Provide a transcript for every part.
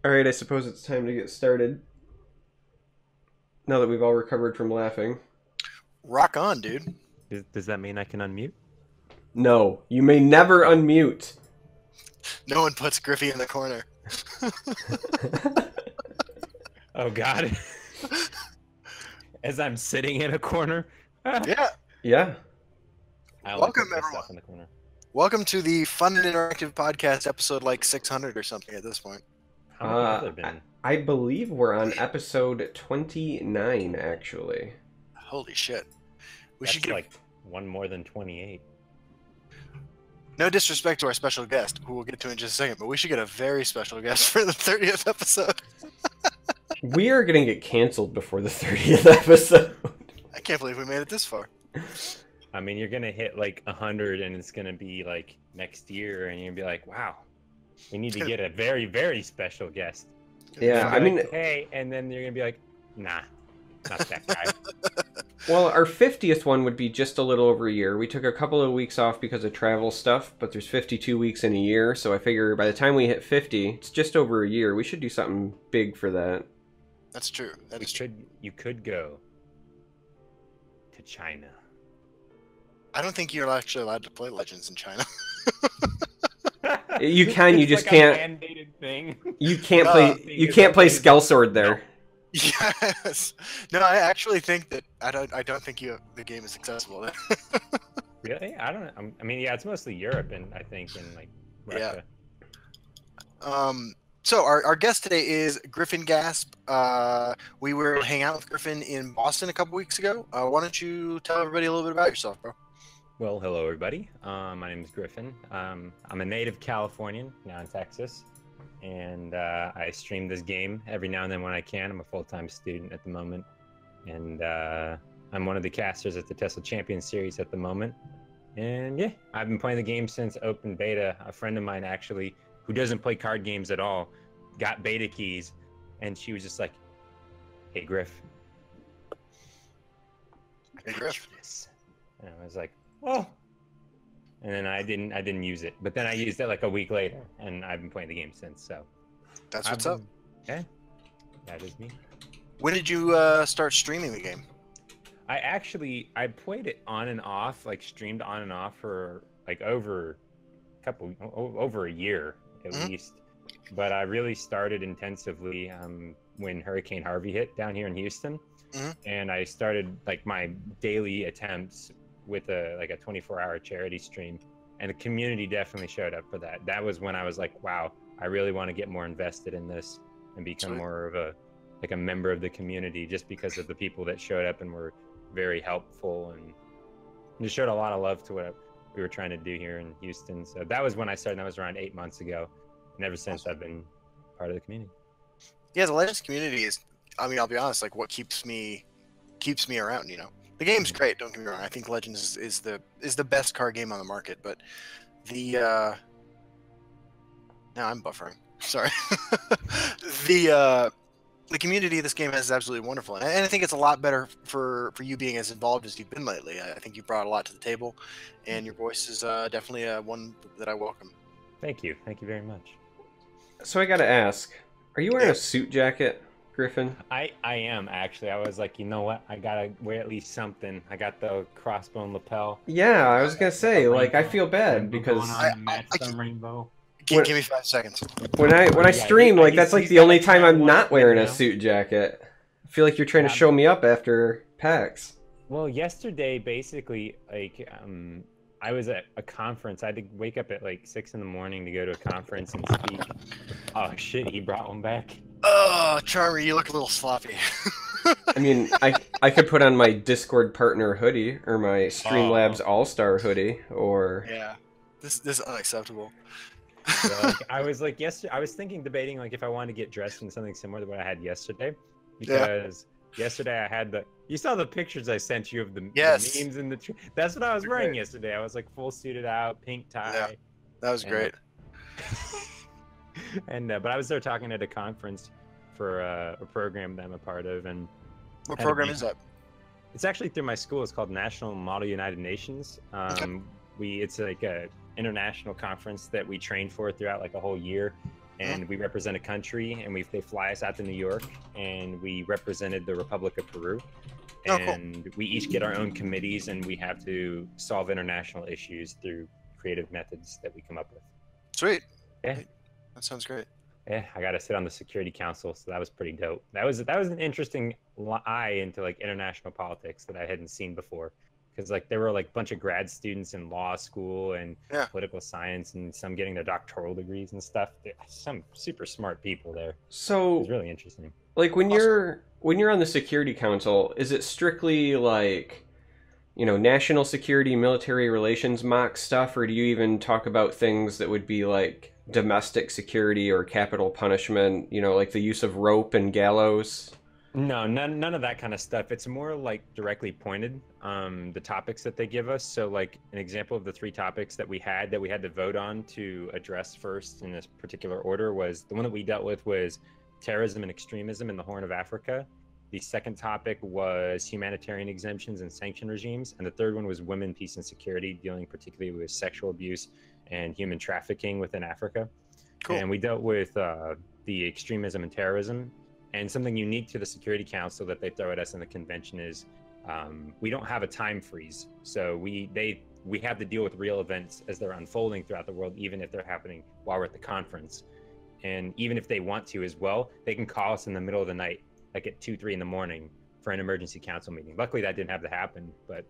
Alright, I suppose it's time to get started. Now that we've all recovered from laughing. Rock on, dude. Does that mean I can unmute? No, you may never unmute. No one puts Griffey in the corner. Oh God. As I'm sitting in a corner. Yeah. Yeah. I Welcome, put myself everyone. in the corner. Welcome to the Fun and Interactive Podcast, episode like 600 or something at this point. How many have there been? I believe we're on episode 29, actually. Holy shit. We That's should get like one more than 28. no disrespect to our special guest, who we'll get to in just a second, but we should get a very special guest for the 30th episode. We are going to get canceled before the 30th episode. I can't believe we made it this far. I mean, you're gonna hit like 100, and it's gonna be like next year, and you're gonna be like, "Wow, we need to get a very, very special guest." Yeah, I Like, mean, hey, and then you're gonna be like, "Nah, not that guy." well, our 50th one would be just a little over a year. We took a couple of weeks off because of travel stuff, but there's 52 weeks in a year, so I figure by the time we hit 50, it's just over a year. We should do something big for that. That's true. That is true. You could go to China. I don't think you're actually allowed to play Legends in China. You can, you It's just like a can't. mandated thing. You can't No, play. You can't play Skellsword there. Yes. No, I actually think that I don't think the game is accessible there. Really? I don't know. I mean, yeah, it's mostly Europe and I think in like Russia. So our guest today is GriffenGasp. We were hanging out with Griffin in Boston a couple weeks ago. Why don't you tell everybody a little bit about yourself, bro? Well, hello everybody. My name is Griffin. I'm a native Californian, now in Texas, and I stream this game every now and then when I can. I'm a full-time student at the moment, and I'm one of the casters at the Tesla Champion Series at the moment. And yeah, I've been playing the game since open beta. A friend of mine actually, who doesn't play card games at all, got beta keys, and she was just like, "Hey Griff, Hey, Griff. this," and I was like, "Oh." And then I didn't use it, but then I used it like a week later, and I've been playing the game since. So That's I've what's up. yeah, that is me. When did you start streaming the game? I played it on and off, like streamed on and off for like over a year at Mhm. least. But I really started intensively when Hurricane Harvey hit down here in Houston, Mhm. and I started like my daily attempts with a 24-hour charity stream, and the community definitely showed up for that. That was when I was like, wow, I really want to get more invested in this and become Sweet. more of a member of the community, just because of the people that showed up and were very helpful and just showed a lot of love to what we were trying to do here in Houston. So that was when I started. That was around 8 months ago, and ever since I've been part of the community. Yeah, the Legends community is. I mean, I'll be honest. Like, what keeps me around. You know, the game's great. Don't get me wrong. I think Legends is the best card game on the market. But the now I'm buffering. Sorry. The community of this game is absolutely wonderful, and I think it's a lot better for you being as involved as you've been lately. I think you brought a lot to the table, and your voice is definitely one that I welcome. Thank you very much. So I gotta ask, are you wearing a suit jacket, Griffin? I am actually. I was like, you know what? I gotta wear at least something. I got the crossbone lapel. Yeah, I was gonna say, like, I feel bad because Rainbow. Give me 5 seconds. when I Yeah, stream, he- like, that's like he's the got only a time I'm one not wearing a now. suit jacket. I feel like you're trying to Yeah. show me up after PAX. Well, yesterday, basically, like, I was at a conference. I had to wake up at like 6 in the morning to go to a conference and speak. Oh shit, he brought one back. Oh, Charmer, you look a little sloppy. I mean, I could put on my Discord partner hoodie or my Streamlabs All-Star hoodie, or Yeah, this is unacceptable. So, like, I was like yesterday. I was debating like if I wanted to get dressed in something similar to what I had yesterday, because yesterday I had you saw the pictures I sent you of the Yes. memes in the tree. That's what I was They're wearing great. yesterday. I was like full suited out, pink tie. Yeah. That was And, great. And but I was there talking at a conference for a program that I'm a part of, and What had a program big- is that? it's actually through my school. It's called National Model United Nations. It's like a international conference that we train for throughout like a whole year, and we represent a country, and they fly us out to New York, and we represented the Republic of Peru. And we each get our own committees, and we have to solve international issues through creative methods that we come up with. Sweet. Yeah, that sounds great. Yeah, I got to sit on the Security Council, so that was pretty dope. That was an interesting eye into like international politics that I hadn't seen before, because like there were like a bunch of grad students in law school and political science, and some getting their doctoral degrees and stuff. Some super smart people there. So it was really interesting. Like when you're on the Security Council, is it strictly like, you know, national security, military relations mock stuff, or do you even talk about things that would be like domestic security or capital punishment, you know, like the use of rope and gallows? No, none of that kind of stuff. It's more like directly pointed, the topics that they give us. So like an example of the 3 topics that we had to vote on to address first in this particular order was the one that we dealt with was terrorism and extremism in the Horn of Africa. The second topic was humanitarian exemptions and sanction regimes. And the third one was women, peace, and security, dealing particularly with sexual abuse and human trafficking within Africa. Cool. And we dealt with the extremism and terrorism. And something unique to the Security Council that they throw at us in the convention is we don't have a time freeze. So we have to deal with real events as they're unfolding throughout the world, even if they're happening while we're at the conference. And even if they want to as well, they can call us in the middle of the night, like at 2, 3 in the morning for an emergency council meeting. Luckily, that didn't have to happen, but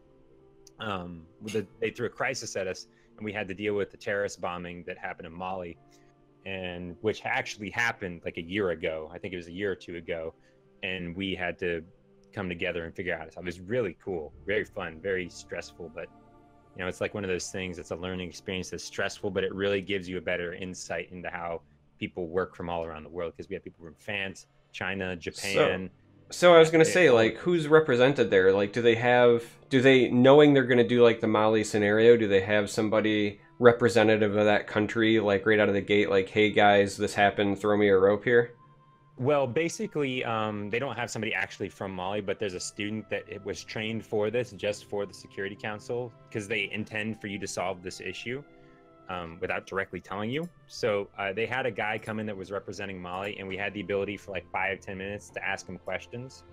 they threw a crisis at us, and we had to deal with the terrorist bombing that happened in Mali, and which actually happened like a year ago. I think it was a year or 2 ago, and we had to come together and figure out. It was really cool, very fun, very stressful, but you know, it's like one of those things. It's a learning experience that's stressful, but it really gives you a better insight into how people work from all around the world, because we have people from France, China, Japan. So I was going to say, like, who's represented there? Like, do they, knowing they're going to do like the Mali scenario, do they have somebody representative of that country, like right out of the gate, like, hey guys, this happened, throw me a rope here? Well, basically, they don't have somebody actually from Mali, but there's a student that was trained for this, just for the Security Council, because they intend for you to solve this issue. Without directly telling you. So they had a guy come in that was representing Mali, and we had the ability for like 5-10 minutes to ask him questions.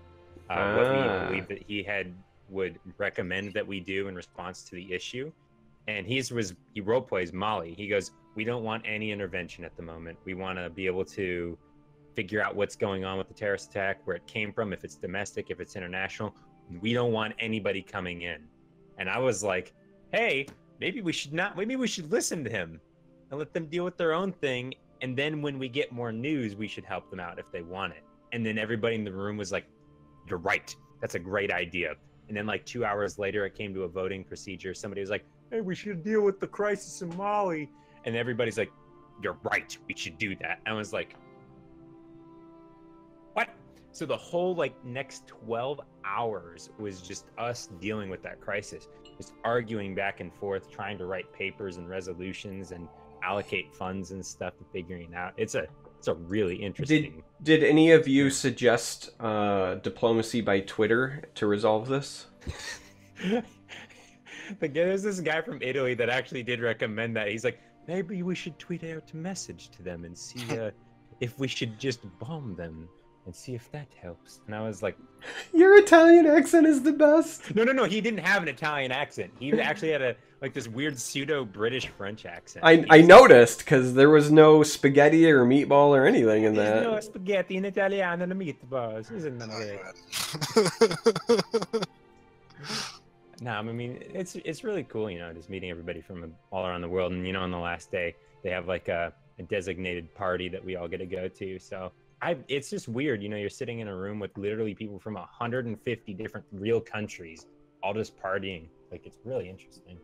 What we believe that he would recommend that we do in response to the issue. And he role plays Mali. He goes, we don't want any intervention at the moment. We want to be able to figure out what's going on with the terrorist attack, where it came from, if it's domestic, if it's international. We don't want anybody coming in. And I was like, hey, maybe we should listen to him and let them deal with their own thing. And then when we get more news, we should help them out if they want it. And then everybody in the room was like, you're right. That's a great idea. And then like 2 hours later, it came to a voting procedure. Somebody was like, hey, we should deal with the crisis in Mali. And everybody's like, you're right. We should do that. I was like, what? So the whole like next 12 hours was just us dealing with that crisis. Just arguing back and forth, trying to write papers and resolutions and allocate funds and stuff and figuring it out. It's a really interesting. Did any of you suggest diplomacy by Twitter to resolve this? There's this guy from Italy that actually did recommend that. He's like, maybe we should tweet out a message to them and see if we should just bomb them and see if that helps. And I was like, your Italian accent is the best. No, he didn't have an Italian accent. He actually had this weird pseudo British French accent. I noticed, because there was no spaghetti or meatball or anything in that. There's no spaghetti in Italian and meatballs, isn't it? No, I mean, it's really cool, you know, just meeting everybody from all around the world. And, you know, on the last day, they have like a designated party that we all get to go to. So it's just weird, you know, you're sitting in a room with literally people from 150 different real countries, all just partying. Like, it's really interesting.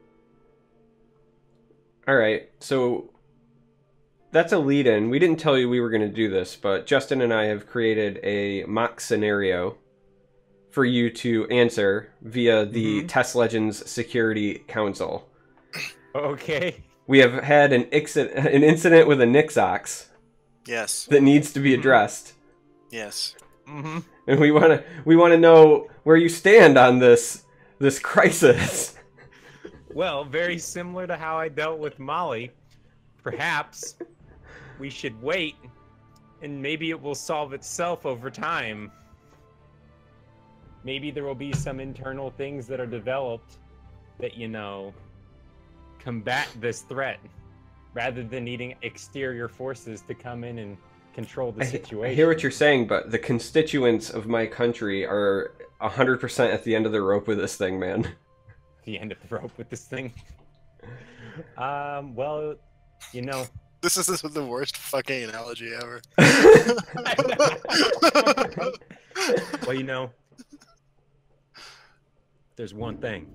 All right, so that's a lead-in. We didn't tell you we were going to do this, but Justin and I have created a mock scenario for you to answer via the Test Legends Security Council. Okay. We have had an incident with a Nix-Ox. Yes. That needs to be addressed. Yes. And we want to know where you stand on this crisis. Well, very similar to how I dealt with Mali, perhaps. we should wait, and maybe it will solve itself over time. Maybe there will be some internal things that are developed that, you know, combat this threat, rather than needing exterior forces to come in and control the situation. I hear what you're saying, but the constituents of my country are 100% at the end of the rope with this thing, man. The end of the rope with this thing. Well, you know, This is the worst fucking analogy ever. well, you know, there's one thing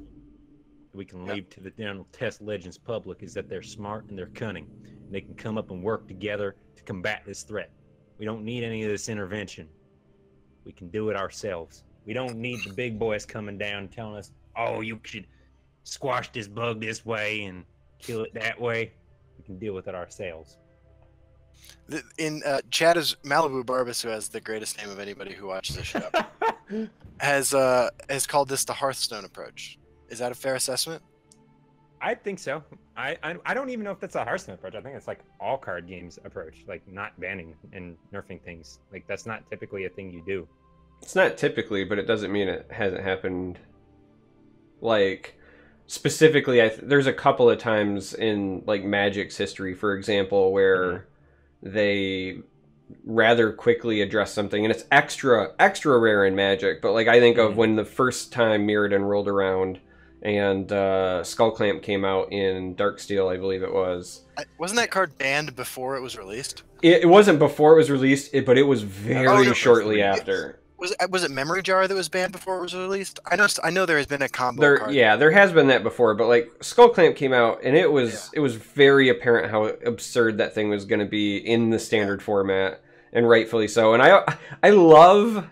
we can leave to the general test legends public, is that they're smart and they're cunning. And they can come up and work together to combat this threat. We don't need any of this intervention. We can do it ourselves. We don't need the big boys coming down telling us, oh, you should squash this bug this way and kill it that way. We can deal with it ourselves. In chat is Malibu Barbas, who has the greatest name of anybody who watches the show, has called this the Hearthstone approach. Is that a fair assessment? I think so. I don't even know if that's a Hearthstone approach. I think it's like all card games approach, like not banning and nerfing things. Like that's not typically a thing you do. It's not typically, but it doesn't mean it hasn't happened. Like, specifically, there's a couple of times in like Magic's history, for example, where they rather quickly address something, and it's extra rare in Magic. But like I think of when the first time Mirrodin rolled around, and Skullclamp came out in Darksteel, I believe it was. Wasn't that card banned before it was released? It wasn't before it was released, but it was very shortly after. Was it Memory Jar that was banned before it was released? I know there has been a combo card. Yeah, there has been that before, but like Skullclamp came out, and it was very apparent how absurd that thing was going to be in the standard format, and rightfully so. And I love,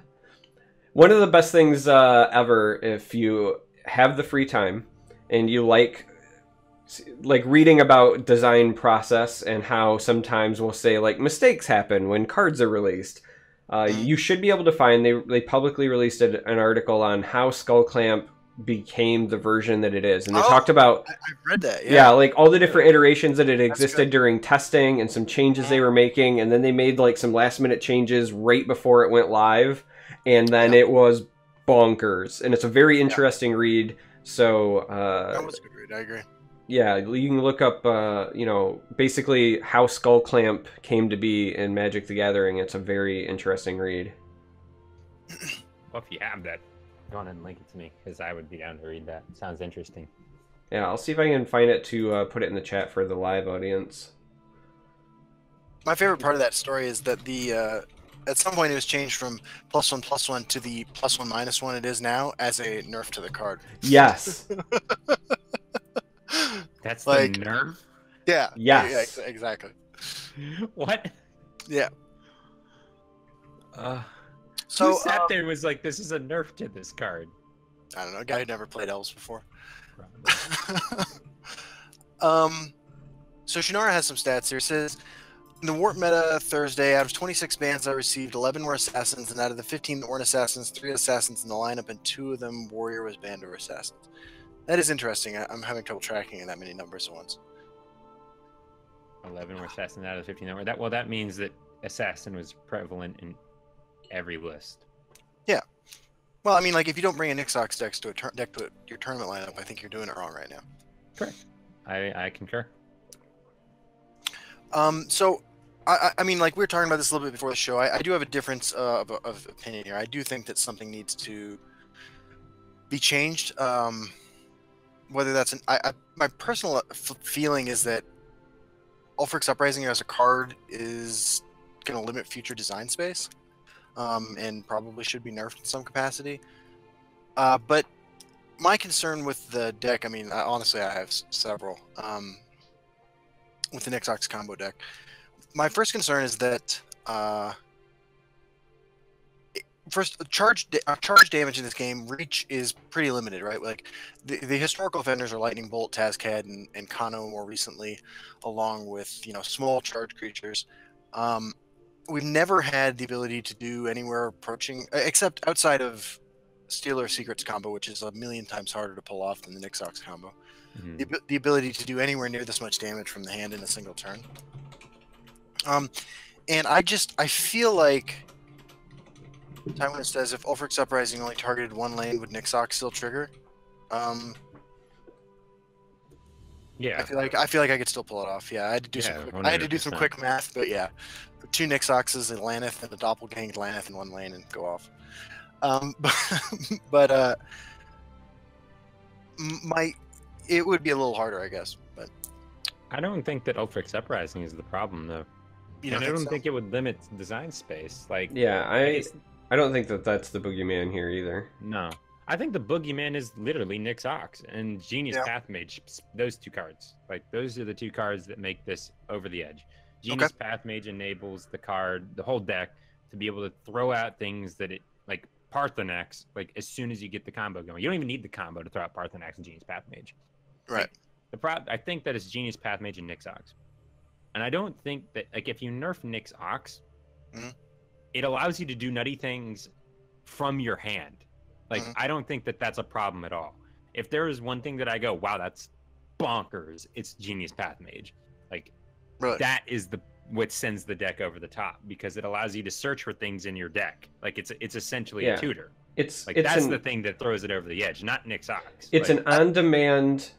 one of the best things ever, if you have the free time and you like reading about design process and how sometimes we'll say like mistakes happen when cards are released. You should be able to find, they publicly released an article on how Skullclamp became the version that it is. And they talked about... I've read that, yeah. Like all the different iterations that it existed during testing and some changes they were making. And then they made like some last minute changes right before it went live. And then it was bonkers. And it's a very interesting read. So... that was a good read, I agree. Yeah, you can look up, you know, basically how Skullclamp came to be in Magic the Gathering. It's a very interesting read. Well, if you have that, go on and link it to me, because I would be down to read that. It sounds interesting. Yeah, I'll see if I can find it to put it in the chat for the live audience. My favorite part of that story is that the at some point it was changed from +1/+1 to the +1/-1 it is now as a nerf to the card. Yes. That's like, the nerf? Yeah. Yes. Yeah, exactly. What? Yeah. So who sat there and was like, this is a nerf to this card? I don't know, a guy who never played elves before. So Shannara has some stats here. It says, in the Warp meta Thursday, out of 26 bans I received, 11 were assassins, and out of the 15 that weren't assassins, 3 assassins in the lineup, and 2 of them warrior was banned over assassins. That is interesting. I'm having trouble tracking that many numbers at once. 11 were assassin out of the 15. That means that assassin was prevalent in every list. Yeah. Well, I mean, like, if you don't bring a Nix-Ox deck to your tournament lineup, I think you're doing it wrong right now. Correct. I concur. So, I mean, like, we were talking about this a little bit before the show. I do have a difference of opinion here. I do think that something needs to be changed. Whether that's my personal feeling is that Ulfric's Uprising as a card is going to limit future design space, and probably should be nerfed in some capacity. But my concern with the deck, I mean, honestly, I have several. With the Nix-Ox combo deck, my first concern is that first, charge damage in this game, reach is pretty limited, right? Like, the historical offenders are Lightning Bolt, Tazcad, and Kano more recently, along with, you know, small charge creatures. We've never had the ability to do anywhere approaching, except outside of Stealer Secrets combo, which is a million times harder to pull off than the Nix-Ox combo. Mm-hmm. The ability to do anywhere near this much damage from the hand in a single turn. And I feel like time when it says if Ulfric's Uprising only targeted one lane, would Nix-Ox still trigger? Yeah. I feel like I could still pull it off. Yeah, I had to do I had to do some quick math, but yeah, two Nix-Oxes, a Laneth, and a doppelganger Laneth in one lane and go off. But it would be a little harder, I guess. But I don't think that Ulfric's Uprising is the problem, though. I don't think it would limit design space. Like, yeah, I don't think that that's the boogeyman here either. No, I think the boogeyman is literally Nix-Ox and Genius Path Mage. Those two cards, like those are the two cards that make this over the edge. Genius Path Mage enables the whole deck to be able to throw out things that it like Parthenax. Like as soon as you get the combo going, you don't even need the combo to throw out Parthenax and Genius Path Mage. Right. Like, I think that it's Genius Path Mage and Nix-Ox. And I don't think that, like, if you nerf Nix-Ox, it allows you to do nutty things from your hand. Like, I don't think that that's a problem at all. If there is one thing that I go, wow, that's bonkers, it's Genius Path Mage. Like, that is what sends the deck over the top, because it allows you to search for things in your deck. Like, it's essentially a tutor. That's the thing that throws it over the edge, not Nix-Ox. It's an on-demand,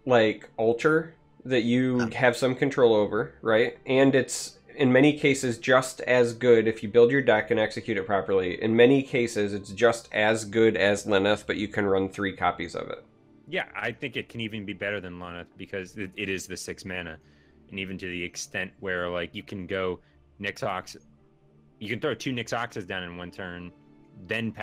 like, alter that you have some control over, right? And it's, in many cases, just as good if you build your deck and execute it properly. In many cases, it's just as good as Laneth, but you can run 3 copies of it. Yeah, I think it can even be better than Laneth, because it is the 6 mana. And even to the extent where, like, you can go Nix-Ox, you can throw 2 Nix-Oxes down in one turn, then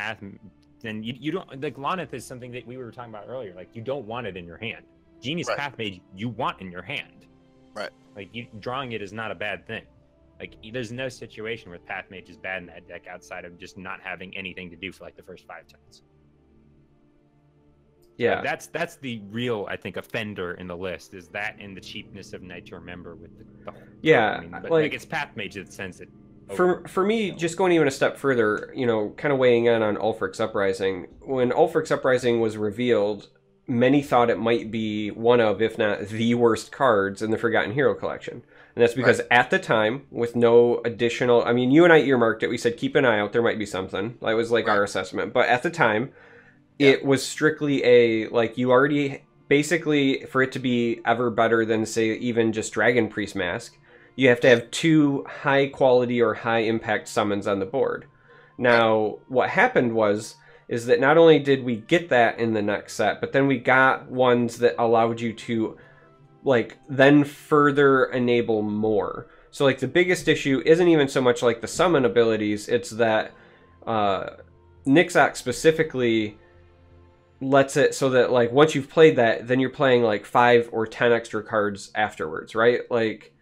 you don't, like, Laneth is something that we were talking about earlier. Like, you don't want it in your hand. Genius Path Mage, you want in your hand. Right. Like, drawing it is not a bad thing. Like, there's no situation where Path Mage is bad in that deck outside of just not having anything to do for, like, the first 5 turns. Yeah. That's the real, I think, offender in the list, is that and the cheapness of Night to Remember with the whole... Yeah. I mean, but, like, it's Path Mage that sends it. For me, just going even a step further, kind of weighing in on Ulfric's Uprising. When Ulfric's Uprising was revealed, many thought it might be one of, if not the worst cards in the Forgotten Hero collection. And that's because at the time, with no additional... I mean, you and I earmarked it. We said, keep an eye out. There might be something. That was like our assessment. But at the time, it was strictly like, you already... Basically, for it to be ever better than, say, even just Dragon Priest Mask, you have to have 2 high-quality or high-impact summons on the board. Now, what happened is that not only did we get that in the next set, but then we got ones that allowed you to, like, then further enable more. So, like, the biggest issue isn't even so much, like, the summon abilities, it's that Nix-Ox specifically lets it so that, like, once you've played that, then you're playing, like, 5 or 10 extra cards afterwards, right? Like,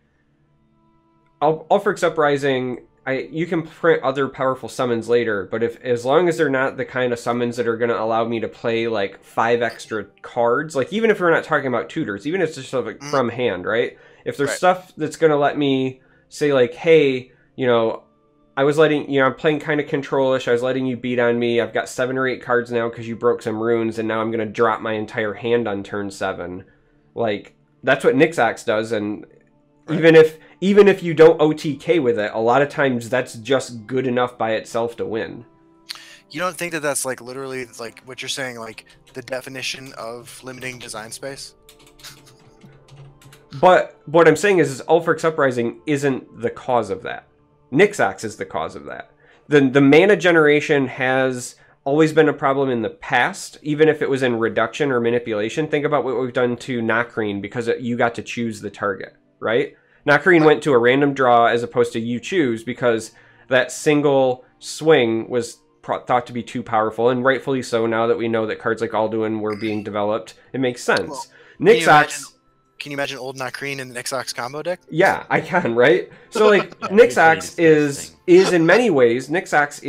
Ulfric's Uprising... you can print other powerful summons later, but as long as they're not the kind of summons that are going to allow me to play like 5 extra cards, like even if we're not talking about tutors, even if it's just stuff like from hand, right? If there's stuff that's going to let me say like, hey, I was letting, I'm playing kind of control-ish, I was letting you beat on me, I've got 7 or 8 cards now because you broke some runes, and now I'm going to drop my entire hand on turn 7. Like, that's what Nix-Ox does, and even if you don't OTK with it, a lot of times that's just good enough by itself to win. You don't think that that's like literally like what you're saying, like the definition of limiting design space? But what I'm saying is Ulfric's Uprising isn't the cause of that. Nix-Ox is the cause of that. The mana generation has always been a problem in the past, even if it was in reduction or manipulation. Think about what we've done to Nakreen because you got to choose the target, right? Nakreen went to a random draw as opposed to you choose because that single swing was thought to be too powerful, and rightfully so now that we know that cards like Alduin were being developed. It makes sense. Well, Nix-Ox... Can you imagine old Nakreen in the Nix-Ox combo deck? Yeah, I can, right? So, like, Nix-Ox is in many ways, Nix-Ox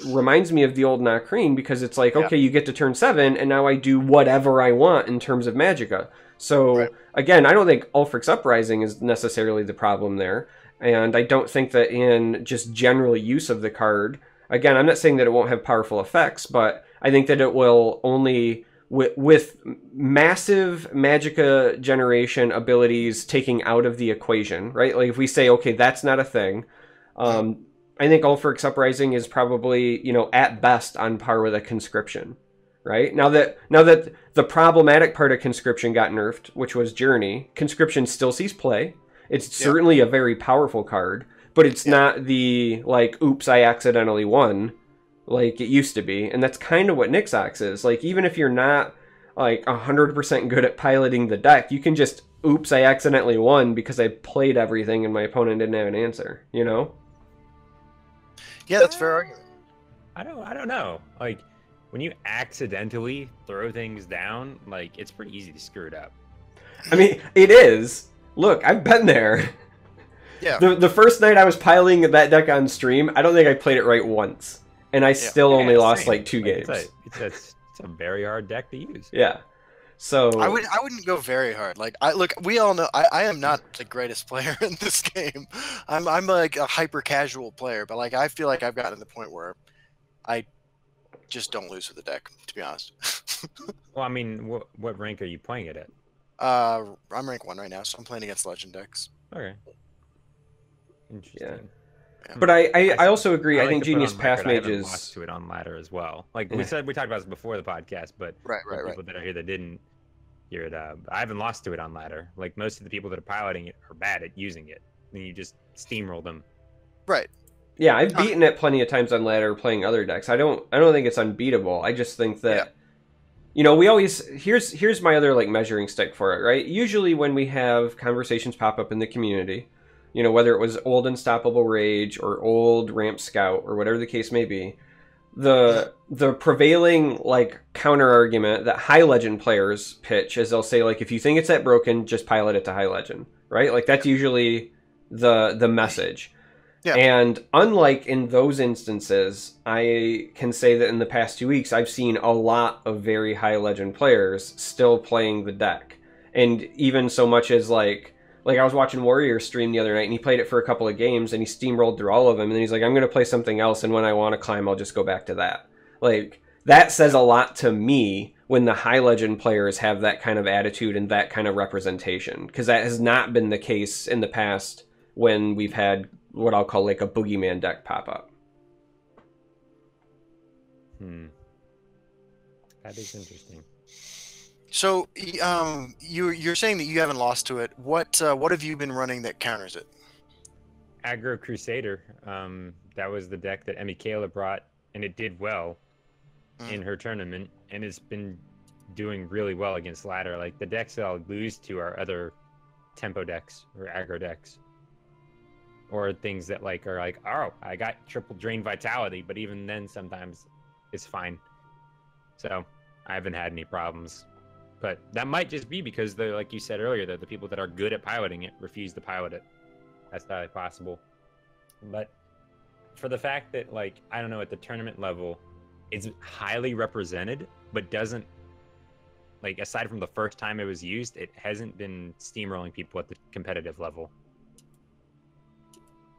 reminds me of the old Nakreen because it's like, okay, you get to turn 7, and now I do whatever I want in terms of Magicka. So, again, I don't think Ulfric's Uprising is necessarily the problem there, and I don't think that in just general use of the card, again, I'm not saying that it won't have powerful effects, but I think that it will only with massive Magicka generation abilities taking out of the equation, right? Like if we say, okay, that's not a thing, I think Ulfric's Uprising is probably, you know, at best on par with a Conscription, right? Now that the problematic part of Conscription got nerfed, which was Journey, Conscription still sees play. It's certainly a very powerful card, but it's not the, like, oops, I accidentally won, like it used to be. And that's kind of what Nix-Ox is. Like, even if you're not, like, 100% good at piloting the deck, you can just, oops, I accidentally won because I played everything and my opponent didn't have an answer, you know? Yeah, that's a fair argument. I don't know. Like, when you accidentally throw things down, like, it's pretty easy to screw it up. I mean, it is. Look, I've been there. Yeah. The first night I was piling that deck on stream, I don't think I played it right once. And I still only lost like 2 games. It's a very hard deck to use. Yeah. So I wouldn't go very hard. Like we all know I am not the greatest player in this game. I'm like a hyper casual player, but like I feel like I've gotten to the point where I just don't lose with the deck, to be honest. Well, I mean, what rank are you playing it at? I'm rank 1 right now, so I'm playing against legend decks. Okay. Interesting. Yeah. But I also agree. I think Genius Path Mages lost to it on ladder as well. Like we talked about this before the podcast, but right. People that are here that didn't hear it, I haven't lost to it on ladder. Like most of the people that are piloting it are bad at using it, and you just steamroll them. Right. Yeah, I've beaten it plenty of times on ladder playing other decks. I don't think it's unbeatable. I just think that you know, we always here's my other like measuring stick for it, right? Usually when we have conversations pop up in the community, you know, whether it was old Unstoppable Rage or old Ramp Scout or whatever the case may be, the prevailing like counter argument that high legend players pitch is they'll say like, if you think it's that broken, just pilot it to high legend, right? Like that's usually the message. Yeah. And unlike in those instances, I can say that in the past 2 weeks, I've seen a lot of very high legend players still playing the deck. And even so much as like I was watching Warrior stream the other night and he played it for a couple of games and he steamrolled through all of them. And then he's like, I'm going to play something else. And when I want to climb, I'll just go back to that. Like that says a lot to me when the high legend players have that kind of attitude and that kind of representation. Because that has not been the case in the past when we've had what I'll call like a boogeyman deck pop up. That is interesting. So, you're saying that you haven't lost to it. What have you been running that counters it? Aggro Crusader. That was the deck that Michaela brought, and it did well in her tournament, and it's been doing really well against ladder. Like the decks that I'll lose to are other tempo decks or aggro decks, or things that like are like, oh, I got triple drain vitality, but even then sometimes it's fine. So I haven't had any problems. But that might just be because they're, like you said earlier, that the people that are good at piloting it refuse to pilot it. That's not possible. But for the fact that, like, I don't know, at the tournament level, it's highly represented, but doesn't, like, aside from the first time it was used, it hasn't been steamrolling people at the competitive level.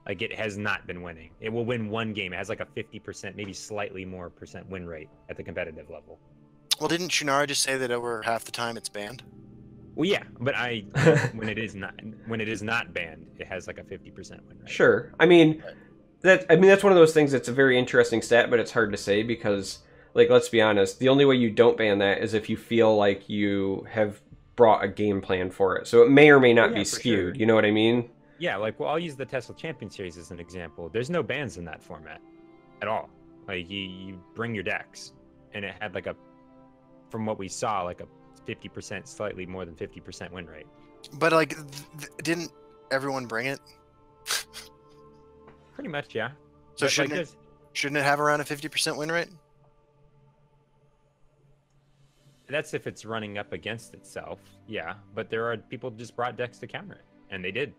Like, it has not been winning. It will win one game. It has, like, a 50%, maybe slightly more percent win rate at the competitive level. Well, didn't Shunara just say that over half the time it's banned? Well, yeah, but when it is not banned, it has like a 50% win rate. Sure. I mean that's one of those things that's a very interesting stat, but it's hard to say because, like, let's be honest, the only way you don't ban that is if you feel like you have brought a game plan for it. So it may or may not be skewed. Sure. You know what I mean? Yeah, like, well, I'll use the Tesla Champion Series as an example. There's no bans in that format at all. Like, you bring your decks, and it had like a, from what we saw, like a 50%, slightly more than 50% win rate. But like, didn't everyone bring it? Pretty much, yeah. So shouldn't it have around a 50% win rate? That's if it's running up against itself, yeah. But there are people just brought decks to counter it, and they did.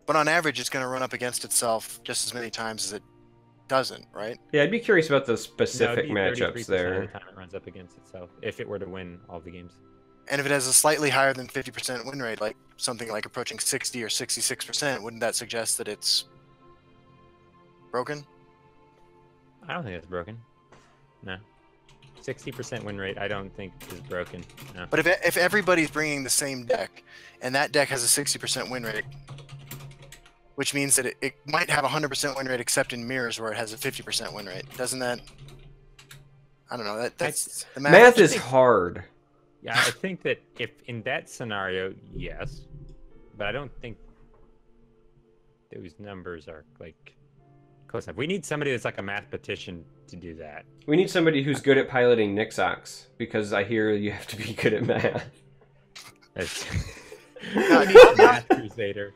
But on average, it's going to run up against itself just as many times as it doesn't, right? Yeah, I'd be curious about the specific matchups there. Of the time it runs up against itself, if it were to win all the games. And if it has a slightly higher than 50% win rate, like something like approaching 60 or 66%, wouldn't that suggest that it's broken? I don't think it's broken. No. 60% win rate, I don't think is broken. No. But if everybody's bringing the same deck, and that deck has a 60% win rate, which means that it might have a 100% win rate except in mirrors where it has a 50% win rate. Doesn't that? I don't know. That's the math is hard. Yeah, I think that if in that scenario, yes, but I don't think those numbers are like close enough. We need somebody that's like a mathematician to do that. We need somebody who's good at piloting Nix-Ox, because I hear you have to be good at math. That's... I need a math crusader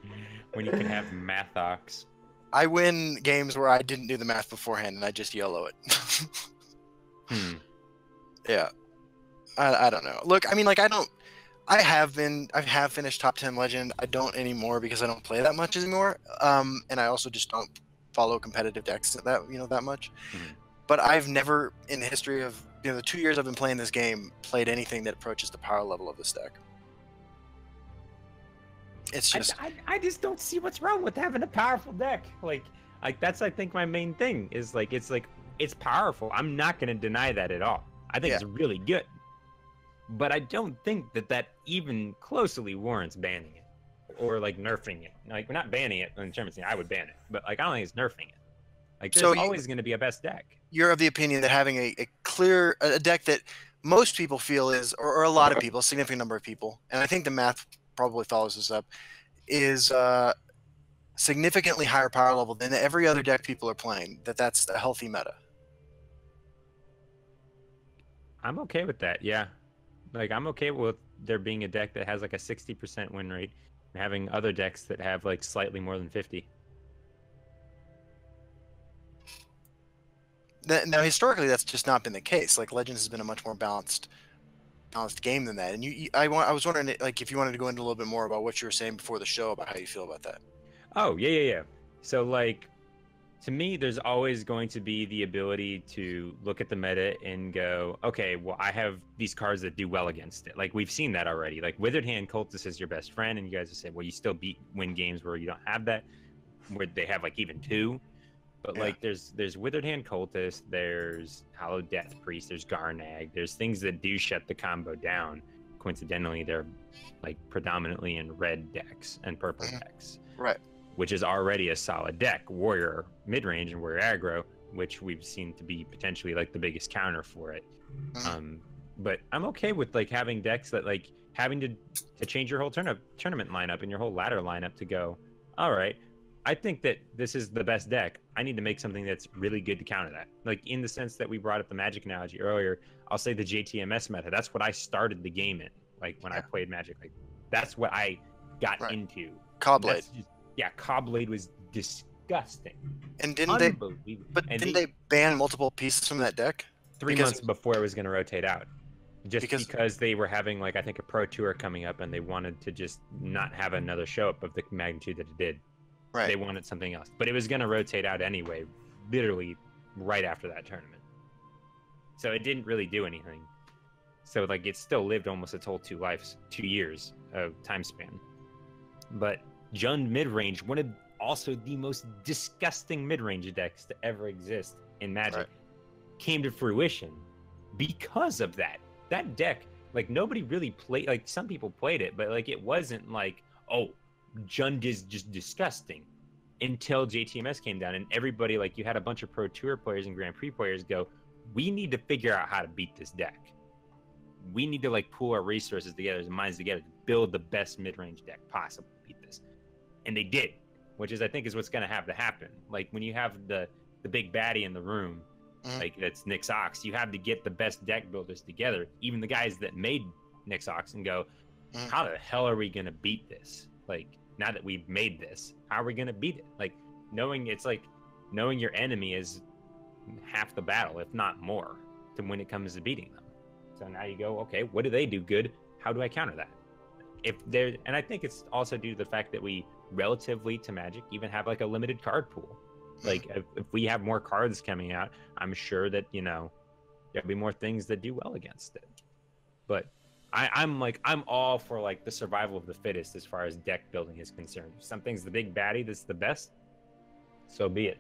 when you can have Math-Ox. I win games where I didn't do the math beforehand and I just YOLO it. Yeah. I don't know. Look, I mean, like, I have finished top 10 legend. I don't anymore because I don't play that much anymore. And I also just don't follow competitive decks that much. But I've never, in the history of the 2 years I've been playing this game, played anything that approaches the power level of this deck. It's just I just don't see what's wrong with having a powerful deck. Like that's I think my main thing is it's powerful. I'm not going to deny that at all. I think it's really good. But I don't think that even closely warrants banning it or like nerfing it. Like, we're not banning it in terms of I would ban it, but like I don't think it's nerfing it. Like, there's always going to be a best deck. You're of the opinion that having a clear deck that most people feel is, or a lot of people, a significant number of people, and I think the math probably follows this up, is significantly higher power level than every other deck people are playing. That's a healthy meta. I'm okay with that. Yeah. Like, I'm okay with there being a deck that has like a 60% win rate and having other decks that have like slightly more than 50. Now, historically, that's just not been the case. Like, Legends has been a much more balanced game than that. And I was wondering, like, if you wanted to go into a little bit more about what you were saying before the show about how you feel about that. Oh, yeah. So, like, to me, there's always going to be the ability to look at the meta and go, okay, well, I have these cards that do well against it. Like, we've seen that already. Like, Withered Hand Cultist is your best friend, and you guys have said, well, you still win games where you don't have that, where they have, like, even two. But, like, there's Withered Hand Cultist, there's Hollow Death Priest, there's Garnag, there's things that do shut the combo down. Coincidentally, they're, like, predominantly in red decks and purple decks. Right. Which is already a solid deck. Warrior mid-range and Warrior aggro, which we've seen to be potentially like the biggest counter for it. But I'm okay with like having decks that like having to change your whole tournament lineup and your whole ladder lineup to go, all right, I think that this is the best deck. I need to make something that's really good to counter that. Like, in the sense that we brought up the Magic analogy earlier, I'll say the JTMS method. That's what I started the game in. Like, when I played Magic, like that's what I got into. Cobblade. Yeah, Cobblade was disgusting. And didn't they ban multiple pieces from that deck? 3 months before it was going to rotate out. Just because they were having, like, I think a Pro Tour coming up, and they wanted to just not have another show up of the magnitude that it did. Right. They wanted something else. But it was going to rotate out anyway, literally right after that tournament. So it didn't really do anything. So, like, it still lived almost its whole 2 years of time span. But Jund midrange, one of also the most disgusting midrange decks to ever exist in Magic, came to fruition because of that. That deck, like, nobody really played, like, some people played it, but like, it wasn't like, oh, Jund is just disgusting, until JTMS came down and everybody, like, you had a bunch of Pro Tour players and Grand Prix players go, we need to figure out how to beat this deck. We need to, like, pool our resources together and minds together to build the best mid-range deck possible to beat this. And they did, which is, I think, is what's going to have to happen. Like, when you have the big baddie in the room, like, that's Nix-Ox, you have to get the best deck builders together, even the guys that made Nix-Ox, and go, how the hell are we going to beat this? Like, now that we've made this, how are we going to beat it? Like, knowing your enemy is half the battle, if not more, to when it comes to beating them. So now you go, okay, what do they do good? How do I counter that? And I think it's also due to the fact that we, relatively to Magic, even have like a limited card pool. Like, if we have more cards coming out, I'm sure that, there'll be more things that do well against it. But I'm all for, like, the survival of the fittest as far as deck building is concerned. If something's the big baddie that's the best, so be it.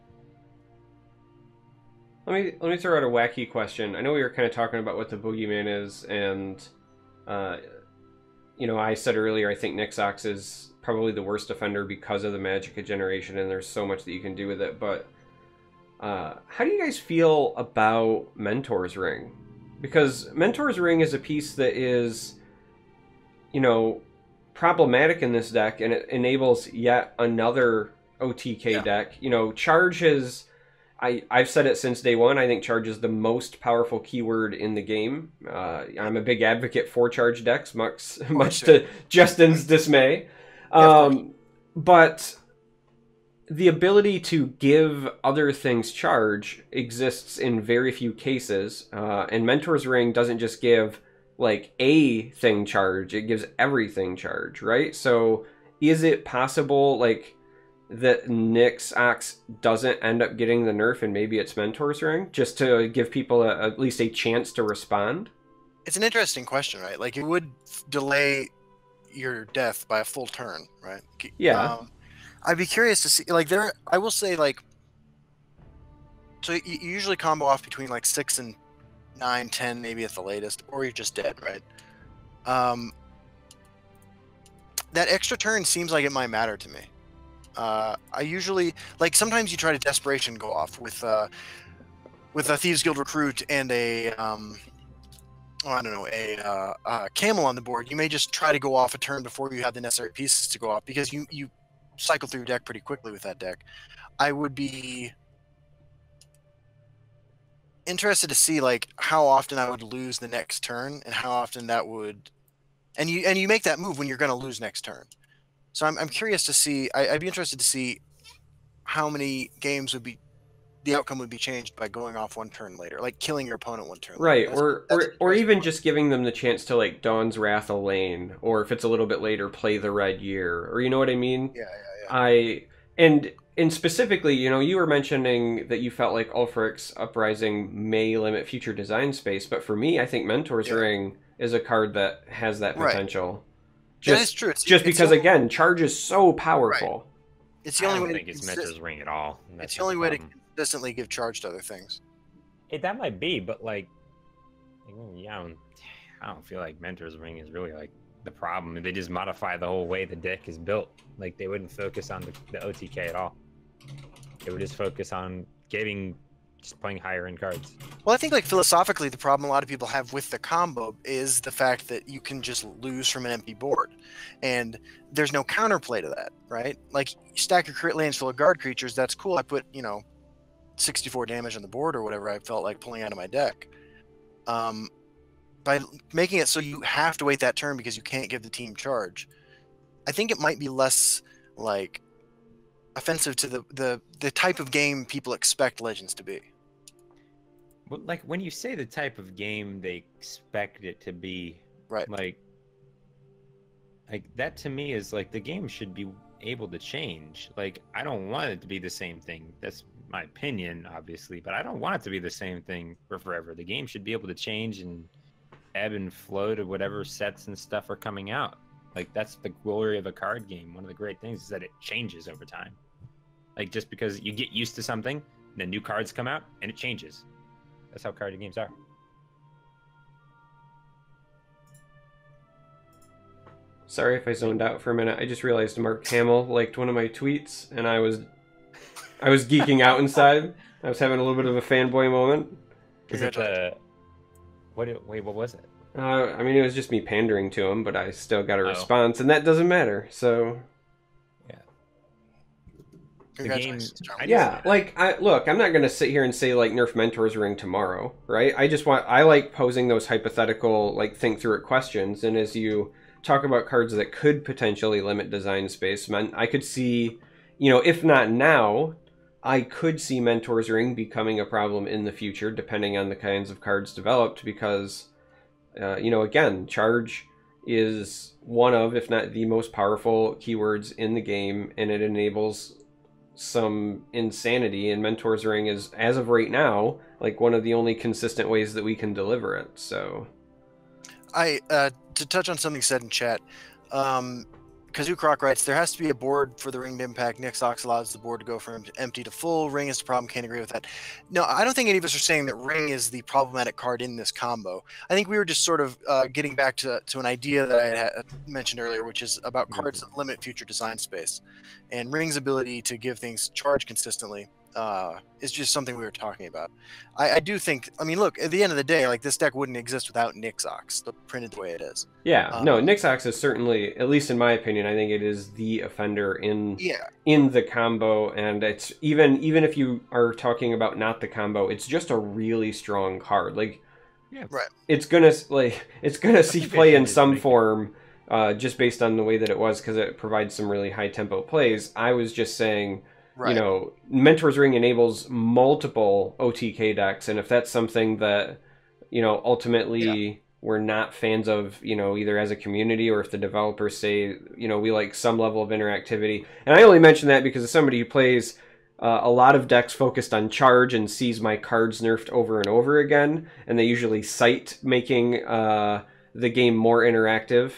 Let me throw out a wacky question. I know we were kind of talking about what the boogeyman is, and uh, I said earlier I think Nix-Ox is probably the worst offender because of the Magicka generation, and there's so much that you can do with it. But how do you guys feel about Mentor's Ring? Because Mentor's Ring is a piece that is, problematic in this deck, and it enables yet another OTK deck. Charge is... I've said it since day one. I think charge is the most powerful keyword in the game. I'm a big advocate for charge decks, much to Justin's dismay. But the ability to give other things charge exists in very few cases. And Mentor's Ring doesn't just give like a thing charge, it gives everything charge, right? So is it possible that Nix-Ox doesn't end up getting the nerf and maybe it's Mentor's Ring, just to give people at least a chance to respond? It's an interesting question, right? Like, it would delay your death by a full turn, right? Yeah. I'd be curious to see, I will say, so you usually combo off between 6 and 9, 10 maybe at the latest, or you're just dead, right? That extra turn seems like it might matter to me. I usually, sometimes you try to desperation go off with a Thieves Guild recruit and a camel on the board. You may just try to go off a turn before you have the necessary pieces to go off, because you cycle through your deck pretty quickly with that deck. I would be interested to see how often I would lose the next turn, and how often that would, and you make that move when you're going to lose next turn. So I'm curious to see. I'd be interested to see how many games the outcome would be changed by going off one turn later, like killing your opponent one turn later. Right, or even just giving them the chance to Dawn's Wrath a lane, or if it's a little bit later, play the Red Year, or you know what I mean? Yeah. And specifically, you were mentioning that you felt like Ulfric's Uprising may limit future design space, but for me, I think Mentor's Ring is a card that has that potential. Right. That is true. Just because, again, charge is so powerful. Right. It's the only way. I don't think it's Mentor's Ring at all. It's the only way to consistently give charge to other things. That might be, but I don't feel like Mentor's Ring is really the problem. They just modify the whole way the deck is built. They wouldn't focus on the OTK at all. They would just focus on just playing higher end cards. Well, I think philosophically, the problem a lot of people have with the combo is the fact that you can just lose from an empty board, and there's no counterplay to that, right? You stack your crit lands full of guard creatures, that's cool. I put 64 damage on the board or whatever I felt like pulling out of my deck. By making it so you have to wait that turn because you can't give the team charge, I think it might be less offensive to the type of game people expect Legends to be. Well, when you say the type of game they expect it to be, right? That to me is the game should be able to change. I don't want it to be the same thing. That's my opinion, obviously, but I don't want it to be the same thing for forever. The game should be able to change and ebb and flow to whatever sets and stuff are coming out. That's the glory of a card game. One of the great things is that it changes over time. Just because you get used to something, then new cards come out and it changes. That's how card games are. Sorry if I zoned out for a minute. I just realized Mark Hamill liked one of my tweets, and I was geeking out inside. I was having a little bit of a fanboy moment. Is it wait, what was it? It was just me pandering to him, but I still got a response, and that doesn't matter. So, yeah. The game, I'm not gonna sit here and say nerf Mentor's Ring tomorrow, right? I like posing those hypothetical think through it questions, and as you talk about cards that could potentially limit design space, I could see, if not now, I could see Mentor's Ring becoming a problem in the future, depending on the kinds of cards developed, because, again, charge is one of, if not the most powerful keywords in the game, and it enables some insanity, and Mentor's Ring is, as of right now, one of the only consistent ways that we can deliver it. So to touch on something said in chat, Kazoo Croc writes, there has to be a board for the ringed impact. Nix-Ox allows the board to go from empty to full. Ring is the problem. Can't agree with that. No, I don't think any of us are saying that ring is the problematic card in this combo. I think we were just sort of getting back to an idea that I had mentioned earlier, which is about cards that limit future design space. And ring's ability to give things charge consistently is just something we were talking about. I do think, I mean, look, at the end of the day, like, this deck wouldn't exist without Nix-Ox, printed the way it is. Yeah, no, Nix-Ox is certainly, at least in my opinion, I think it is the offender in the combo, and it's even if you are talking about not the combo, it's just a really strong card. Like, yeah, right. It's gonna see play in some form, just based on the way that it was, because it provides some really high tempo plays. I was just saying, you know, Mentor's Ring enables multiple OTK decks, and if that's something that, you know, ultimately we're not fans of, you know, either as a community or if the developers say, you know, we like some level of interactivity. And I only mention that because as somebody who plays a lot of decks focused on charge and sees my cards nerfed over and over again, and they usually cite making the game more interactive.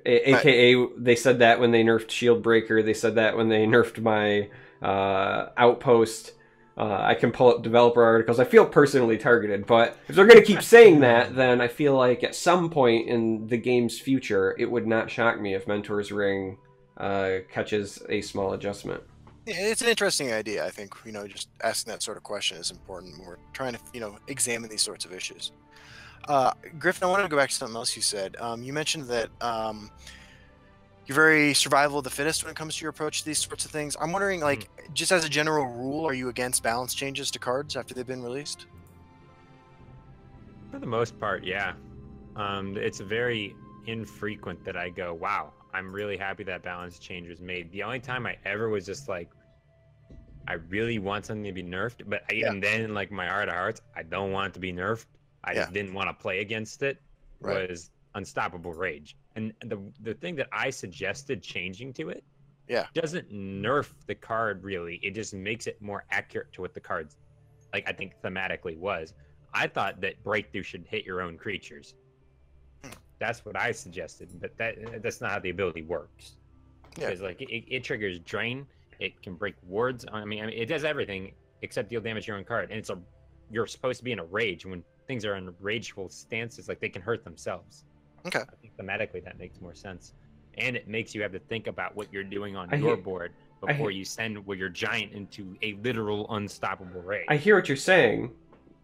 AKA, they said that when they nerfed Shield Breaker, they said that when they nerfed my Outpost. I can pull up developer articles. I feel personally targeted, but if they're going to keep saying that, then I feel like at some point in the game's future, it would not shock me if Mentor's Ring catches a small adjustment. Yeah, it's an interesting idea. I think, you know, just asking that sort of question is important when we're trying to, you know, examine these sorts of issues. Griffin, I wanted to go back to something else you said. You mentioned that you're very survival of the fittest when it comes to your approach to these sorts of things. I'm wondering, like, just as a general rule, are you against balance changes to cards after they've been released? For the most part, yeah. It's very infrequent that I go, wow, I'm really happy that balance change was made. The only time I ever was just like, I really want something to be nerfed, but even then, like, my heart of hearts, I don't want it to be nerfed. I just didn't want to play against it. Was Unstoppable Rage. And the thing that I suggested changing to it doesn't nerf the card really. It just makes it more accurate to what the card's, like, I think thematically was. I thought that Breakthrough should hit your own creatures. That's what I suggested, but that's not how the ability works. Because like it triggers Drain, it can break wards. I mean it does everything except deal damage to your own card. And you're supposed to be in a rage. When things are in rageful stances, like, they can hurt themselves. Okay. I think thematically that makes more sense. And it makes you have to think about what you're doing on your board before you send your giant into a literal unstoppable rage. I hear what you're saying,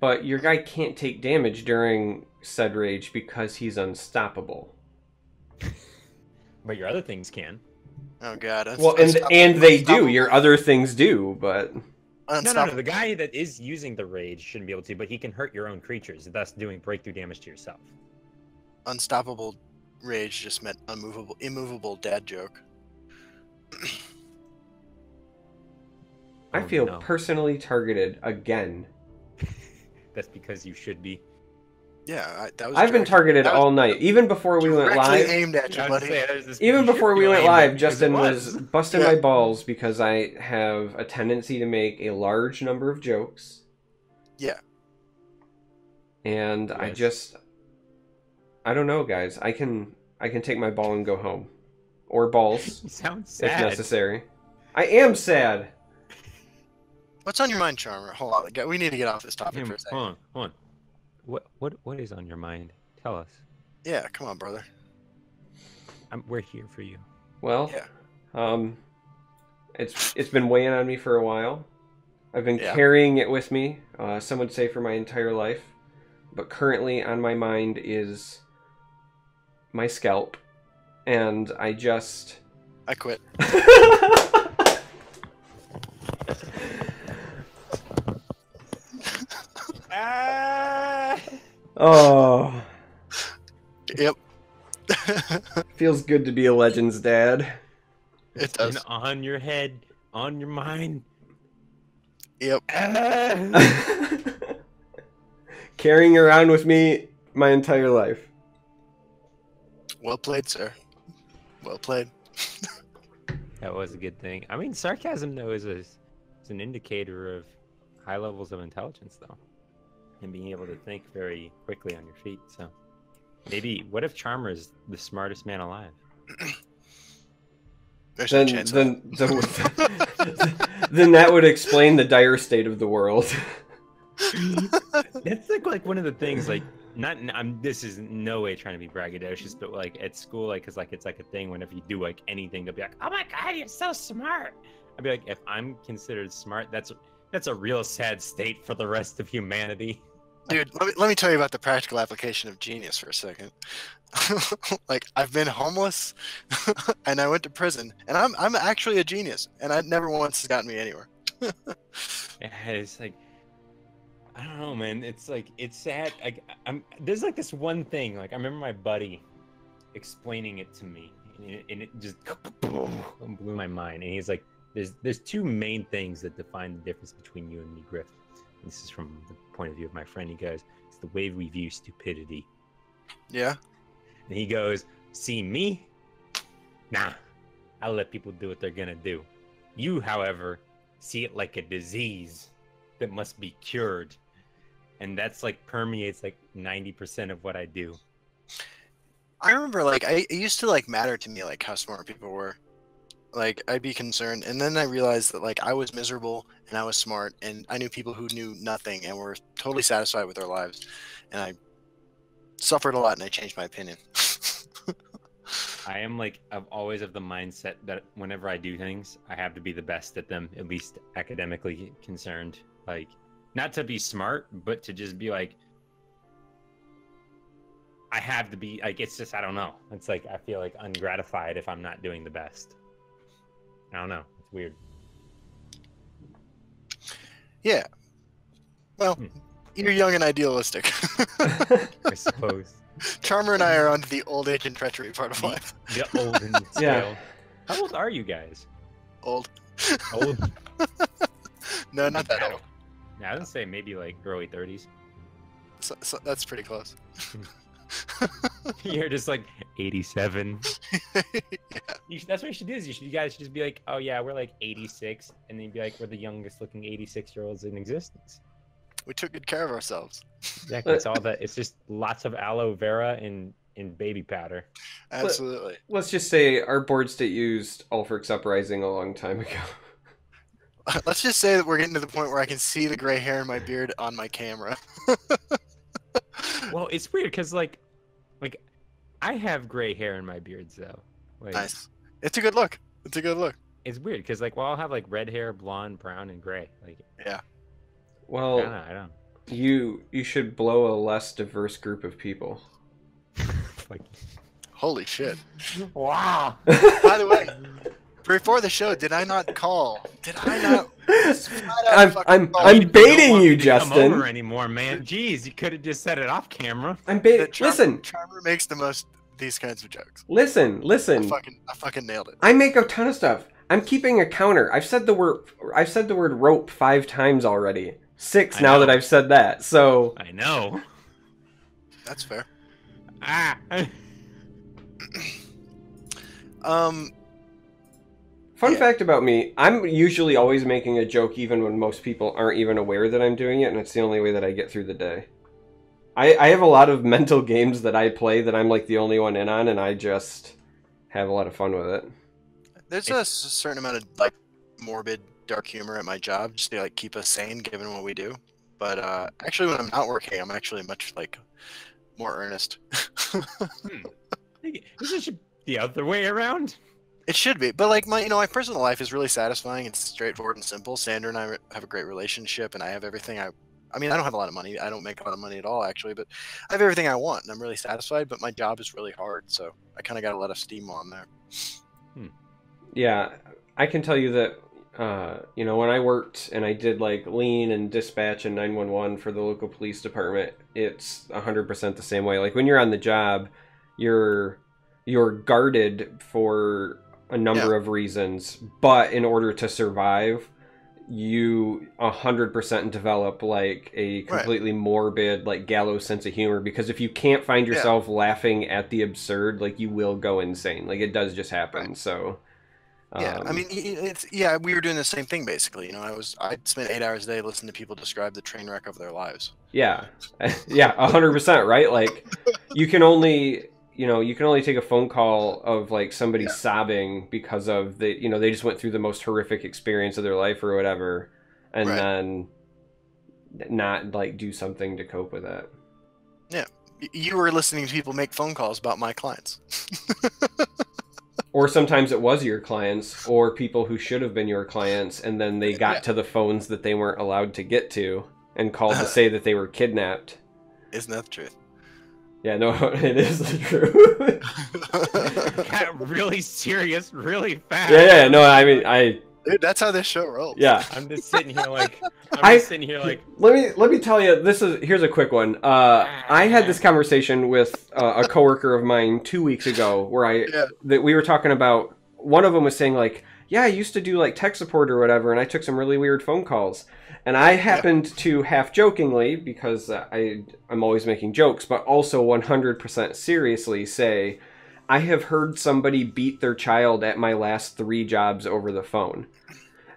but your guy can't take damage during said rage because he's unstoppable. But your other things can. Oh god. Well, and they do. Your other things do, but no. The guy that is using the rage shouldn't be able to, but he can hurt your own creatures, thus doing breakthrough damage to yourself. Unstoppable Rage just meant immovable dad joke. I feel personally targeted again. That's because you should be. Yeah, I've been targeted all night, even before we went live. Aimed at you, buddy. Even before we went live, Justin was busting my balls because I have a tendency to make a large number of jokes. Yeah. And I don't know, guys. I can take my ball and go home, or balls. You sound sad. If necessary. I am sad. What's on your mind, Charmer? Hold on, we need to get off this topic for a second. Hold on. What is on your mind? Tell us. Yeah, come on, brother. We're here for you. Well, it's been weighing on me for a while. I've been carrying it with me. Some would say for my entire life, but currently on my mind is my scalp, and I quit. Oh. Yep. Feels good to be a Legends dad. It does. And on your head, on your mind. Yep. Carrying around with me my entire life. Well played, sir. Well played. That was a good thing. I mean, sarcasm, though, is an indicator of high levels of intelligence, though. And being able to think very quickly on your feet. So maybe, what if Charmer is the smartest man alive? There's no chance. then then that would explain the dire state of the world. That's like one of the things, like, this is no way trying to be braggadocious, but like at school, like, cause like it's like a thing whenever you do like anything, they'll be like, oh my god, you're so smart. I'd be like, if I'm considered smart, that's a real sad state for the rest of humanity. Dude, let me tell you about the practical application of genius for a second. Like, I've been homeless, and I went to prison, and I'm actually a genius, and I never once has gotten me anywhere. Yeah, it's like, I don't know, man. It's like, it's sad. Like, there's like this one thing. Like, I remember my buddy explaining it to me, and it just blew my mind. And he's like, "There's two main things that define the difference between you and me, Griff." And this is from the point of view of my friend. He goes, "It's the way we view stupidity." Yeah. And he goes, "See me? Nah, I'll let people do what they're gonna do. You, however, see it like a disease that must be cured." And that's like permeates like 90% of what I do. I remember, like, it used to like matter to me like how smart people were. Like, I'd be concerned, and then I realized that like I was miserable and I was smart, and I knew people who knew nothing and were totally satisfied with their lives, and I suffered a lot, and I changed my opinion. I am like, I'm always of the mindset that whenever I do things, I have to be the best at them, at least academically concerned. Like, not to be smart, but to just be like, I have to be like, it's just, I don't know. It's like, I feel like ungratified if I'm not doing the best. I don't know. It's weird. Yeah. Well, you're young and idealistic. I suppose. Charmer and I are on the old age and treachery part of life. The old and Yeah. How old are you guys? Old. Old? No, not that old. Yeah, I would say maybe like early 30s. So that's pretty close. You're just like 87. Yeah. That's what you should do. You guys should just be like, oh yeah, we're like 86, and then you'd be like, we're the youngest looking 86-year-olds in existence. We took good care of ourselves. Exactly. It's all that. It's just lots of aloe vera and baby powder. Absolutely. Let's just say our board state used Ulfric's Uprising a long time ago. Let's just say that we're getting to the point where I can see the gray hair in my beard on my camera. Well, it's weird because like I have gray hair in my beard, though. Like, Nice. It's a good look. It's a good look. it's weird because like, well, I'll have like red hair, blonde, brown, and gray. Like, Yeah. Well, I don't. you should blow a less diverse group of people. Like, Holy shit. wow. By the way, before the show, did I not call? Did I not? I'm baiting you, Come Justin. over anymore, man. Jeez, you could have just said it off camera. I'm baiting. Listen, Charmer makes the most these kinds of jokes. listen. I fucking nailed it. I make a ton of stuff. I'm keeping a counter. I've said the word rope 5 times already. 6 now that I've said that. So I know. That's fair. Ah. Fun fact about me, I'm usually always making a joke even when most people aren't even aware that I'm doing it, and it's the only way that I get through the day. I have a lot of mental games that I play that I'm like the only one in on, and I just have a lot of fun with it. There's a certain amount of like morbid dark humor at my job just to like keep us sane given what we do. But actually when I'm not working, I'm actually much like more earnest. This should be the other way around. It should be, but like my personal life is really satisfying. It's straightforward and simple. Sandra and I have a great relationship, and I have everything I mean, I don't have a lot of money. I don't make a lot of money at all, actually, but I have everything I want, and I'm really satisfied. But my job is really hard, so I kind of got a lot of steam on there. Yeah, I can tell you that, when I worked and I did like lean and dispatch and 911 for the local police department, it's 100% the same way. Like when you're on the job, you're guarded for a number of reasons, but in order to survive, you 100% develop like a completely morbid, like gallows sense of humor, because if you can't find yourself laughing at the absurd, like you will go insane. Like it does just happen. So yeah, I mean, we were doing the same thing basically. I'd spend 8 hours a day listening to people describe the train wreck of their lives. Yeah, yeah, 100%, right? Like you can only you know, you can only take a phone call of like somebody Yeah. sobbing because of they just went through the most horrific experience of their life or whatever, and Right. then not like do something to cope with it. Yeah. You were listening to people make phone calls about my clients. Or sometimes it was your clients or people who should have been your clients, and then they got Yeah. to the phones that they weren't allowed to get to and called to say that they were kidnapped. Isn't that the truth? Yeah, no, it is the truth. Got really serious, really fast. Yeah, no, I mean, Dude, that's how this show rolls. yeah. I'm just sitting here like, Let me tell you, here's a quick one. I had this conversation with a coworker of mine 2 weeks ago where that we were talking about. One of them was saying like, yeah, I used to do like tech support or whatever, and I took some really weird phone calls. And I happened to half jokingly, because I'm always making jokes, but also 100% seriously say, I have heard somebody beat their child at my last 3 jobs over the phone.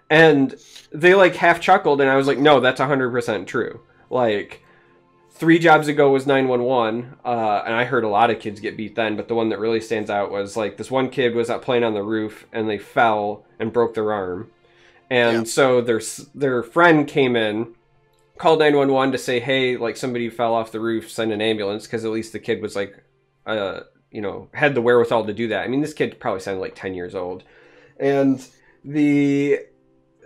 And they like half chuckled, and I was like, no, that's 100% true. Like, 3 jobs ago was 911, and I heard a lot of kids get beat then, but the one that really stands out was like this one kid was out playing on the roof, and they fell and broke their arm. And so their friend came in, called 911 to say, hey, like somebody fell off the roof, send an ambulance, because at least the kid was like, had the wherewithal to do that. I mean, this kid probably sounded like 10 years old. And we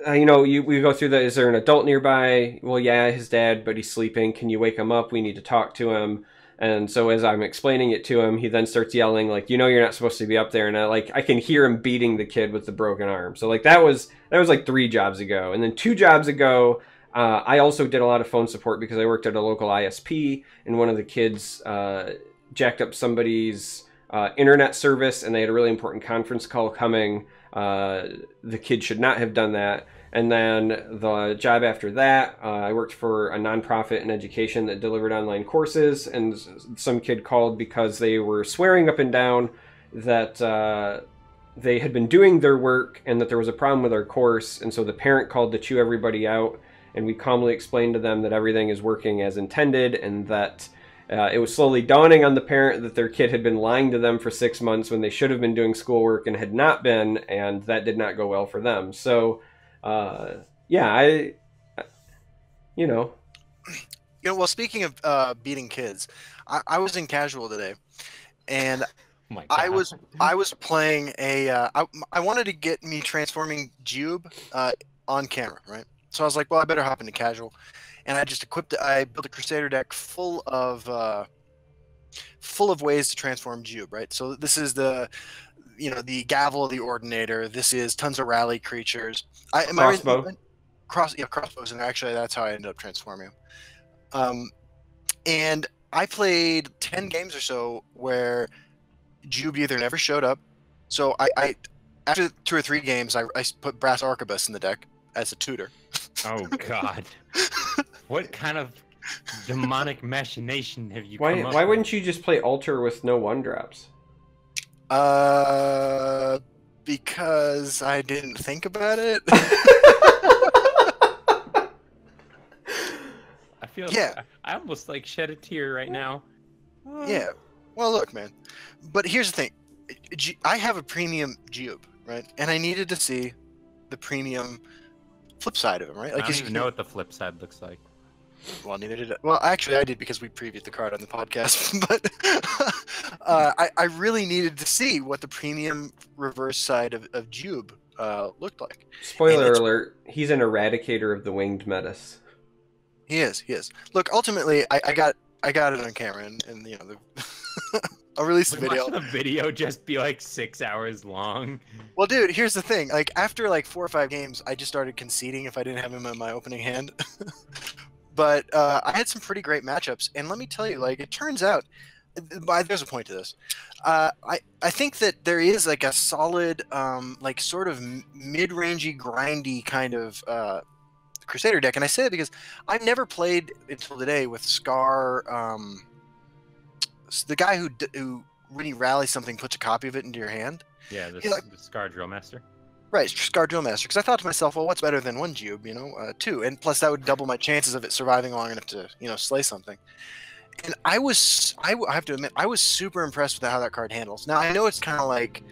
go through is there an adult nearby? Well, yeah, his dad, but he's sleeping. Can you wake him up? We need to talk to him. And so as I'm explaining it to him, he then starts yelling, like, you're not supposed to be up there. And I can hear him beating the kid with the broken arm. So like that was like 3 jobs ago. And then 2 jobs ago, I also did a lot of phone support because I worked at a local ISP, and one of the kids jacked up somebody's internet service, and they had a really important conference call coming. The kid should not have done that. And then the job after that, I worked for a nonprofit in education that delivered online courses, and some kid called because they were swearing up and down that they had been doing their work and that there was a problem with our course. And so the parent called to chew everybody out, and we calmly explained to them that everything is working as intended, and that it was slowly dawning on the parent that their kid had been lying to them for 6 months when they should have been doing schoolwork and had not been, and that did not go well for them. So, well, speaking of beating kids, I was in casual today, and Oh my God. I was playing I wanted to get me transforming Jube on camera, right? So I was like, well, I better hop into casual. And I built a Crusader deck full of ways to transform Jube, right? So this is the Gavel of the Ordinator. This is tons of rally creatures. Crossbow. Crossbows, and actually that's how I ended up transforming them. And I played 10 games or so where Jube either never showed up. So I after 2 or 3 games, I put Brass Arquebus in the deck as a tutor. Oh God! What kind of demonic machination have you come up Why with? wouldn't you just play Altar with no 1-drops? Because I didn't think about it. I feel I almost like shed a tear right now. Yeah. Well, look, man. But here's the thing. I have a premium Jube, right? And I needed to see the premium flip side of him, right? I don't even know what the flip side looks like. Well, neither did I. Well, actually, I did because we previewed the card on the podcast. But I really needed to see what the premium reverse side of Jube looked like. Spoiler alert, he's an eradicator of the winged menace. He is. Look, ultimately, I got it on camera, and I'll release the video. Watch the video just be like 6 hours long. Well, dude, here's the thing. Like, after like 4 or 5 games, I just started conceding if I didn't have him in my opening hand. But I had some pretty great matchups, and let me tell you, like, it turns out, there's a point to this. I think that there is like a solid, like sort of mid-rangey, grindy kind of Crusader deck, and I say it because I've never played until today with Scar. The guy who when he rallies something puts a copy of it into your hand. Yeah, the Scar Drill Master. Right, Scar Drill Master. Because I thought to myself, well, what's better than 1 Jube? 2, and plus that would double my chances of it surviving long enough to slay something. And I have to admit, I was super impressed with how that card handles. Now I know it's kind of like,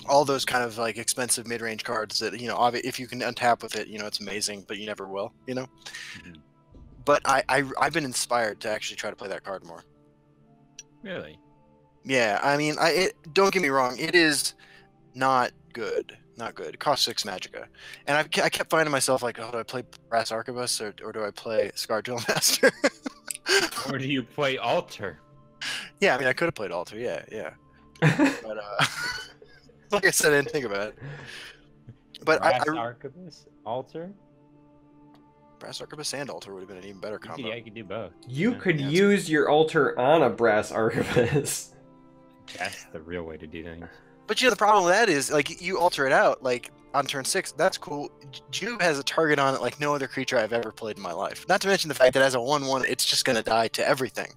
all those kind of like expensive mid-range cards that, you know, if you can untap with it, you know, it's amazing, but you never will, you know. Mhm. But I've been inspired to actually try to play that card more. Really? Yeah, I mean, don't get me wrong, it is not good. Not good. It costs 6 Magicka. And I kept finding myself like, oh, do I play Brass Arquebus or do I play Scar Drill Master? Or do you play Alter? Yeah, I mean, I could have played Alter, yeah. But, like I said, I didn't think about it. But Brass Arquebus? Alter? Brass Arquebus and Alter would have been an even better combo. Yeah, you could do both. You could use your altar on a Brass Arquebus. That's the real way to do things. But you know, the problem with that is, like, you alter it out, like, on turn 6, that's cool. Jube has a target on it like no other creature I've ever played in my life. Not to mention the fact that as a 1/1, it's just going to die to everything.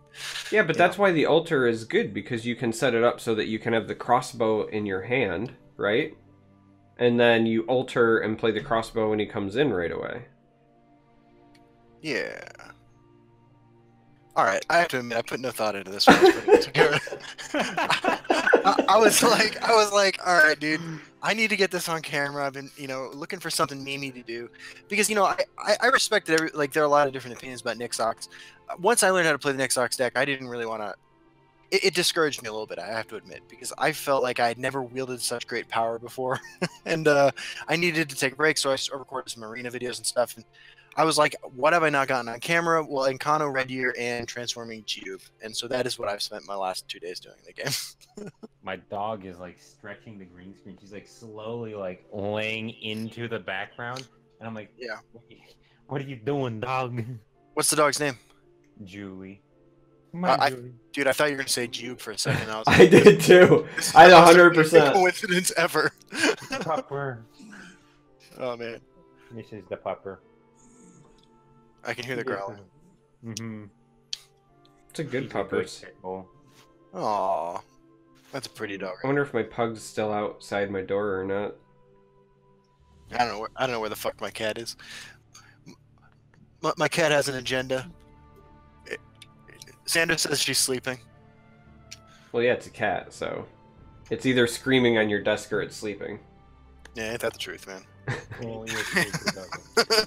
Yeah, but that's why the altar is good, because you can set it up so that you can have the crossbow in your hand, right? And then you alter and play the crossbow when he comes in right away. Yeah. All right, I have to admit, I put no thought into this one. I was like, all right, dude, I need to get this on camera. I've been, you know, looking for something memey to do, because, you know, I respect that. Like, there are a lot of different opinions about Nix-Ox. Once I learned how to play the Nix-Ox deck, I didn't really want to. It discouraged me a little bit, I have to admit, because I felt like I had never wielded such great power before, and I needed to take a break, so I recorded some arena videos and stuff. And I was like, what have I not gotten on camera? Well, Encano, Red Deer, and transforming Cube. And so that is what I've spent my last 2 days doing in the game. My dog is like stretching the green screen. She's like slowly like laying into the background. And I'm like, Yeah. What are you doing, dog? What's the dog's name? Julie. Dude, I thought you were going to say Jube for a second. I was I did too. I 100%. Coincidence ever. Pupper. Oh, man. This is the pupper. I can hear the growling. Mm-hmm. It's a good puppers. Aw. That's a pretty dog. I wonder if my pug's still outside my door or not. I don't know where the fuck my cat is. My cat has an agenda. Sandra says she's sleeping. Well, yeah, it's a cat, so it's either screaming on your desk or it's sleeping. Yeah, ain't that the truth, man? Well,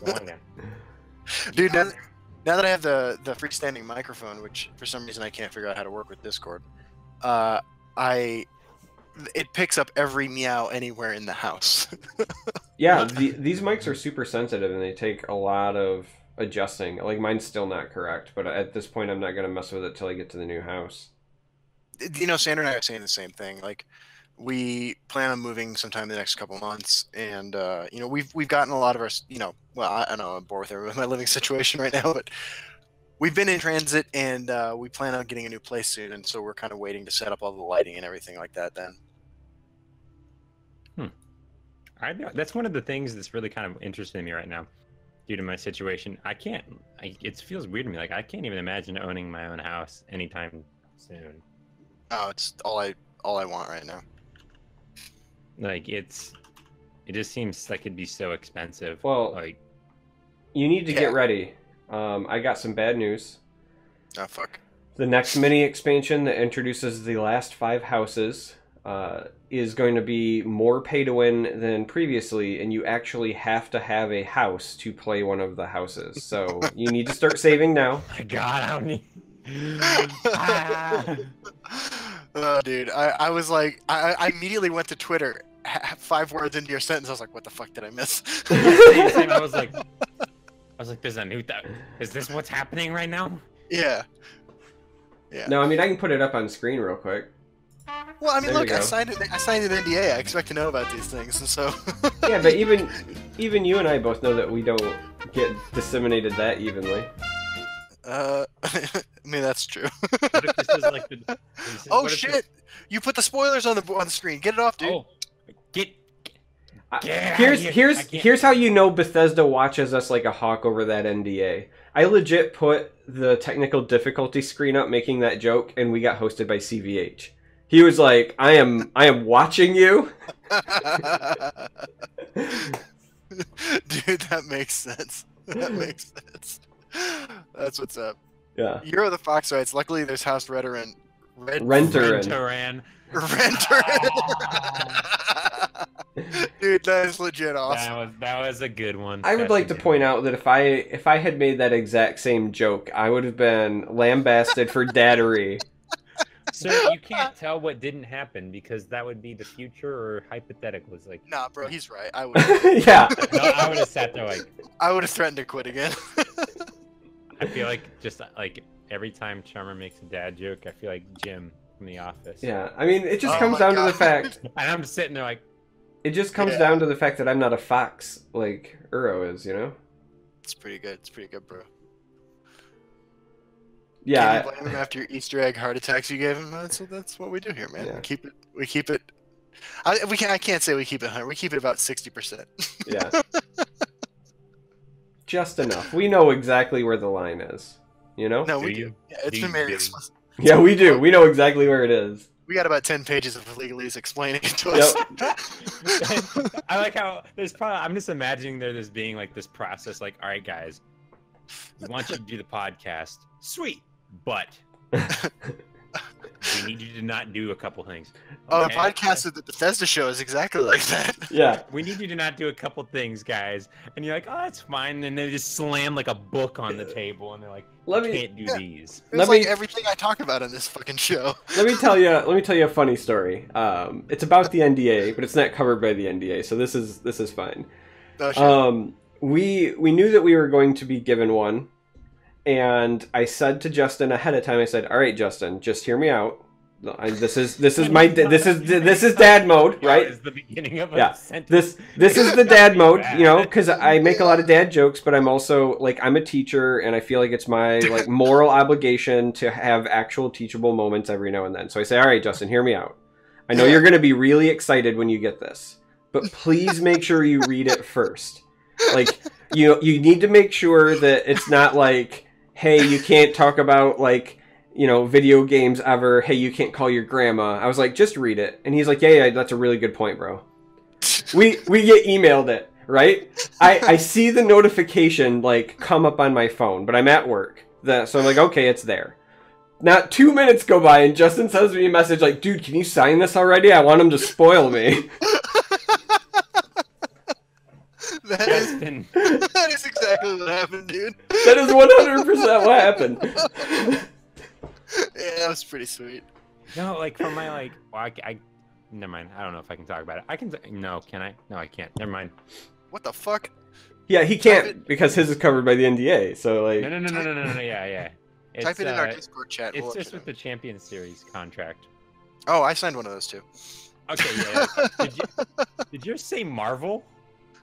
go on now. Dude, now that I have the freestanding microphone, which for some reason I can't figure out how to work with Discord, it picks up every meow anywhere in the house. Yeah, these mics are super sensitive and they take a lot of adjusting. Like, mine's still not correct, but at this point I'm not going to mess with it till I get to the new house. You know, Sandra and I are saying the same thing. Like, we plan on moving sometime in the next couple months, and you know, we've gotten a lot of our, you know, well, I know I'm bored with everyone, my living situation right now, but we've been in transit, and we plan on getting a new place soon, and so we're kind of waiting to set up all the lighting and everything like that then. I know that's one of the things that's really kind of interesting me right now, due to my situation. It feels weird to me. Like, I can't even imagine owning my own house anytime soon. Oh, it's all I want right now. Like, it just seems like it'd be so expensive. Well, like, you need to get ready. I got some bad news. Oh, fuck. The next mini expansion that introduces the last 5 houses is going to be more pay to win than previously, and you actually have to have a house to play one of the houses. So you need to start saving now. my God, I don't need. Oh, dude, I was like, I immediately went to Twitter. 5 words into your sentence, I was like, what the fuck did I miss? Same. I was like, there's a new. Is this what's happening right now? Yeah. Yeah. No, I mean, I can put it up on screen real quick. Well, I mean, There look, we I go. signed an NDA. I expect to know about these things, and so. Yeah, but even you and I both know that we don't get disseminated that evenly. I mean, that's true. What if this is like Oh what if shit! this- You put the spoilers on the screen. Get it off, dude. Oh, get outta here. I can't- Here's how you know Bethesda watches us like a hawk over that NDA. I legit put the technical difficulty screen up making that joke, and we got hosted by CVH. He was like, I am watching you. Dude, that makes sense. That makes sense. That's what's up. Yeah. Euro the Fox writes, luckily there's House Renter. Renteran. Dude, that is legit awesome. That was a good one. I would like to point out that if I had made that exact same joke, I would have been lambasted for daddery. Sir, you can't tell what didn't happen because that would be the future or hypothetical. It's like, Nah, bro, he's right. Yeah. no, I would have sat there like. I would have threatened to quit again. I feel like just like every time Charmer makes a dad joke, I feel like Jim from The Office. Yeah. I mean, it just Oh comes my down God. to the fact. And I'm sitting there like. It just comes Yeah. down to the fact that I'm not a fox like Uro is, you know? It's pretty good. It's pretty good, bro. Yeah. Can you blame him after your Easter egg heart attacks you gave him? That's what we do here, man. Yeah. We keep it. I can't say we keep it 100. We keep it about 60%. Yeah. Just enough. We know exactly where the line is, you know? No, Do we you? do. Yeah, it's Do been you made really? explicit. Yeah, we do. We know exactly where it is. We got about 10 pages of legalese explaining it to us. Yep. I like how there's probably. I'm just imagining there this being like this process. Like, all right, guys, we want you to do the podcast. Sweet, but we need you to not do a couple things. Oh, the Okay? podcast of the Bethesda show is exactly like that. Yeah. We need you to not do a couple things, guys. And you're like, oh, that's fine. And they just slam like a book on the table, and they're like, Let you me can't do Yeah. these. It's Let like me- everything I talk about in this fucking show. let me tell you a funny story. It's about the NDA, but it's not covered by the NDA, so this is fine. Oh, shit. We knew that we were going to be given one, and I said to Justin ahead of time. I said, "All right, Justin, just hear me out. This is dad mode, right? Is the beginning of a Yeah. sentence. This is the dad mode, you know, because I make a lot of dad jokes, but I'm also like I'm a teacher, and I feel like it's my like moral obligation to have actual teachable moments every now and then. So I say, all right, Justin, hear me out. I know you're going to be really excited when you get this, but please make sure you read it first. Like you need to make sure that it's not like, hey, you can't talk about like, you know, video games ever. Hey, you can't call your grandma. I was like, just read it. And he's like, yeah, that's a really good point, bro. We get emailed it, right? I see the notification like come up on my phone, but I'm at work. So I'm like, okay, it's there. Not 2 minutes go by and Justin sends me a message like, dude, can you sign this already? I want him to spoil me. Justin. That is exactly what happened, dude. That is 100% what happened. Yeah, that was pretty sweet. No, like from my like, well, I never mind. I don't know if I can talk about it. I can. No, can I? No, I can't. Never mind. What the fuck? Yeah, he can't because his is covered by the NDA. So like, No. Yeah. Type it in our Discord chat. It's we'll let just you with the Champion Series contract. know. Oh, I signed one of those too. Okay, yeah. Did yours say Marvel?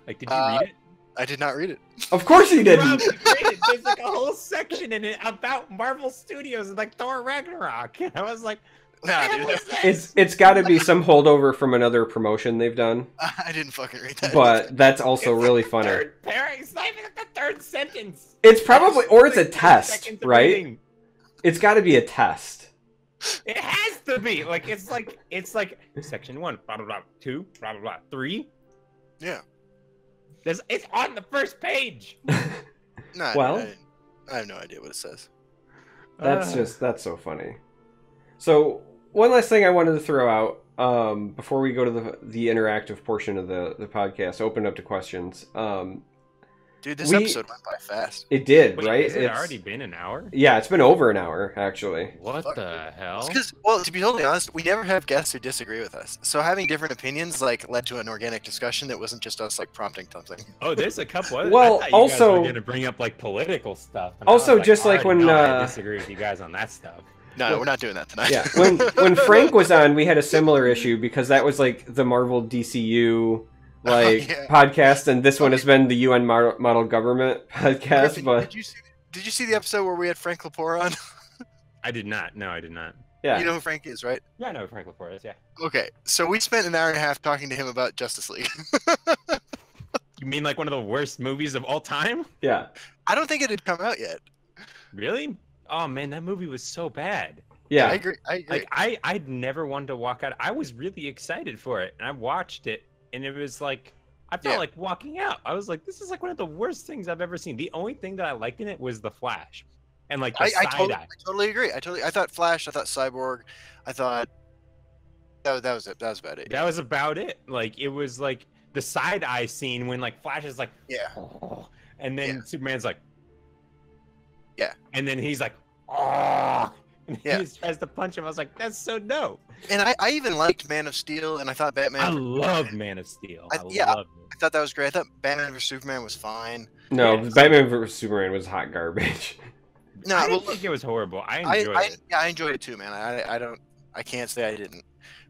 Like, did you read it? I did not read it. of course he didn't. Rob, there's like a whole section in it about Marvel Studios and like Thor Ragnarok. And I was like, Nah, what dude. was this? It's got to be some holdover from another promotion they've done, I didn't fucking read that. but that's also It's really like the funny. third paragraph. It's not even like the third sentence. It's probably, or it's a test, Seconds of right? reading. It's got to be a test. It has to be like it's like section 1, blah blah blah, 2, blah blah blah, 3. Yeah. It's on the first page. No, Well- I have no idea what it says. That's so funny. So one last thing I wanted to throw out before we go to the interactive portion of the podcast, open up to questions. Dude, this episode went by fast. It did, Wait, right? has it already been an hour? Yeah, it's been over an hour actually. What Fuck. the hell? Because, well, to be totally honest, we never have guests who disagree with us. So having different opinions like led to an organic discussion that wasn't just us like prompting something. Oh, there's a couple. Other, Well, I thought you guys also- were gonna bring up like political stuff. and I Also, was just all like right, when, no, I disagree with you guys on that stuff. No, we're not doing that tonight. Yeah, when Frank was on, we had a similar issue because that was like the Marvel DCU like yeah. podcast, and this one has been the UN model government podcast. Griffin, But did you see the episode where we had Frank Lepore on? I did not. No, I did not. yeah, You know who Frank is, right? Yeah, I know who Frank Lepore is. Yeah. Okay, so we spent an hour and a half talking to him about Justice League. You mean like one of the worst movies of all time? yeah, I don't think it had come out yet. Really? Oh man, that movie was so bad. yeah. I agree. Like I'd never wanted to walk out. I was really excited for it, and I watched it, and it was like I felt Yeah. like walking out. I was like, this is like one of the worst things I've ever seen. The only thing that I liked in it was the Flash. and like the side eye. I totally agree. I thought Flash. I thought Cyborg. I thought that was it. That was about it. That was about it. Like it was like the side eye scene when like Flash is like, yeah, oh, and then Superman's like, yeah, and then he's like, oh, and yeah. he just tries to punch him. I was like, that's so dope. And I even liked Man of Steel, and I thought Batman. I love Man of Steel. I thought that was great. I thought Batman vs Superman was fine. No, Batman vs Superman was hot garbage. No, I didn't think it was horrible. I enjoyed it. Yeah, I enjoyed it too, man. I can't say I didn't.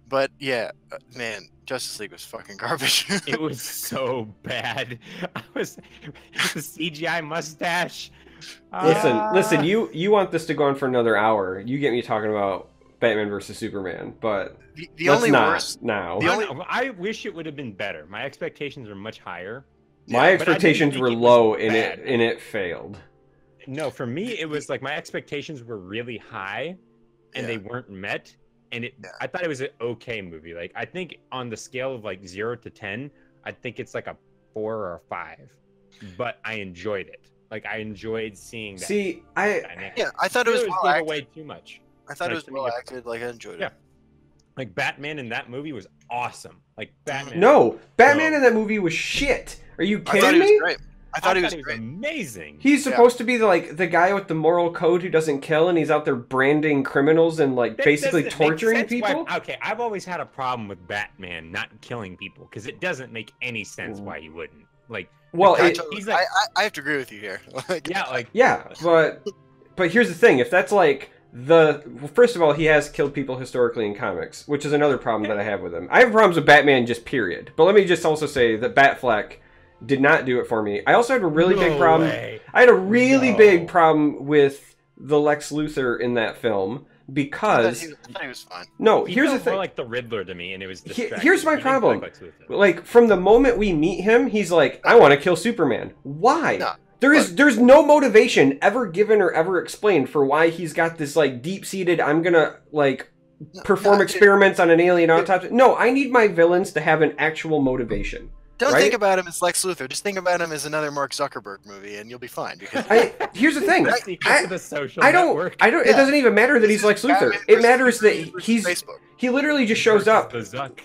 But yeah, man, Justice League was fucking garbage. It was so bad. The CGI mustache. Listen. You want this to go on for another hour? You get me talking about Batman versus Superman, but the only worst now. I wish it would have been better. My expectations were much higher. My expectations were low, and it failed. No, for me, it was like my expectations were really high, and they weren't met. And I thought it was an okay movie. Like I think on the scale of like 0 to 10, I think it's like a 4 or a 5. But I enjoyed it. Like I enjoyed seeing that. See, dynamic. I thought it was well acted. Away too much. I thought it was well acted. Like I enjoyed it. Yeah. Like Batman in that movie was awesome. Like Batman. No, Batman in that movie was shit. Are you kidding me? I thought he was great. Amazing. He's supposed to be the guy with the moral code who doesn't kill, and he's out there branding criminals and like basically torturing people. Okay, I've always had a problem with Batman not killing people because it doesn't make any sense why he wouldn't. Like, well, he's like, I have to agree with you here. But here's the thing: if that's like first of all, he has killed people historically in comics, which is another problem that I have with him. I have problems with Batman just period. But let me just also say that Batfleck did not do it for me. I also had a really big problem. I had a really big problem with the Lex Luthor in that film because I thought he was fine. No, he here's the felt thing. more like the Riddler to me, and it was distracting. Here's my problem. Like from the moment we meet him, he's like, "I want to kill Superman." Why? No. There's no motivation ever given or ever explained for why he's got this like deep-seated I'm gonna like perform experiments on an alien autopsy. No, I need my villains to have an actual motivation. Don't think about him as Lex Luthor. Just think about him as another Mark Zuckerberg movie, and you'll be fine. Because here's the thing. I don't. It doesn't even matter that he's Lex Luthor. It matters that he literally just shows up.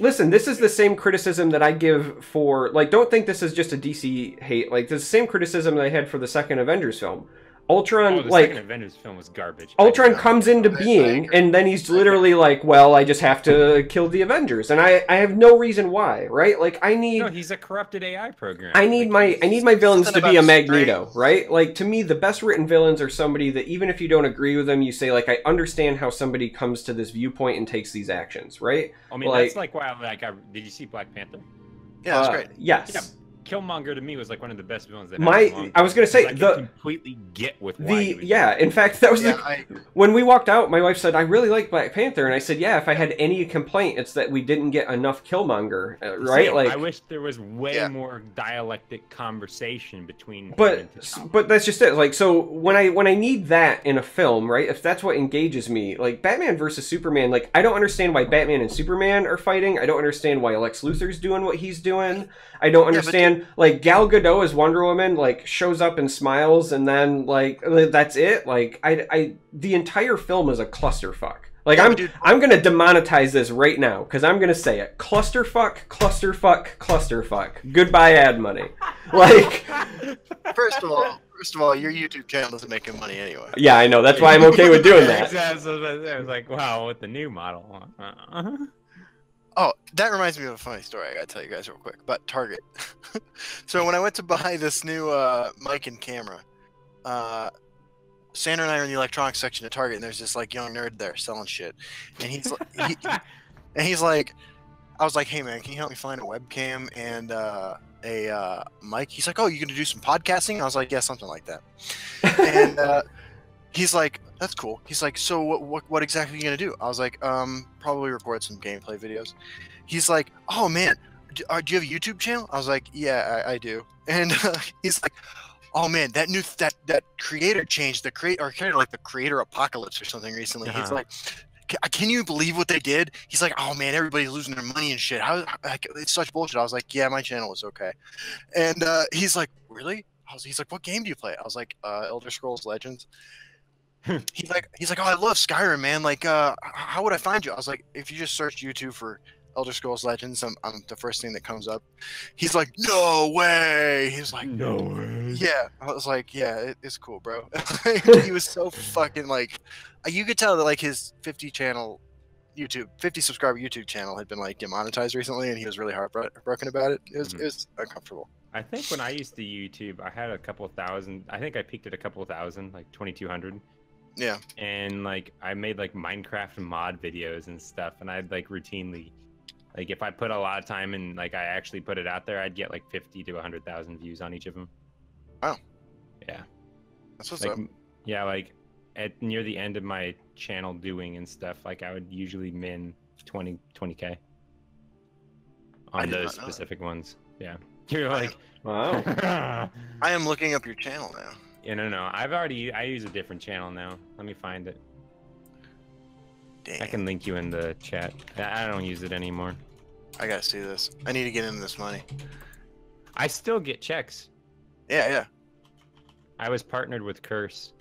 Listen, this is the same criticism that I give for don't think this is just a DC hate. Like the same criticism that I had for the second Avengers film. Ultron, the second Avengers film was garbage. Ultron comes into being, and then he's literally like, "Well, I just have to kill the Avengers," and I have no reason why, right? Like, I need. No, he's a corrupted AI program. I need my villains to be a Magneto, right? Like, to me, the best written villains are somebody that even if you don't agree with them, you say like, "I understand how somebody comes to this viewpoint and takes these actions," right? I mean, that's like why did you see Black Panther? Yeah, that's great. Yes. Yeah. Killmonger to me was like one of the best villains that I was gonna say I completely get with in fact that was when we walked out, my wife said, "I really like Black Panther," and I said, "Yeah, if I had any complaint, it's that we didn't get enough Killmonger," right? Like I wish there was way more dialectic conversation between. But that's just it. Like so when I need that in a film, right? If that's what engages me, like Batman versus Superman, like I don't understand why Batman and Superman are fighting. I don't understand why Lex Luthor's doing what he's doing. I don't understand. Like Gal Gadot as Wonder Woman, like shows up and smiles, and then like that's it. Like the entire film is a clusterfuck. Like I'm gonna demonetize this right now because I'm gonna say it: clusterfuck, clusterfuck, clusterfuck. Goodbye ad money. Like first of all, your YouTube channel isn't making money anyway. Yeah, I know. That's why I'm okay with doing that. I was like, wow, with the new model. Oh, that reminds me of a funny story I gotta tell you guys real quick about Target. So when I went to buy this new mic and camera, Sandra and I are in the electronics section at Target, and there's this like young nerd there selling shit, and he's like, I was like, "Hey man, can you help me find a webcam and a mic?" He's like, "Oh, you gonna do some podcasting?" I was like, "Yeah, something like that." And he's like, "That's cool." He's like, "So what exactly are you gonna do?" I was like, probably record some gameplay videos." He's like, "Oh man, do you have a YouTube channel?" I was like, "Yeah, I do." And he's like, "Oh man, that creator changed the creator apocalypse or something recently." He's like, "Can you believe what they did?" He's like, "Oh man, everybody's losing their money and shit. It's such bullshit." I was like, "Yeah, my channel was okay." And he's like, "Really?" He's like, "What game do you play?" I was like, Elder Scrolls Legends. he's like, oh, I love Skyrim, man. Like, how would I find you? I was like, if you just search YouTube for Elder Scrolls Legends, I'm the first thing that comes up. He's like, no way. He's like, No way. yeah. I was like, yeah, it's cool, bro. He was so fucking like, you could tell that like his 50 subscriber YouTube channel had been like demonetized recently, and he was really heartbroken about it. It was uncomfortable. I think when I used to YouTube, I had a couple thousand. I think I peaked at a couple thousand, like 2,200. Yeah. And like I made like Minecraft mod videos and stuff, and I'd like routinely, like if I put a lot of time and like I actually put it out there, I'd get like 50 to 100,000 views on each of them. Wow. Yeah. That's what's like, up. Yeah, like at near the end of my channel doing and stuff, like I would usually min 20k on those specific ones. Yeah. You're like, wow. I am looking up your channel now. Yeah, no. I use a different channel now. Let me find it. Damn. I can link you in the chat. I don't use it anymore. I gotta see this. I need to get into this money. I still get checks. Yeah. I was partnered with Curse.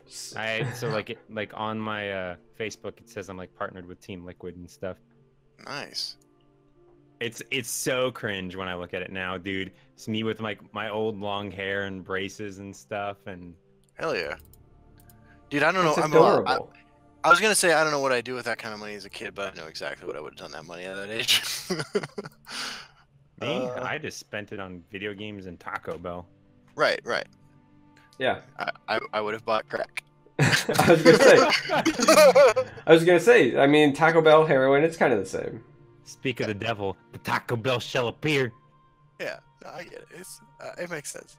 So like on my Facebook it says I'm like partnered with Team Liquid and stuff. Nice. It's so cringe when I look at it now, dude. It's me with like my old long hair and braces and stuff, and hell yeah, dude. I don't know. It's adorable. I was gonna say I don't know what I do with that kind of money as a kid, but I know exactly what I would have done that money at that age. Me, I just spent it on video games and Taco Bell. Right. Yeah. I would have bought crack. I was gonna say. I mean, Taco Bell, heroin, it's kind of the same. Speak of the devil, the Taco Bell shall appear. Yeah, I get it. It makes sense.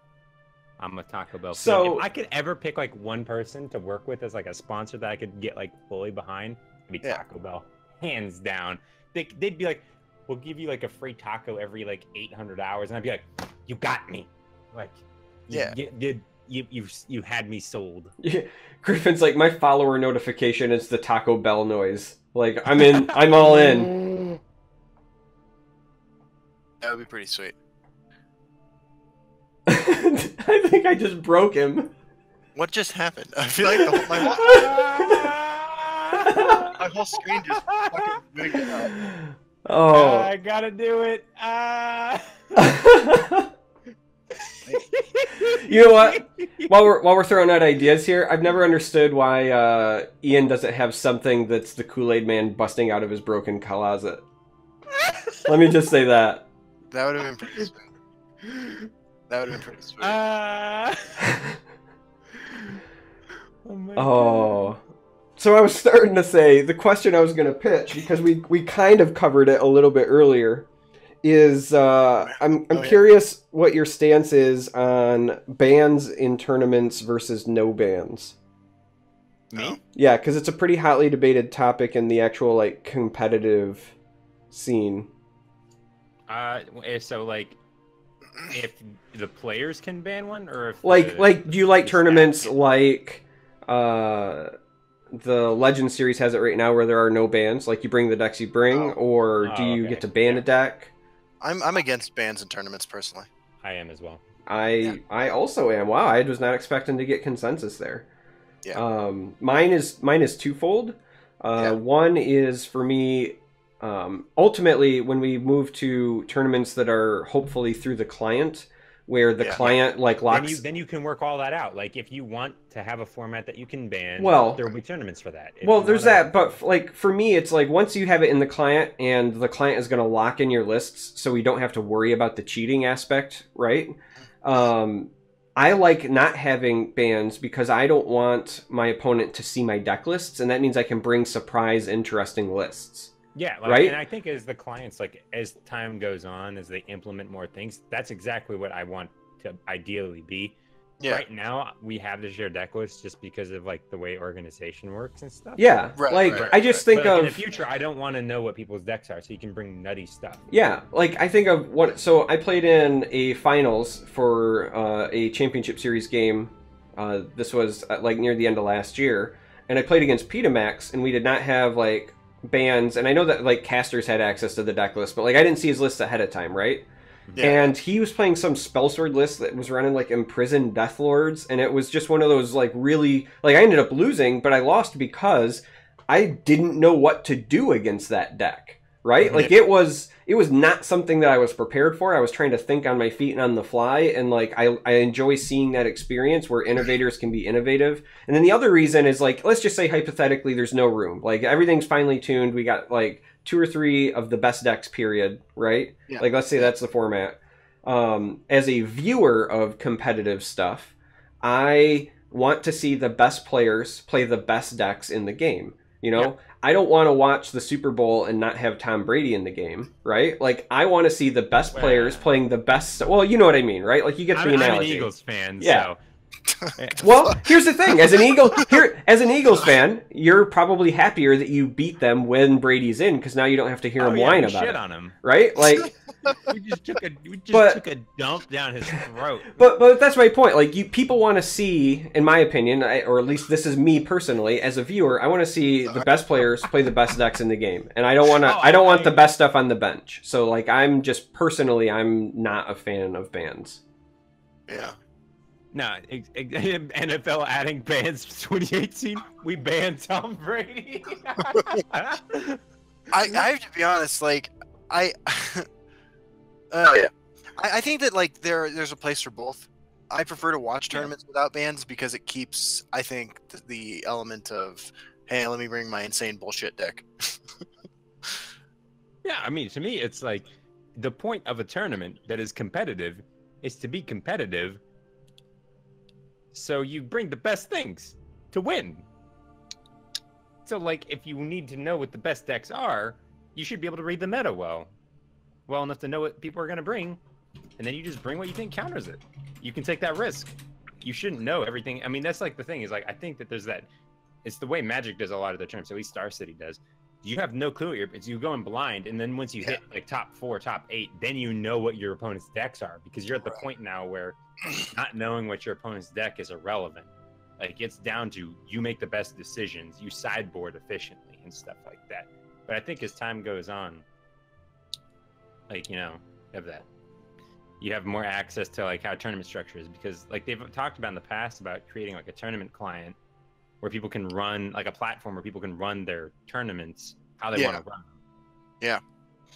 I'm a Taco Bell. So if I could ever pick like one person to work with as like a sponsor that I could get like fully behind, it'd be Taco Bell, hands down. They'd be like, "We'll give you like a free taco every like 800 hours," and I'd be like, "You got me." Like, you had me sold. Yeah. Griffin's like, my follower notification is the Taco Bell noise. Like, I'm all in. That would be pretty sweet. I think I just broke him. What just happened? I feel like my whole screen just fucking wigged out. Oh. I gotta do it. You know what? While we're throwing out ideas here, I've never understood why Ian doesn't have something that's the Kool-Aid Man busting out of his broken closet. Let me just say that. That would have been pretty sweet. That would have been pretty sweet. Oh my God. So I was starting to say the question I was going to pitch, because we kind of covered it a little bit earlier, is I'm curious what your stance is on bans in tournaments versus no bans. Me? Yeah, because it's a pretty hotly debated topic in the actual like competitive scene. So like, if the players can ban one, or if like do you like tournaments like the Legend series has it right now where there are no bans, like you bring the decks you bring, or do you get to ban a deck? I'm against bans in tournaments personally. I am as well. I also am. Wow, I was not expecting to get consensus there. Yeah. Mine is twofold. One is for me, ultimately when we move to tournaments that are hopefully through the client, where the client like locks. Then you can work all that out. Like if you want to have a format that you can ban, well, there will be tournaments for that. There's that, but like for me, it's like once you have it in the client, and the client is going to lock in your lists, so we don't have to worry about the cheating aspect, right? I like not having bans because I don't want my opponent to see my deck lists, and that means I can bring surprise, interesting lists. Yeah, like, right. And I think as the clients, like as time goes on, as they implement more things, that's exactly what I want to ideally be. Yeah. Right now, we have the shared deck list just because of like the way organization works and stuff. Yeah, I just think of in the future, I don't want to know what people's decks are, so you can bring nutty stuff. Yeah, like I think of what. So I played in a finals for a championship series game. This was like near the end of last year, and I played against Petamax, and we did not have like bans. And I know that like casters had access to the deck list, but like I didn't see his list ahead of time, right? And he was playing some spellsword list that was running like imprisoned death lords, and it was just one of those like really like I ended up losing, but I lost because I didn't know what to do against that deck. Right? Like it was not something that I was prepared for. I was trying to think on my feet and on the fly, and like I enjoy seeing that experience where innovators can be innovative. And then the other reason is like, let's just say hypothetically there's no room. Like everything's finely tuned. We got like 2 or 3 of the best decks, period, right? Yeah. Like let's say that's the format. As a viewer of competitive stuff, I want to see the best players play the best decks in the game. You know, I don't want to watch the Super Bowl and not have Tom Brady in the game, right? Like, I want to see the best players playing the best. Well, you know what I mean, right? Like, you get the analogy. I'm an Eagles fan, so. Well, here's the thing: as an Eagles fan, you're probably happier that you beat them when Brady's in, because now you don't have to hear him whine about it, on him, right? Like, we just took a dump down his throat. But that's my point. Like, people want to see, in my opinion, or at least this is me personally as a viewer, I want to see the best players play the best decks in the game, and I don't want to. I don't want the best stuff on the bench. So, like, I'm not a fan of bans. Yeah. No, NFL adding bans 2018. We banned Tom Brady. I have to be honest. Like I think that like there's a place for both. I prefer to watch tournaments without bans because it keeps, I think, the element of, hey, let me bring my insane bullshit deck. Yeah, I mean, to me, it's like the point of a tournament that is competitive is to be competitive. So you bring the best things to win. So, like, if you need to know what the best decks are, you should be able to read the meta well enough to know what people are going to bring, and then you just bring what you think counters it. You can take that risk. You shouldn't know everything. I mean, that's like the thing is, like, I think that there's that. It's the way Magic does a lot of their tournaments, at least Star City does. You have no clue what you go in blind, and then once you hit like top 4, top 8, then you know what your opponent's decks are, because you're at the point now where not knowing what your opponent's deck is irrelevant. Like, it's down to you make the best decisions, you sideboard efficiently and stuff like that. But I think as time goes on, like, you know, you have more access to like how tournament structure is, because like they've talked about in the past about creating like a tournament client where people can run, like a platform where people can run their tournaments how they want to run them. Yeah.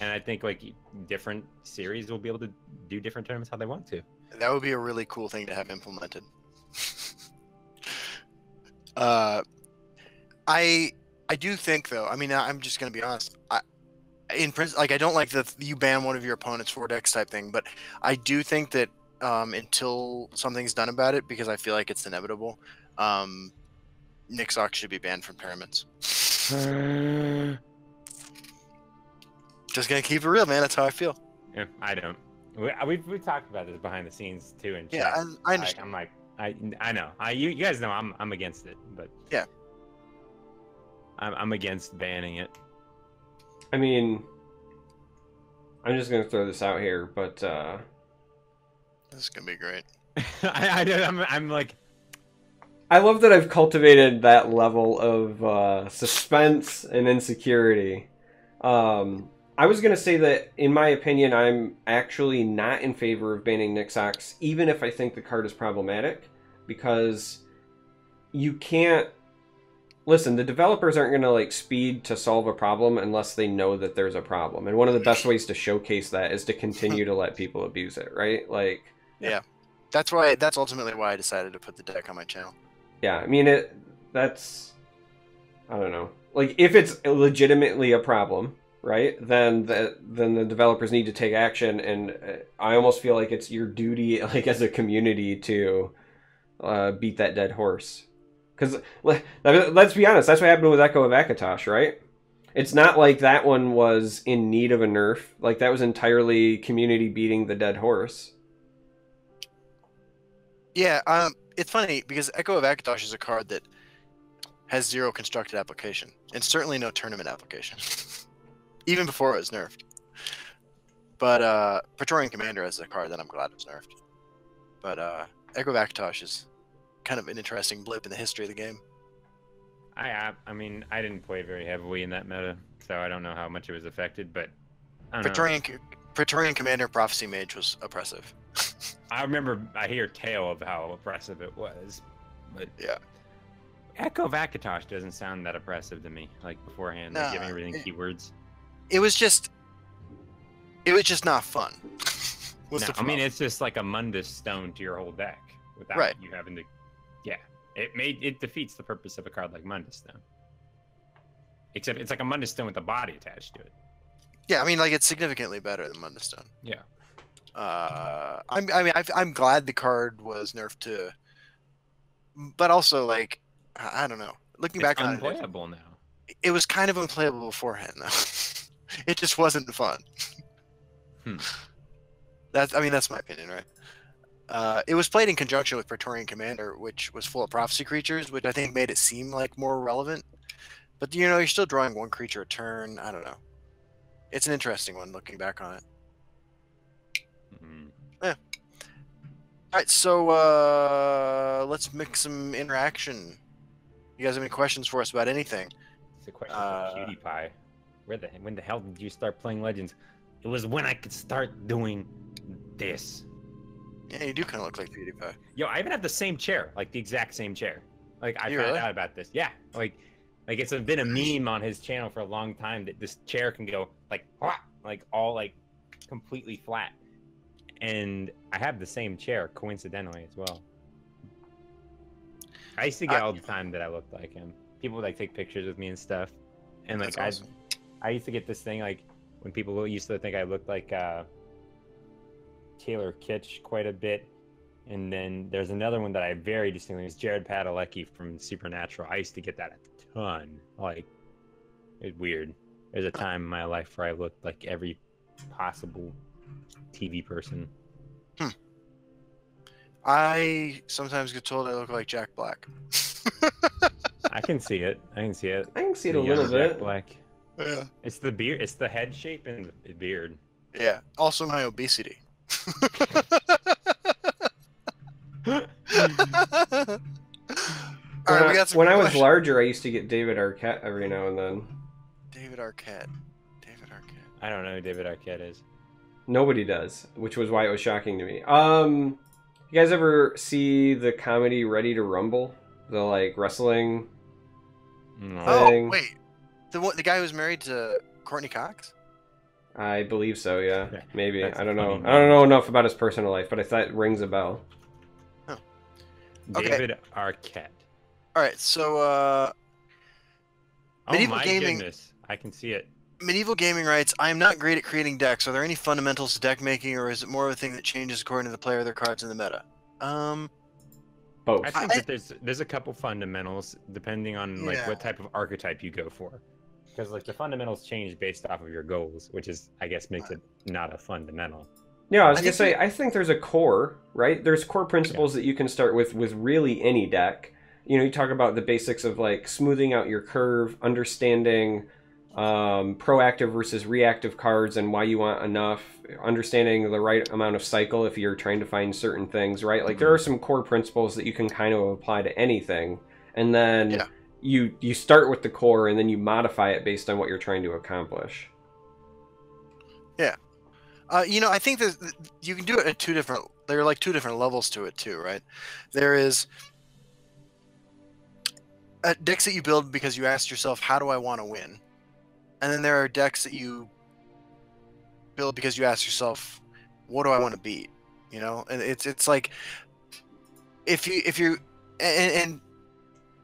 And I think like different series will be able to do different tournaments how they want to. That would be a really cool thing to have implemented. I do think, though, I mean, I'm just going to be honest. In principle, like, I don't like the you ban one of your opponent's 4 decks type thing, but I do think that until something's done about it, because I feel like it's inevitable, Nix-Ox should be banned from tournaments. Just gonna keep it real, man. That's how I feel. Yeah, I don't. We've talked about this behind the scenes too, and yeah, I understand. I'm like, I know. You guys know I'm against it, but yeah, I'm against banning it. I mean, I'm just gonna throw this out here, but this is gonna be great. I'm like, I love that I've cultivated that level of suspense and insecurity. I was going to say that, in my opinion, I'm actually not in favor of banning Nix-Ox, even if I think the card is problematic, because you can't... Listen, the developers aren't going to like speed to solve a problem unless they know that there's a problem. And one of the best ways to showcase that is to continue to let people abuse it, right? Like... Yeah. That's ultimately why I decided to put the deck on my channel. Yeah, I mean, that's... I don't know. Like, if it's legitimately a problem, right, then the developers need to take action, and I almost feel like it's your duty, like, as a community to beat that dead horse. Because, let's be honest, that's what happened with Echo of Akatosh, right? It's not like that one was in need of a nerf. Like, that was entirely community beating the dead horse. Yeah, it's funny, because Echo of Akatosh is a card that has 0 constructed application, and certainly no tournament application. Even before it was nerfed. But Praetorian Commander is a card that I'm glad was nerfed. But Echo of Akatosh is kind of an interesting blip in the history of the game. I mean, I didn't play very heavily in that meta, so I don't know how much it was affected, but I don't know. Praetorian Commander Prophecy Mage was oppressive. I hear tale of how oppressive it was, but Yeah. Echo Vakatosh doesn't sound that oppressive to me. Like beforehand, like giving everything keywords. It was just not fun. No, I mean it's just like a Mundus stone to your whole deck without you having to. Yeah, it defeats the purpose of a card like Mundus Stone. Except it's like a Mundus Stone with a body attached to it. Yeah, I mean, like, it's significantly better than Mundus Stone. Yeah. I'm glad the card was nerfed to, but also, like, I don't know. Looking back on it, unplayable now. It was kind of unplayable beforehand, though. It just wasn't fun. That's my opinion, right? It was played in conjunction with Praetorian Commander, which was full of prophecy creatures, which I think made it seem like more relevant. But you're still drawing one creature a turn. I don't know. It's an interesting one looking back on it. Yeah. All right, so let's make some interaction. You guys have any questions for us about anything? It's a question for PewDiePie. When the hell did you start playing Legends? It was when I could start doing this. Yeah, you do kind of look like PewDiePie. Yo, I even have the same chair, like the exact same chair. Like I found out about this. Yeah, like it's been a meme on his channel for a long time that this chair can go like all like completely flat. And I have the same chair coincidentally as well. I used to get all the time that I looked like him. People would like take pictures with me and stuff. And like awesome. I used to get this thing like when people used to think I looked like Taylor Kitsch quite a bit. And then there's another one that I very distinctly is Jared Padalecki from Supernatural. I used to get that a ton. Like, it's weird. There's a time in my life where I looked like every possible TV person. I sometimes get told I look like Jack Black. I can see it. I can see it a little bit. Jack Black. Yeah. It's the beard. It's the head shape and the beard. Yeah. Also my obesity. When I was larger, I used to get David Arquette every now and then. David Arquette. I don't know who David Arquette is. Nobody does, which was why it was shocking to me. You guys ever see the comedy Ready to Rumble? The like wrestling thing? Oh wait, the guy who's married to Courtney Cox? I believe so. Yeah, maybe. That's I don't know. funny. I don't know enough about his personal life, but I thought it rings a bell. Oh. David Arquette. All right, so medieval gaming. Goodness, I can see it. Medieval Gaming writes, I am not great at creating decks. Are there any fundamentals to deck making, or is it more of a thing that changes according to the player or their cards in the meta? Both. I think that there's a couple fundamentals depending on like what type of archetype you go for. Because like the fundamentals change based off of your goals, which is I guess makes it not a fundamental. Yeah, I was gonna say I think there's a core, right? There's core principles that you can start with really any deck. You talk about the basics of like smoothing out your curve, understanding proactive versus reactive cards and why you want enough, understanding the right amount of cycle if you're trying to find certain things, right? Like there are some core principles that you can kind of apply to anything, and then you start with the core and then you modify it based on what you're trying to accomplish. Yeah. I think that you can do it at there are like two different levels to it too, right? There is decks that you build because you asked yourself, how do I want to win? And then there are decks that you build because you ask yourself, what do I want to beat? And it's like if you and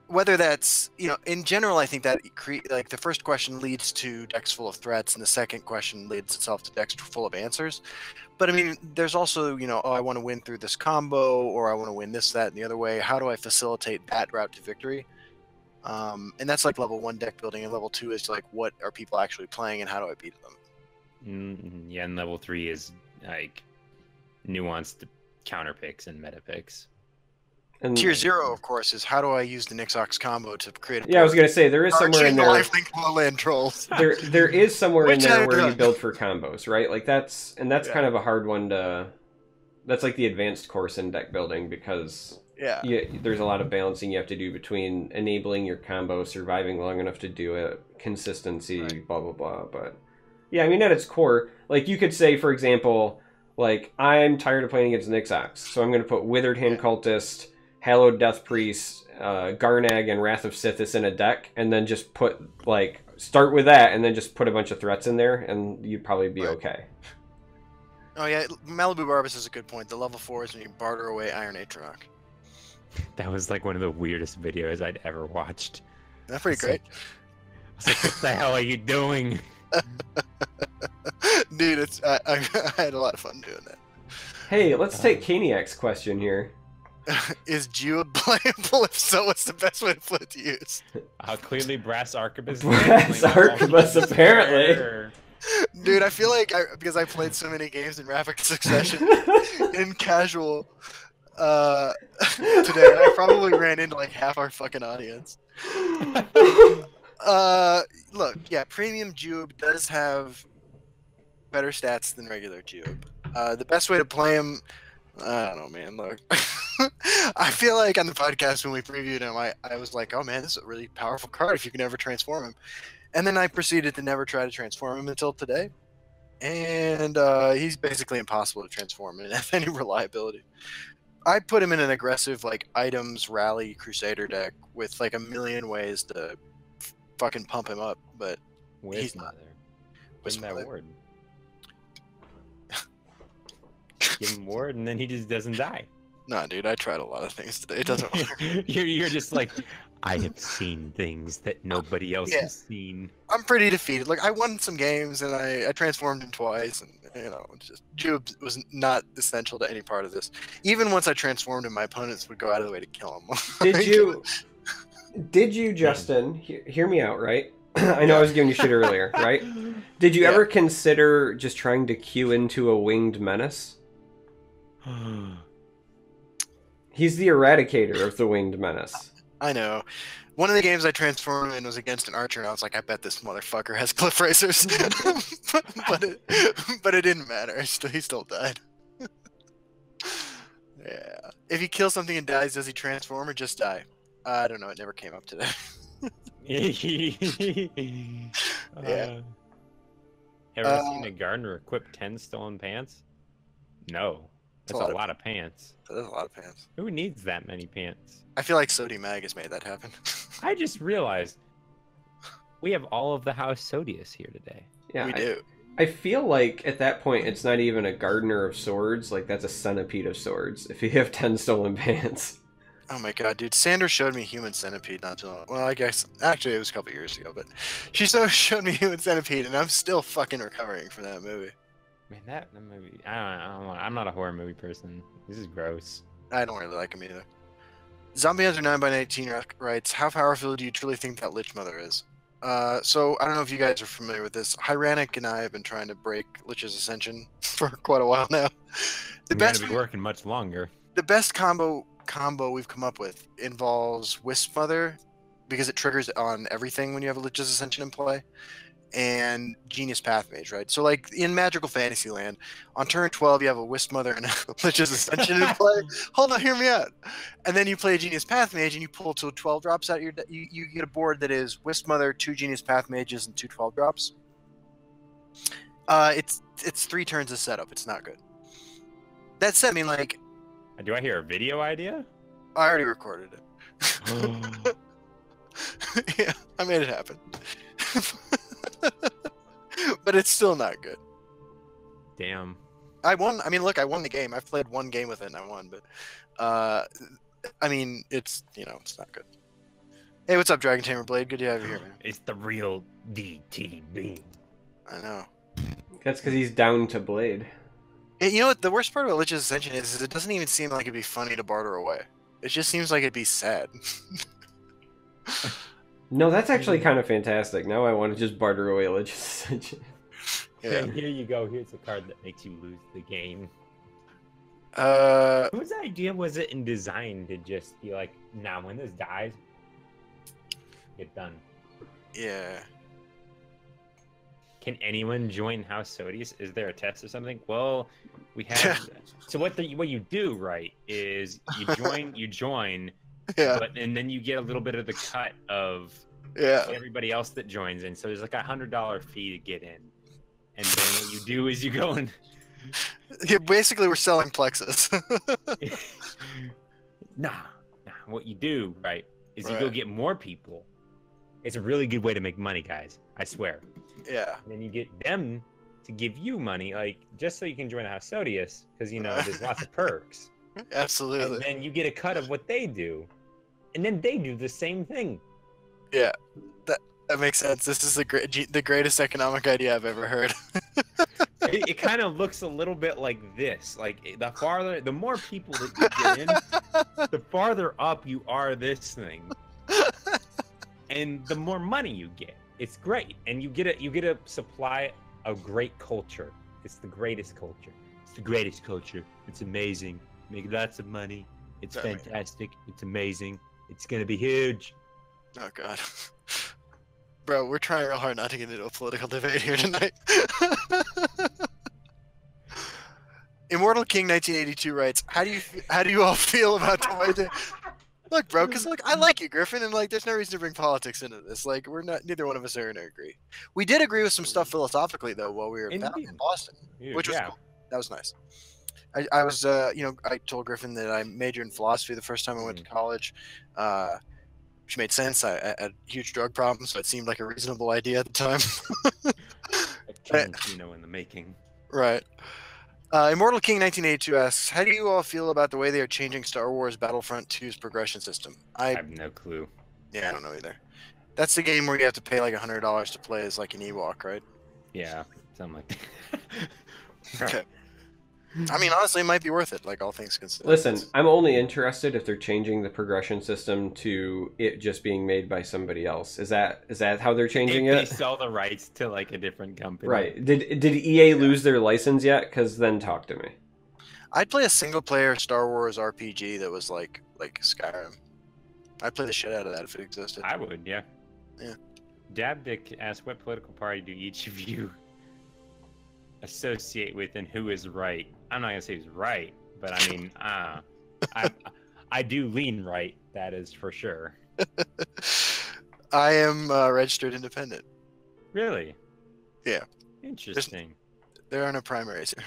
whether that's in general, I think that like the first question leads to decks full of threats, and the second question leads itself to decks full of answers. But I mean, there's also I want to win through this combo, or I want to win this, that, and the other way. How do I facilitate that route to victory? And that's like level 1 deck building, and level 2 is like what are people actually playing and how do I beat them? Yeah, and level 3 is like nuanced counter picks and meta picks. And tier 0, of course, is how do I use the Nix-Ox combo to create a Yeah, I was gonna say there is somewhere in there. Land trolls. There is somewhere in there where you build for combos, right? Like that's kind of a hard one to. That's like the advanced course in deck building because there's a lot of balancing you have to do between enabling your combo, surviving long enough to do it, consistency, blah blah blah. But Yeah, I mean, at its core, like, you could say, for example, like, I'm tired of playing against Nix-Ox, so I'm going to put Withered Hand Cultist, Hallowed Death Priest, Garnag, and Wrath of Sithis in a deck, and then just put, like, start with that, and then just put a bunch of threats in there, and you'd probably be okay. Oh yeah, Malibu Barbas is a good point. The level 4 is when you barter away Iron Atronach. That was like one of the weirdest videos I'd ever watched. That's pretty great. I was like, what the hell are you doing? Dude, I had a lot of fun doing that. Hey, let's take Caniac's question here. Is Geode playable? If so, what's the best way to put it to use? Clearly Brass Arquebus. Brass Arquebus, apparently. Dude, I feel like because I played so many games in rapid succession in casual today, I probably ran into like half our fucking audience. Look, yeah, Premium Jube does have better stats than regular Jube. The best way to play him, I don't know, man. Look, I feel like on the podcast when we previewed him, I was like, oh man, this is a really powerful card if you can ever transform him. And then I proceeded to never try to transform him until today. And he's basically impossible to transform and have any reliability. I put him in an aggressive, like, items rally Crusader deck with like a million ways to fucking pump him up, but he's not there. Where's that ward? Give him ward, and then he just doesn't die. Nah, dude, I tried a lot of things today. It doesn't work. You're just like, I have seen things that nobody else has seen. I'm pretty defeated. Like, I won some games, and I transformed him twice, and, you know, just Jube was not essential to any part of this. Even once I transformed him, my opponents would go out of the way to kill him. Did you, Justin, hear me out, right? I know I was giving you shit earlier, right? Did you ever consider just trying to queue into a Winged Menace? He's the Eradicator of the Winged Menace. I know. One of the games I transformed him in was against an archer, and I was like, I bet this motherfucker has cliff racers. but it didn't matter. He still died. Yeah. If he kills something and dies, does he transform or just die? I don't know. It never came up today. Yeah. Ever seen a gardener equip 10 stolen pants? No. That's a lot of pants. That's a lot of pants. Who needs that many pants? I feel like Sodi Mag has made that happen. I just realized we have all of the House Sodius here today. Yeah, we do. I feel like at that point it's not even a Gardener of Swords. Like, that's a Centipede of Swords if you have 10 stolen pants. Oh my god, dude. Sandra showed me Human Centipede not too long. Well, I guess, actually it was a couple years ago, but she showed me Human Centipede, and I'm still fucking recovering from that movie. Man, that movie, I don't know. I'm not a horror movie person. This is gross. I don't really like him either. Zombie Hunter 9x19 writes, how powerful do you truly think that Lich Mother is? So, I don't know if you guys are familiar with this. Hyranic and I have been trying to break Lich's Ascension for quite a while now. The best be working much longer. The best combo we've come up with involves Wisp Mother, because it triggers on everything when you have a Lich's Ascension in play, and Genius Pathmage, right? So, like, in Magical Fantasyland, on turn 12, you have a Wisp Mother and a Lich's Ascension in play. Hold on, hear me out. And then you play a Genius Pathmage, and you pull 2 12 drops out your you get a board that is Wisp Mother, 2 Genius Pathmages, and 2 12 drops. It's 3 turns of setup. It's not good. That said, I mean, like... Do I hear a video idea? I already recorded it. Yeah, I made it happen. But it's still not good. Damn. I won. I mean, look, I won the game. I've played 1 game with it and I won, but I mean, it's, you know, it's not good. Hey, what's up, Dragon Tamer Blade? Good to have you here, man. It's the real DTB. I know. That's because he's down to Blade. You know what? The worst part about Lich's Ascension is it doesn't even seem like it'd be funny to barter away. It just seems like it'd be sad. No, that's actually kind of fantastic. Now I want to just barter away Lich's Ascension. Yeah. Here you go. Here's a card that makes you lose the game. Whose idea was it in design to just be like, nah, when this dies, get done? Yeah. Can anyone join House Sodius? Is there a test or something? Well, we have. So what you do, right, is you join, yeah, and then you get a little bit of the cut of everybody else that joins in. So there's like $100 fee to get in. And then what you do is you go and Yeah, basically, we're selling plexus. nah. What you do, right, is you Right. go get more people. It's a really good way to make money, guys. I swear. Yeah. And then you get them to give you money, like just so you can join the House Sodius, because you know there's lots of perks. Absolutely. And then you get a cut of what they do, and then they do the same thing. Yeah. That makes sense. This is the greatest economic idea I've ever heard. It kind of looks a little bit like this. Like the more people that you get in, the farther up you are this thing, and the more money you get. It's great, and you get a supply of great culture. It's the greatest culture. It's the greatest culture. It's amazing. Make lots of money. It's fantastic. It's amazing. It's gonna be huge. Oh God. Bro, we're trying real hard not to get into a political debate here tonight. Immortal King 1982 writes, how do you all feel about the way that... Look, bro, because look, I like you, Griffin, and like, there's no reason to bring politics into this. Like, neither one of us are going to agree. We did agree with some stuff philosophically, though, while we were back in Boston, which was cool. That was nice. I was, I told Griffin that I majored in philosophy the first time I went to college. Which made sense. I had huge drug problems, so it seemed like a reasonable idea at the time. In the making. Right. Immortal King 1982 asks, how do you all feel about the way they are changing Star Wars Battlefront 2's progression system? I have no clue. Yeah, I don't know either. That's the game where you have to pay like $100 to play as like an Ewok, right? Yeah, something like that. Okay. I mean, honestly, it might be worth it, like all things considered. Listen, I'm only interested if they're changing the progression system to it just being made by somebody else. Is that how they're changing it? They sell the rights to like a different company. Right. Did EA lose their license yet? Because then talk to me. I'd play a single-player Star Wars RPG that was like Skyrim. I'd play the shit out of that if it existed. I would, yeah. Yeah. Dabdick asked, what political party do each of you associate with and who is right? I'm not gonna say who's right, but I mean, I do lean right. That is for sure. I am registered independent. Really? Yeah. Interesting. There are no primaries here.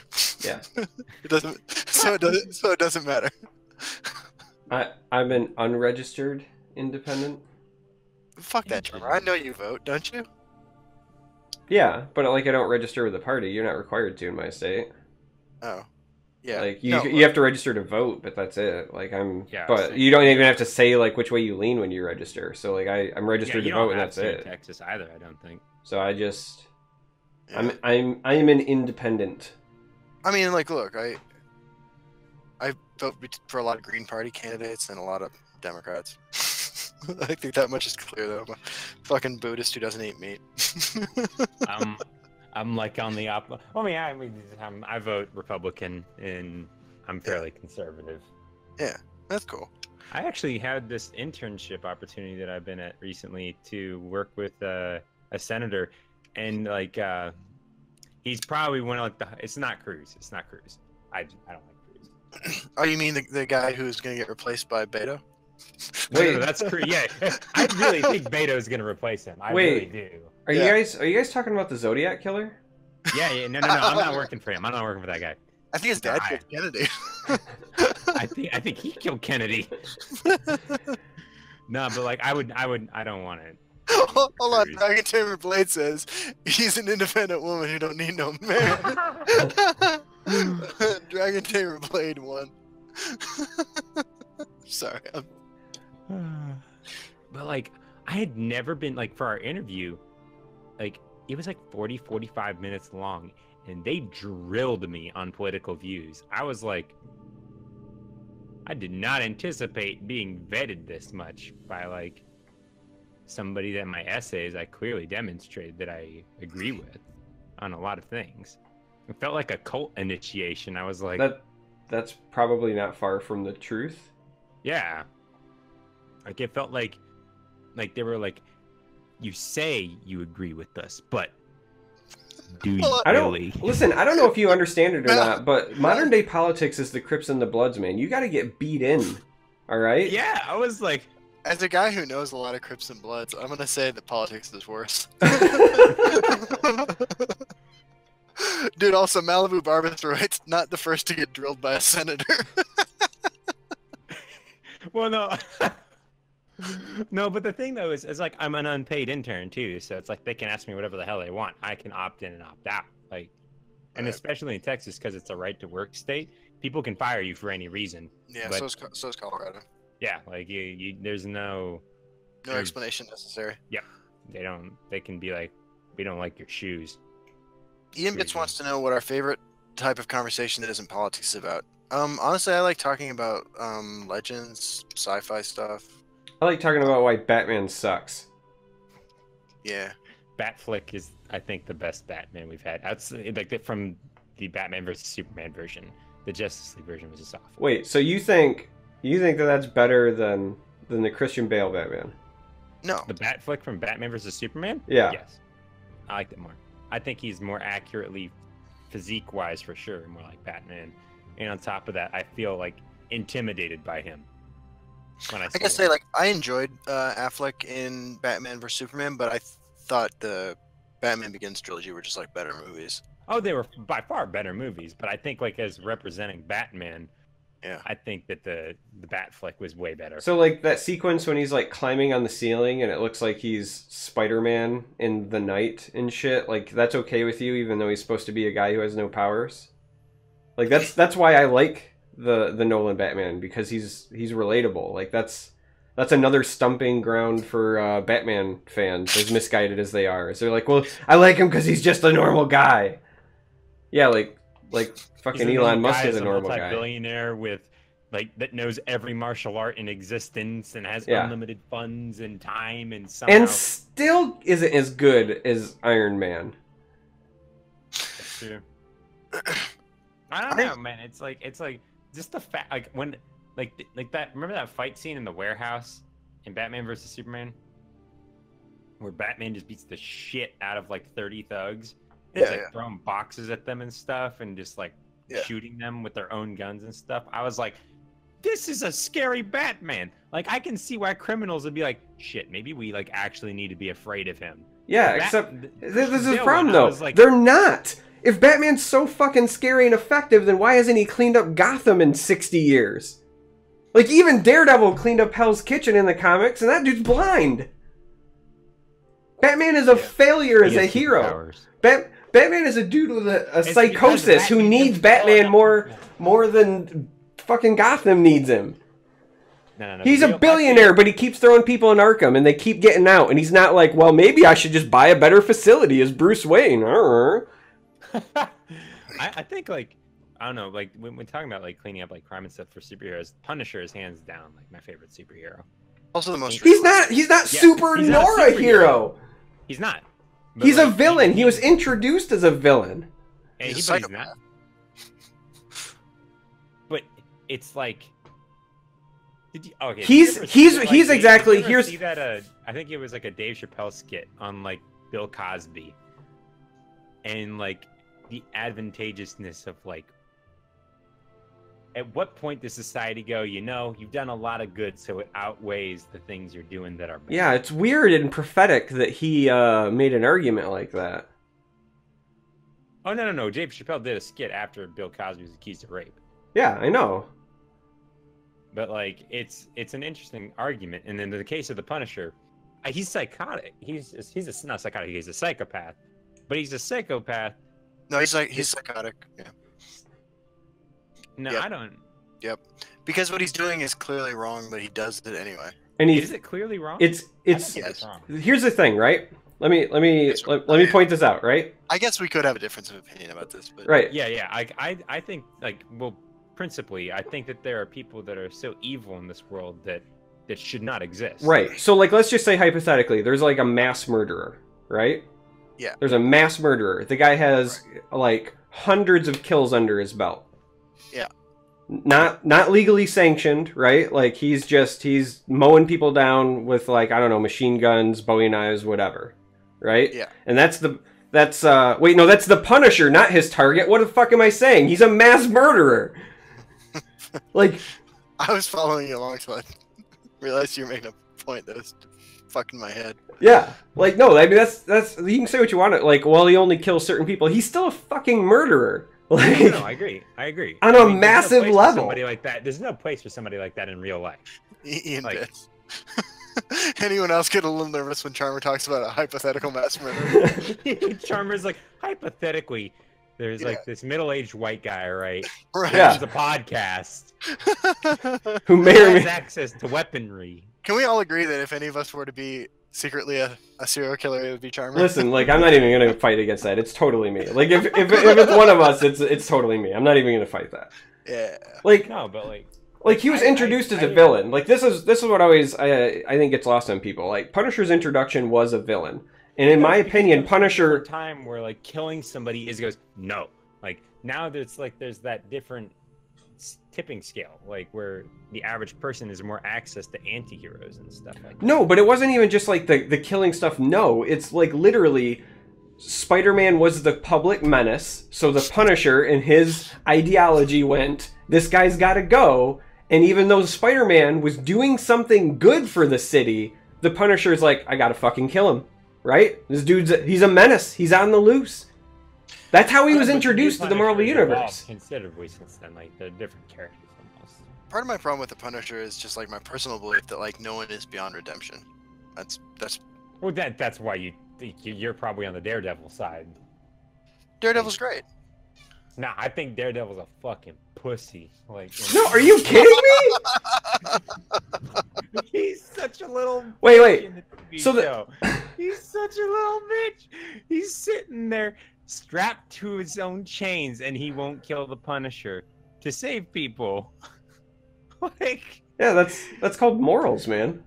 Yeah. It doesn't. So it doesn't matter. I'm an unregistered independent. Fuck that, Trevor. I know you vote, don't you? Yeah, but like I don't register with the party. You're not required to in my state. Oh. Yeah. Like you have to register to vote, but that's it. Like but you don't even have to say like which way you lean when you register. So like I'm registered to vote and that's it. Texas either, I don't think. So I just I'm an independent. I mean, like, look, I vote for a lot of Green Party candidates and a lot of Democrats. I think that much is clear, though. I'm a fucking Buddhist who doesn't eat meat. I'm like on the opposite. I mean, I vote Republican, and I'm fairly conservative. Yeah, that's cool. I actually had this internship opportunity that I've been at recently to work with a senator, and like he's probably one of like the. It's not Cruz. It's not Cruz. I don't like Cruz. Oh, you mean the guy who's gonna get replaced by Beto? Wait, that's Cruz. Yeah, I really think Beto's gonna replace him. I really do. Are you guys talking about the Zodiac killer? Yeah, no. I'm not working for him. I'm not working for that guy. I think his dad killed Kennedy. I think he killed Kennedy. No, but like I don't want it. Hold on, Dragon Tamer Blade says he's an independent woman who don't need no man. Dragon Tamer Blade won. Sorry. But like I had never been like for our interview, like it was like 45 minutes long, and they drilled me on political views. I was like, I did not anticipate being vetted this much by like somebody that my essays I clearly demonstrated that I agree with on a lot of things. It felt like a cult initiation. I was like, that's probably not far from the truth. Yeah. Like it felt like they were like, you say you agree with us, but do you really? Listen, I don't know if you understand it or not, but modern day politics is the Crips and the Bloods, man. You got to get beat in, all right? Yeah, I was like... As a guy who knows a lot of Crips and Bloods, I'm going to say that politics is worse. Dude, also Malibu Barbiturate's not the first to get drilled by a senator. Well, no. No, but the thing though is like I'm an unpaid intern too, so it's like they can ask me whatever the hell they want. I can opt in and opt out. Like, and Right. especially in Texas because it's a right to work state, people can fire you for any reason. Yeah, But so is Colorado. yeah, like you there's no No explanation necessary. they can be like, we don't like your shoes. Ian Bits wants to know what our favorite type of conversation is in politics is about. Honestly, I like talking about legends, sci-fi stuff. I like talking about why Batman sucks. Yeah. Batflick is, I think, the best Batman we've had. Outside, like from the Batman versus Superman version. The Justice League version was just awful. Wait, so you think that that's better than the Christian Bale Batman? No. The Batflick from Batman versus Superman? Yeah. Yes. I liked it more. I think he's more accurately physique-wise for sure, more like Batman. And on top of that, I feel like intimidated by him. When I I gotta say, like, I enjoyed Affleck in Batman vs Superman, but I thought the Batman Begins trilogy were just like better movies. Oh, they were by far better movies, but I think like as representing Batman, Yeah. I think that the Batflick was way better. So like that sequence when he's like climbing on the ceiling and it looks like he's Spider-Man in the night and shit, like that's okay with you even though he's supposed to be a guy who has no powers? Like that's why I like the Nolan Batman, because he's relatable. Like that's another stumping ground for Batman fans, as misguided as they are. So they're like, well, I like him because he's just a normal guy. Yeah, like fucking Elon Musk is a normal guy. Multi-billionaire with like that knows every martial art in existence and has Yeah. unlimited funds and time and somehow. And still isn't as good as Iron Man. That's true. I don't know, man. It's like just the fact, like when like that. Remember that fight scene in the warehouse in Batman versus Superman, where Batman just beats the shit out of like 30 thugs. He's like throwing boxes at them and stuff, and just like shooting them with their own guns and stuff. I was like, this is a scary Batman. Like I can see why criminals would be like, shit, maybe we like actually need to be afraid of him. Yeah, That- except this is the Villain, problem I though. was like- They're not. If Batman's so fucking scary and effective, then why hasn't he cleaned up Gotham in 60 years? Like even Daredevil cleaned up Hell's Kitchen in the comics, and that dude's blind. Batman is a failure as He a has hero. superpowers. Batman is a dude with a It's psychosis because who Batman needs can Batman develop- more than fucking Gotham needs him. No, He's the a real- billionaire, but he keeps throwing people in Arkham, and they keep getting out. And he's not like, well, maybe I should just buy a better facility as Bruce Wayne. I think like I don't know, like when talking about like cleaning up like crime and stuff for superheroes, Punisher is hands down like my favorite superhero. Also the most. He's not Yeah, super he's not a nor a superhero. hero. He's not. But, He's a like, villain. He was introduced as a villain. and He's a but he's psychopath. not. But it's like, did you? Okay. did He's- you ever he's- see, like, he's did you exactly- ever here's- see that I think it was like a Dave Chappelle skit on like Bill Cosby, and like the advantageousness of like. At what point does society go, you know, you've done a lot of good, so it outweighs the things you're doing that are bad? Yeah, it's weird and prophetic that he made an argument like that. Oh, no. Dave Chappelle did a skit after Bill Cosby was accused of rape. Yeah, I know. But, like, it's an interesting argument. And in the case of the Punisher, he's psychotic. He's not psychotic, he's a psychopath. But he's a psychopath. No, he's psychotic. Yeah. No, Yep. I don't. Yep. Because what he's doing is clearly wrong, but he does it anyway. And Is he's it clearly wrong? it's I don't think Yes. wrong. here's the thing, right? Let me point this out, right? I guess we could have a difference of opinion about this, but Right. Yeah. I think, like, well, principally, I think that there are people that are so evil in this world that should not exist. Right. So like let's just say hypothetically there's like a mass murderer, right? Yeah. There's a mass murderer. The guy has like hundreds of kills under his belt. Yeah. Not legally sanctioned, right? Like he's mowing people down with like, I don't know, machine guns, Bowie knives, whatever. Right? Yeah. And that's the Punisher, not his target. What the fuck am I saying? He's a mass murderer. Like I was following you along, so I realized you were making a point that was fucking my head. Yeah, like no, I mean that's you can say what you want. Like, well, he only kills certain people. He's still a fucking murderer. Like, no, I agree. On a massive level. Somebody like that. There's no place for somebody like that in real life. Ian Like, bits. Anyone else get a little nervous when Charmer talks about a hypothetical mass murder? Charmer's like, hypothetically, there's like this middle-aged white guy, right? Right. Yeah. Runs a podcast. Who may or Has may access to weaponry. Can we all agree that if any of us were to be secretly a serial killer, it would be Charmer? listen. Like, I'm not even gonna fight against that. It's totally me. Like, if it's one of us, it's totally me. I'm not even gonna fight that. Yeah. Like, No, but like he was introduced as a villain. Like this is what I think gets lost on people. Like Punisher's introduction was a villain, and in my opinion, Punisher time where like killing somebody goes no. Like now there's that different tipping scale, like where the average person has more access to anti-heroes and stuff like that. No, but it wasn't even just like the killing stuff. No, it's like literally Spider-Man was the public menace, so the Punisher and his ideology went, this guy's got to go. And even though Spider-Man was doing something good for the city, the Punisher's like, I gotta fucking kill him, right? This dude's he's a menace. He's on the loose. That's how he was introduced to the Marvel Universe. Considerably since then, like they're different characters almost. Part of my problem with the Punisher is just like my personal belief that like no one is beyond redemption. That's Well, that's why you're probably on the Daredevil side. Daredevil's great. Nah, I think Daredevil's a fucking pussy. Like, No, are you kidding me? he's such a little. Wait. bitch in the TV So show. He's such a little bitch. He's sitting there strapped to his own chains, and he won't kill the Punisher to save people. Like, Yeah, that's called morals, man.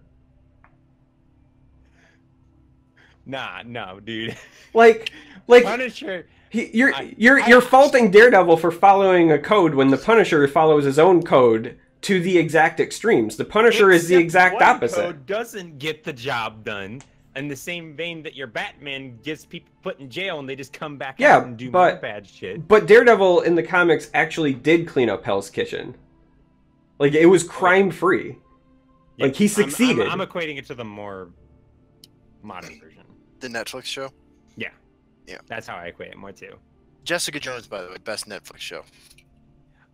nah, no, dude. Like Punisher. You're faulting Daredevil for following a code when the Punisher follows his own code to the exact extremes. The Punisher is the exact one opposite. Code doesn't get the job done in the same vein that your Batman gets people put in jail and they just come back out and do more bad shit. But Daredevil in the comics actually did clean up Hell's Kitchen. Like, it was crime free. Yeah, like, he succeeded. I'm equating it to the more modern version. The Netflix show. Yeah, that's how I equate it more too. Jessica Jones, by the way, best Netflix show.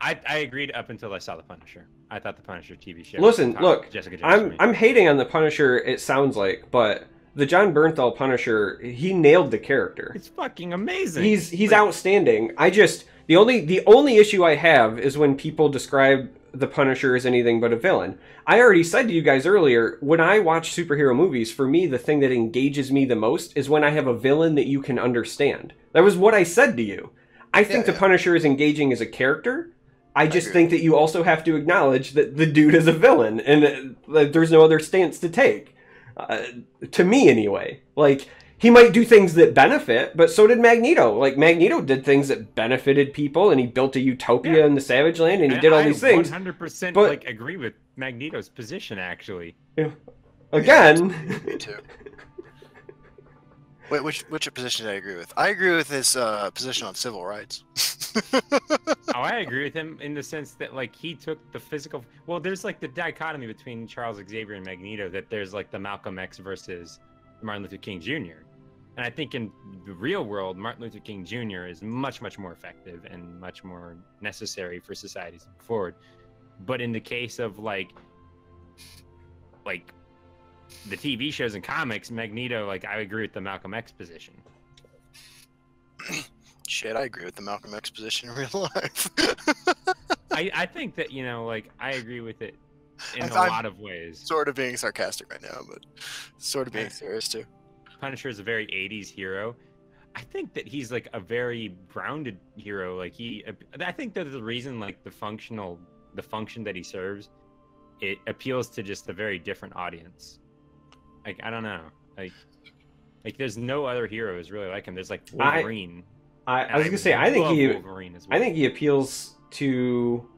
I agreed up until I saw The Punisher. I thought The Punisher TV show. Listen, look, Jessica Jones I'm hating on the Punisher, it sounds like, but the John Bernthal Punisher, he nailed the character. It's fucking amazing. He's like, outstanding. The only issue I have is when people describe the Punisher as anything but a villain. I already said to you guys earlier, when I watch superhero movies, for me, the thing that engages me the most is when I have a villain that you can understand. That was what I said to you. I think the Punisher is engaging as a character. I just think that you also have to acknowledge that the dude is a villain, and there's no other stance to take. To me, anyway. Like, he might do things that benefit, but so did Magneto. Like, Magneto did things that benefited people, and he built a utopia in the Savage Land, and he did all these things. I 100% agree with Magneto's position, actually. Again. Me too. Wait, which position did I agree with? I agree with his position on civil rights. I agree with him in the sense that, like, he took the physical... Well, there's, like, the dichotomy between Charles Xavier and Magneto, that there's, like, the Malcolm X versus Martin Luther King Jr. And I think in the real world, Martin Luther King Jr. is much, much more effective and much more necessary for society to move forward. But in the case of, like the TV shows and comics, Magneto, like, I agree with the Malcolm X position. Shit, I agree with the Malcolm X position in real life. I think that, you know, like, I agree with it in a lot of ways. Sort of being sarcastic right now, but sort of being serious too. Punisher is a very 80s hero. I think that he's, like, a very grounded hero. Like, I think that the reason, like, the function that he serves, it appeals to just a very different audience. Like, I don't know. Like there's no other heroes really like him. There's, like, Wolverine. I was gonna say, I think he appeals to,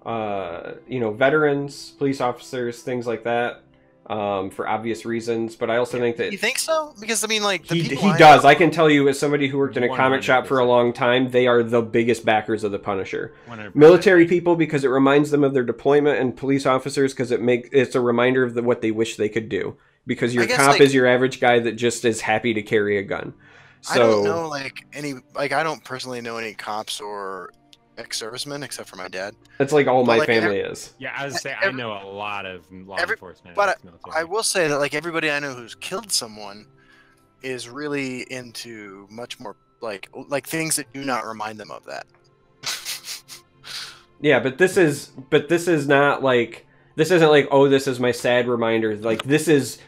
veterans, police officers, things like that, for obvious reasons. But I also think that... You think so? Because, I mean, like, he does. I can tell you, as somebody who worked in a comic shop for a long time, they are the biggest backers of the Punisher. 100%. Military people, because it reminds them of their deployment, and police officers, because it's a reminder of what they wish they could do. because your I guess, cop like, is your average guy that just is happy to carry a gun. So I don't know I don't personally know any cops or ex-servicemen except for my dad. that's like all But my like family is. Yeah, I would say I know a lot of law every, enforcement but and I ex-military. will say that like everybody I know who's killed someone is really into much more like things that do not remind them of that. Yeah, but this is not like, this isn't like, oh, this is my sad reminder. Like, this is,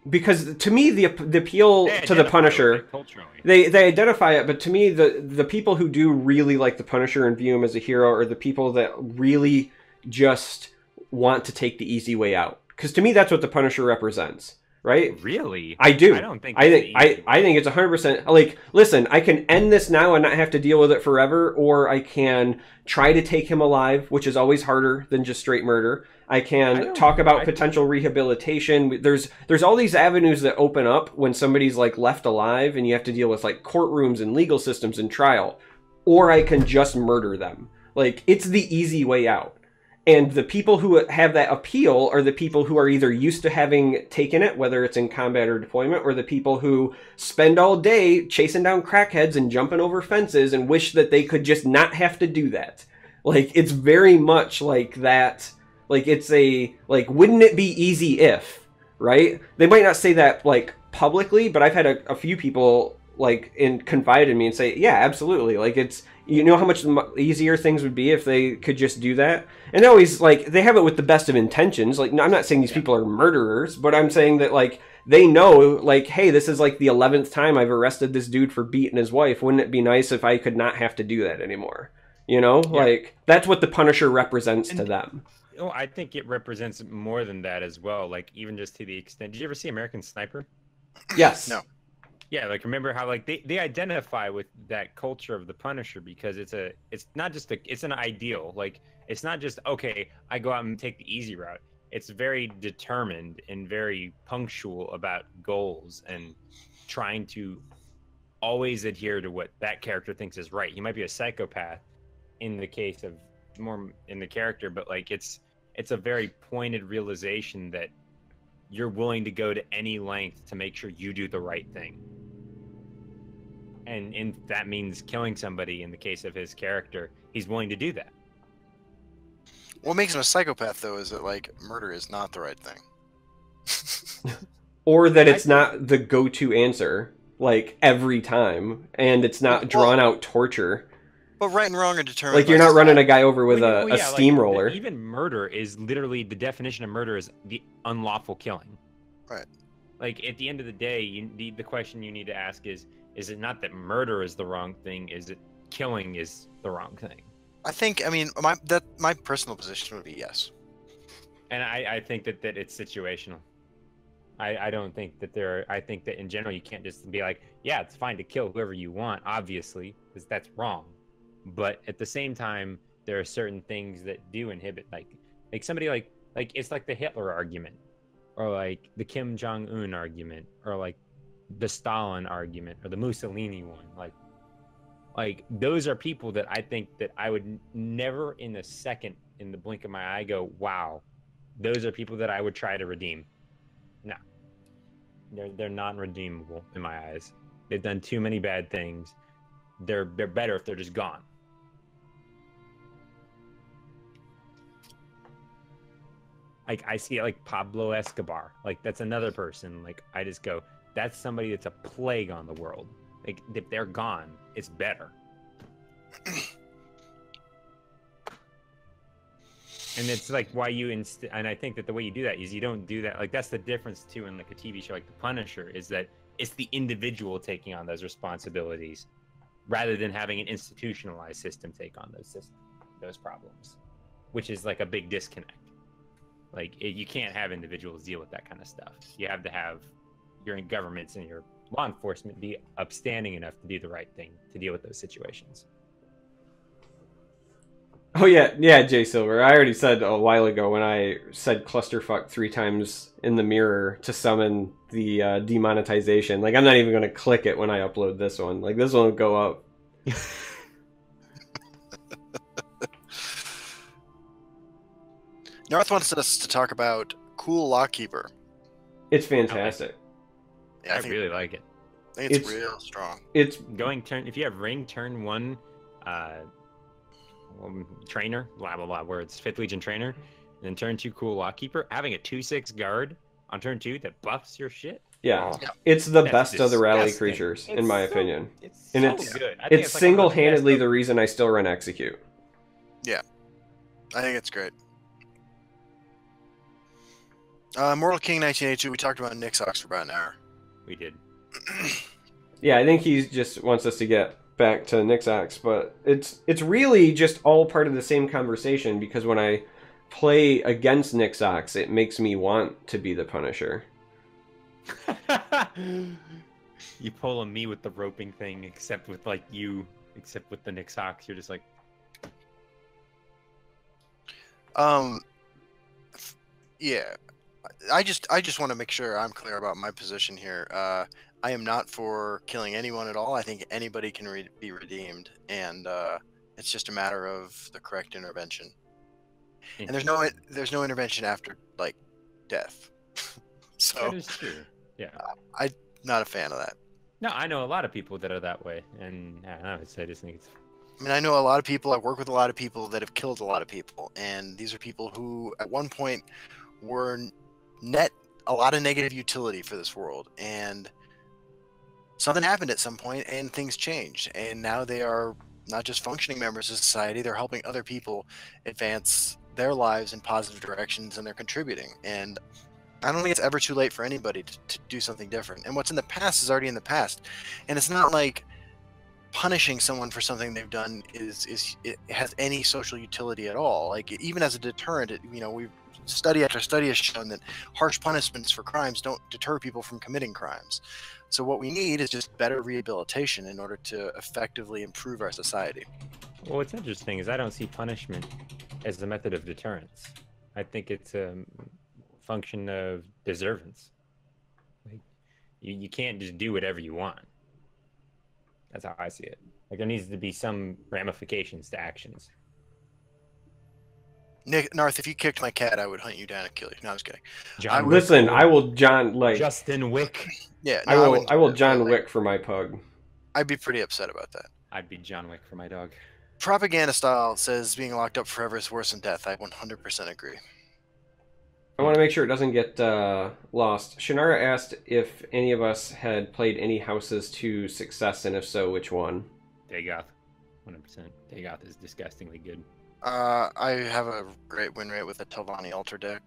because to me the appeal They to the identify with Punisher, it culturally. they identify it, but to me the people who do really like the Punisher and view him as a hero are the people that really just want to take the easy way out. Because to me that's what the Punisher represents, right? Really? I do. I don't think I that's think the easy I think it's 100% like, listen, I can end this now and not have to deal with it forever, or I can try to take him alive, which is always harder than just straight murder. I can talk about potential rehabilitation. There's all these avenues that open up when somebody's like left alive and you have to deal with like courtrooms and legal systems and trial, or I can just murder them. Like, it's the easy way out. And the people who have that appeal are the people who are either used to having taken it, whether it's in combat or deployment, or the people who spend all day chasing down crackheads and jumping over fences and wish that they could just not have to do that. Like, it's very much like that. Like, it's a, like, wouldn't it be easy if, right? They might not say that, like, publicly, but I've had a few people, like, confide in me and say, yeah, absolutely. Like, it's, you know how much easier things would be if they could just do that? And they always, like, they have it with the best of intentions. Like, no, I'm not saying these people are murderers, but I'm saying that, like, they know, like, hey, this is, like, the 11th time I've arrested this dude for beating his wife. Wouldn't it be nice if I could not have to do that anymore? You know? Yeah. Like, that's what the Punisher represents to them. Oh, I think it represents more than that as well. Like, even just to the extent... Did you ever see American Sniper? Yes. No. Yeah, like, remember how, like, they identify with that culture of the Punisher because it's not just it's an ideal. Like, it's not just, okay, I go out and take the easy route. It's very determined and very punctual about goals and trying to always adhere to what that character thinks is right. He might be a psychopath in the case of more in the character, but like it's a very pointed realization that you're willing to go to any length to make sure you do the right thing. And that means killing somebody in the case of his character, he's willing to do that. What makes him a psychopath, though, is that, like, murder is not the right thing. Or that it's not the go-to answer, like, every time, and it's not drawn-out torture. But right and wrong are determined. Like, you're not running a guy over with a steamroller. Like, even murder is literally, the definition of murder is the unlawful killing. Right. Like, at the end of the day, the question you need to ask is it not that murder is the wrong thing? Is it killing is the wrong thing? I think, I mean, my personal position would be yes. And I think that it's situational. I don't think that I think that in general, you can't just be like, yeah, it's fine to kill whoever you want, obviously, because that's wrong. But at the same time, there are certain things that do inhibit, like somebody like it's like the Hitler argument, or like the Kim Jong-un argument, or like the Stalin argument, or the Mussolini one. Like those are people that I think that I would never in a second, in the blink of my eye, go, wow, those are people that I would try to redeem. No, they're non-redeemable in my eyes. They've done too many bad things. They're better if they're just gone. Like, I see it like Pablo Escobar. Like, that's another person. Like, I just go, that's somebody that's a plague on the world. Like, if they're gone, it's better. And it's like why and I think that the way you do that is you don't do that. Like, that's the difference too in like a TV show like The Punisher, is that it's the individual taking on those responsibilities rather than having an institutionalized system take on those problems, which is like a big disconnect. Like, you can't have individuals deal with that kind of stuff. You have to have your governments and your law enforcement be upstanding enough to do the right thing to deal with those situations. Oh yeah, Jay Silver. I already said a while ago when I said clusterfuck 3 times in the mirror to summon the demonetization. Like, I'm not even going to click it when I upload this one. Like, this one will go up. North wants us to talk about Cool Lockkeeper. It's fantastic. Yeah, I really like it. I think it's real strong. It's Going turn, if you have ring turn 1, trainer, blah blah blah words, 5th Legion trainer, and then turn 2 cool lockkeeper, having a 2/6 guard on turn 2 that buffs your shit. yeah, Oh, it's the that's best of the rally disgusting. creatures, in It's my so- opinion. It's And so it's good. I think it's like one of the single-handedly best the reason I still run execute. I think it's great. Mortal King 1982. We talked about Nix-Ox for about an hour. We did. Yeah, I think he just wants us to get back to Nix-Ox, but it's really just all part of the same conversation, because when I play against Nix-Ox, it makes me want to be the Punisher. You pull a me with the roping thing, except with like except with the Nix-Ox, you're just like, Yeah, I just want to make sure I'm clear about my position here. I am not for killing anyone at all. I think anybody can be redeemed, and it's just a matter of the correct intervention. And there's no intervention after like death. So that is true. Yeah. I'm not a fan of that. No, I know a lot of people that are that way, and I don't know, I just think it's. I mean, I know a lot of people. I work with a lot of people that have killed a lot of people, and these are people who, at one point, were net a lot of negative utility for this world, and something happened at some point, and things changed, and now they are not just functioning members of society; they're helping other people advance their lives in positive directions, and they're contributing. And I don't think it's ever too late for anybody to do something different. And what's in the past is already in the past, and it's not like punishing someone for something they've done it has any social utility at all. Like, even as a deterrent, we've study after study has shown that harsh punishments for crimes don't deter people from committing crimes. So what we need is just better rehabilitation in order to effectively improve our society. Well, what's interesting is I don't see punishment as a method of deterrence. I think it's a function of deservance. Like, you can't just do whatever you want. That's how I see it. Like, there needs to be some ramifications to actions. Narth, if you kicked my cat, I would hunt you down and kill you. No, I was kidding. John Listen, I will Justin Wick. Yeah, I no, will John Wick for my pug. I'd be pretty upset about that. I'd be John Wick for my dog. Propaganda style says being locked up forever is worse than death. I 100% agree. I want to make sure it doesn't get lost. Shannara asked if any of us had played any houses to success, and if so, which one? Dagoth. 100%. Dagoth is disgustingly good. I have a great win rate with a Telvanni Altar deck.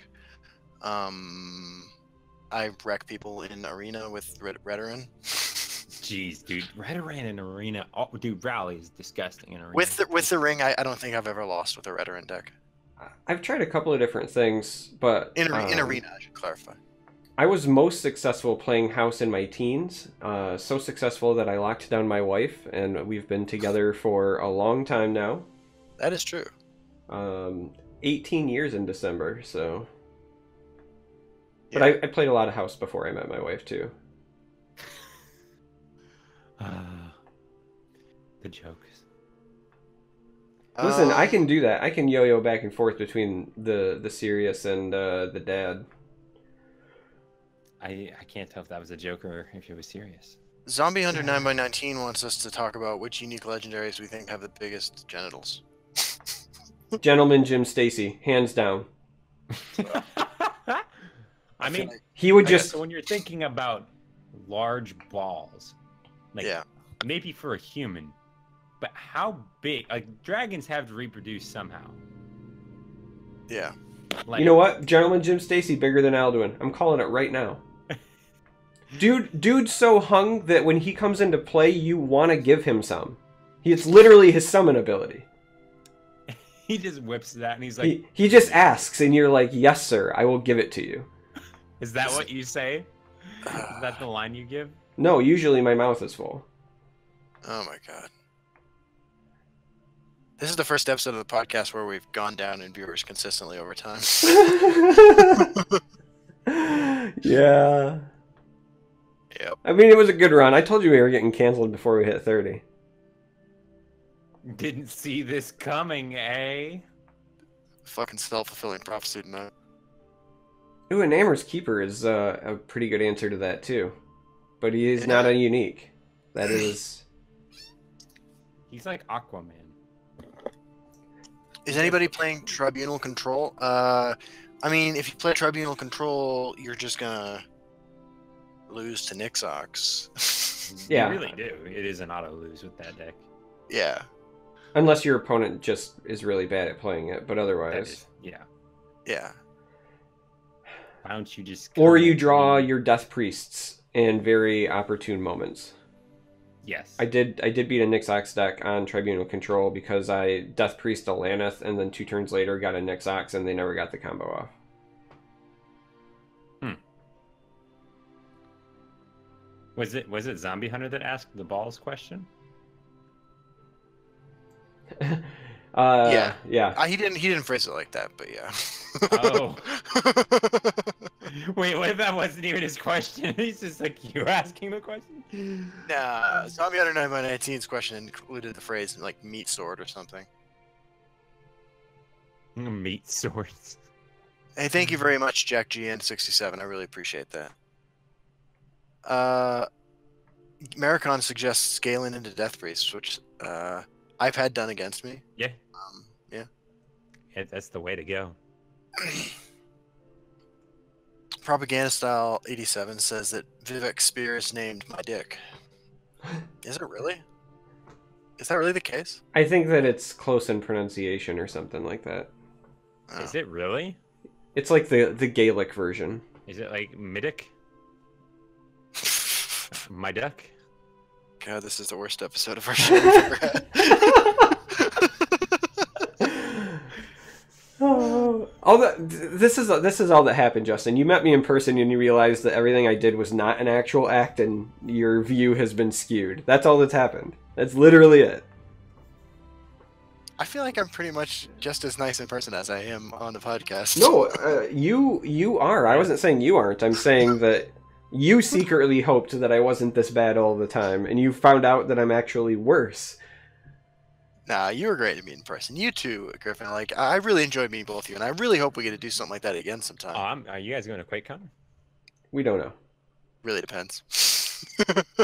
I wreck people in Arena with Redoran. Jeez, dude. Redoran in Arena. Oh, dude, Rally is disgusting in Arena. With the ring, I don't think I've ever lost with a Redoran deck. I've tried a couple of different things, but in Arena, I should clarify. I was most successful playing House in my teens. So successful that I locked down my wife, and we've been together for a long time now. That is true. 18 years in December, so... Yeah. But I played a lot of House before I met my wife, too. The jokes. Listen, I can do that. I can yo-yo back and forth between the serious and the dad. I can't tell if that was a joke or if it was serious. Zombie Hunter 9x19 wants us to talk about which unique legendaries we think have the biggest genitals. Gentleman Jim Stacy, hands down. I mean, he would just... So when you're thinking about large balls, like, yeah, maybe for a human, but how big? Like, dragons have to reproduce somehow. Yeah. Like, you know what? Gentleman Jim Stacy, bigger than Alduin. I'm calling it right now. Dude's so hung that when he comes into play, you want to give him some. It's literally his summon ability. He just whips that and he's like... He just asks, and you're like, yes, sir, I will give it to you. Is that what you say? Is that the line you give? No, usually my mouth is full. Oh my god. This is the first episode of the podcast where we've gone down in viewers consistently over time. Yeah. Yep. I mean, it was a good run. I told you we were getting canceled before we hit 30. Didn't see this coming, eh? Fucking self-fulfilling prophecy tonight. Ooh, and Amher's Keeper is a pretty good answer to that too, but he is Yeah. not a unique. That is. He's like Aquaman. Is anybody playing Tribunal Control? I mean, if you play Tribunal Control, you're just gonna lose to Nix-Ox. Yeah. You really do. It is an auto lose with that deck. Yeah. Unless your opponent just is really bad at playing it, but That otherwise. is, yeah. Yeah. Why don't you just? Or come you at draw me? your Death Priests in very opportune moments. Yes. I did beat a Nix-Ox deck on Tribunal Control because I Death Priest a Laneth and then 2 turns later got a Nix-Ox and they never got the combo off. Was it Zombie Hunter that asked the balls question? Yeah. Yeah. He didn't phrase it like that, but yeah. Oh. Wait, what if that wasn't even his question? He's just like, you're asking the question? Nah, Zombie Hunter 9x19's question included the phrase like meat sword or something. Meat swords. Hey, thank you very much, Jack GN67. I really appreciate that. Maricon suggests scaling into Death Priest, which I've had done against me. Yeah. Yeah. That's the way to go. Propaganda Style 87 says that Vivek Spear is named My Dick. Is it really? Is that really the case? I think that it's close in pronunciation or something like that. Oh. Is it really? It's like the Gaelic version. Is it like Middick? My duck? God, this is the worst episode of our show we've ever had. This is all that happened, Justin. You met me in person and you realized that everything I did was not an actual act and your view has been skewed. That's all that's happened. That's literally it. I feel like I'm pretty much just as nice in person as I am on the podcast. No, you are. I wasn't saying you aren't. I'm saying that you secretly hoped that I wasn't this bad all the time, and you found out that I'm actually worse. Nah, you were great to meet in person. You too, Griffin. Like, I really enjoyed meeting both of you, and I really hope we get to do something like that again sometime. Are you guys going to QuakeCon? We don't know. Really depends.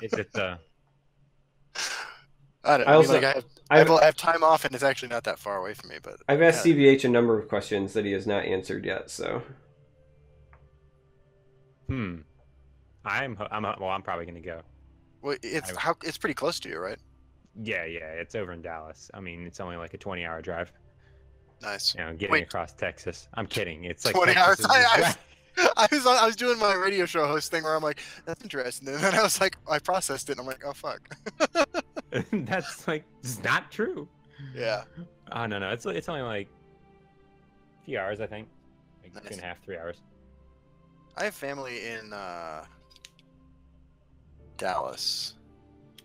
Is it the... I don't know. I have time off, and it's actually not that far away from me. But I've asked CVH a number of questions that he has not answered yet. So, I'm probably gonna go. Well, it's pretty close to you, right? Yeah, it's over in Dallas. I mean, it's only like a 20-hour drive. Nice. You know, getting across Texas. I'm kidding. It's like 20 hours. Texas I was doing my radio show host thing where I'm like, that's interesting, and then I was like, I processed it, and I'm like, oh fuck. That's like, it's not true. Yeah. Oh no, it's only like a few hours, I think, like Nice. 2.5, 3 hours. I have family in Dallas.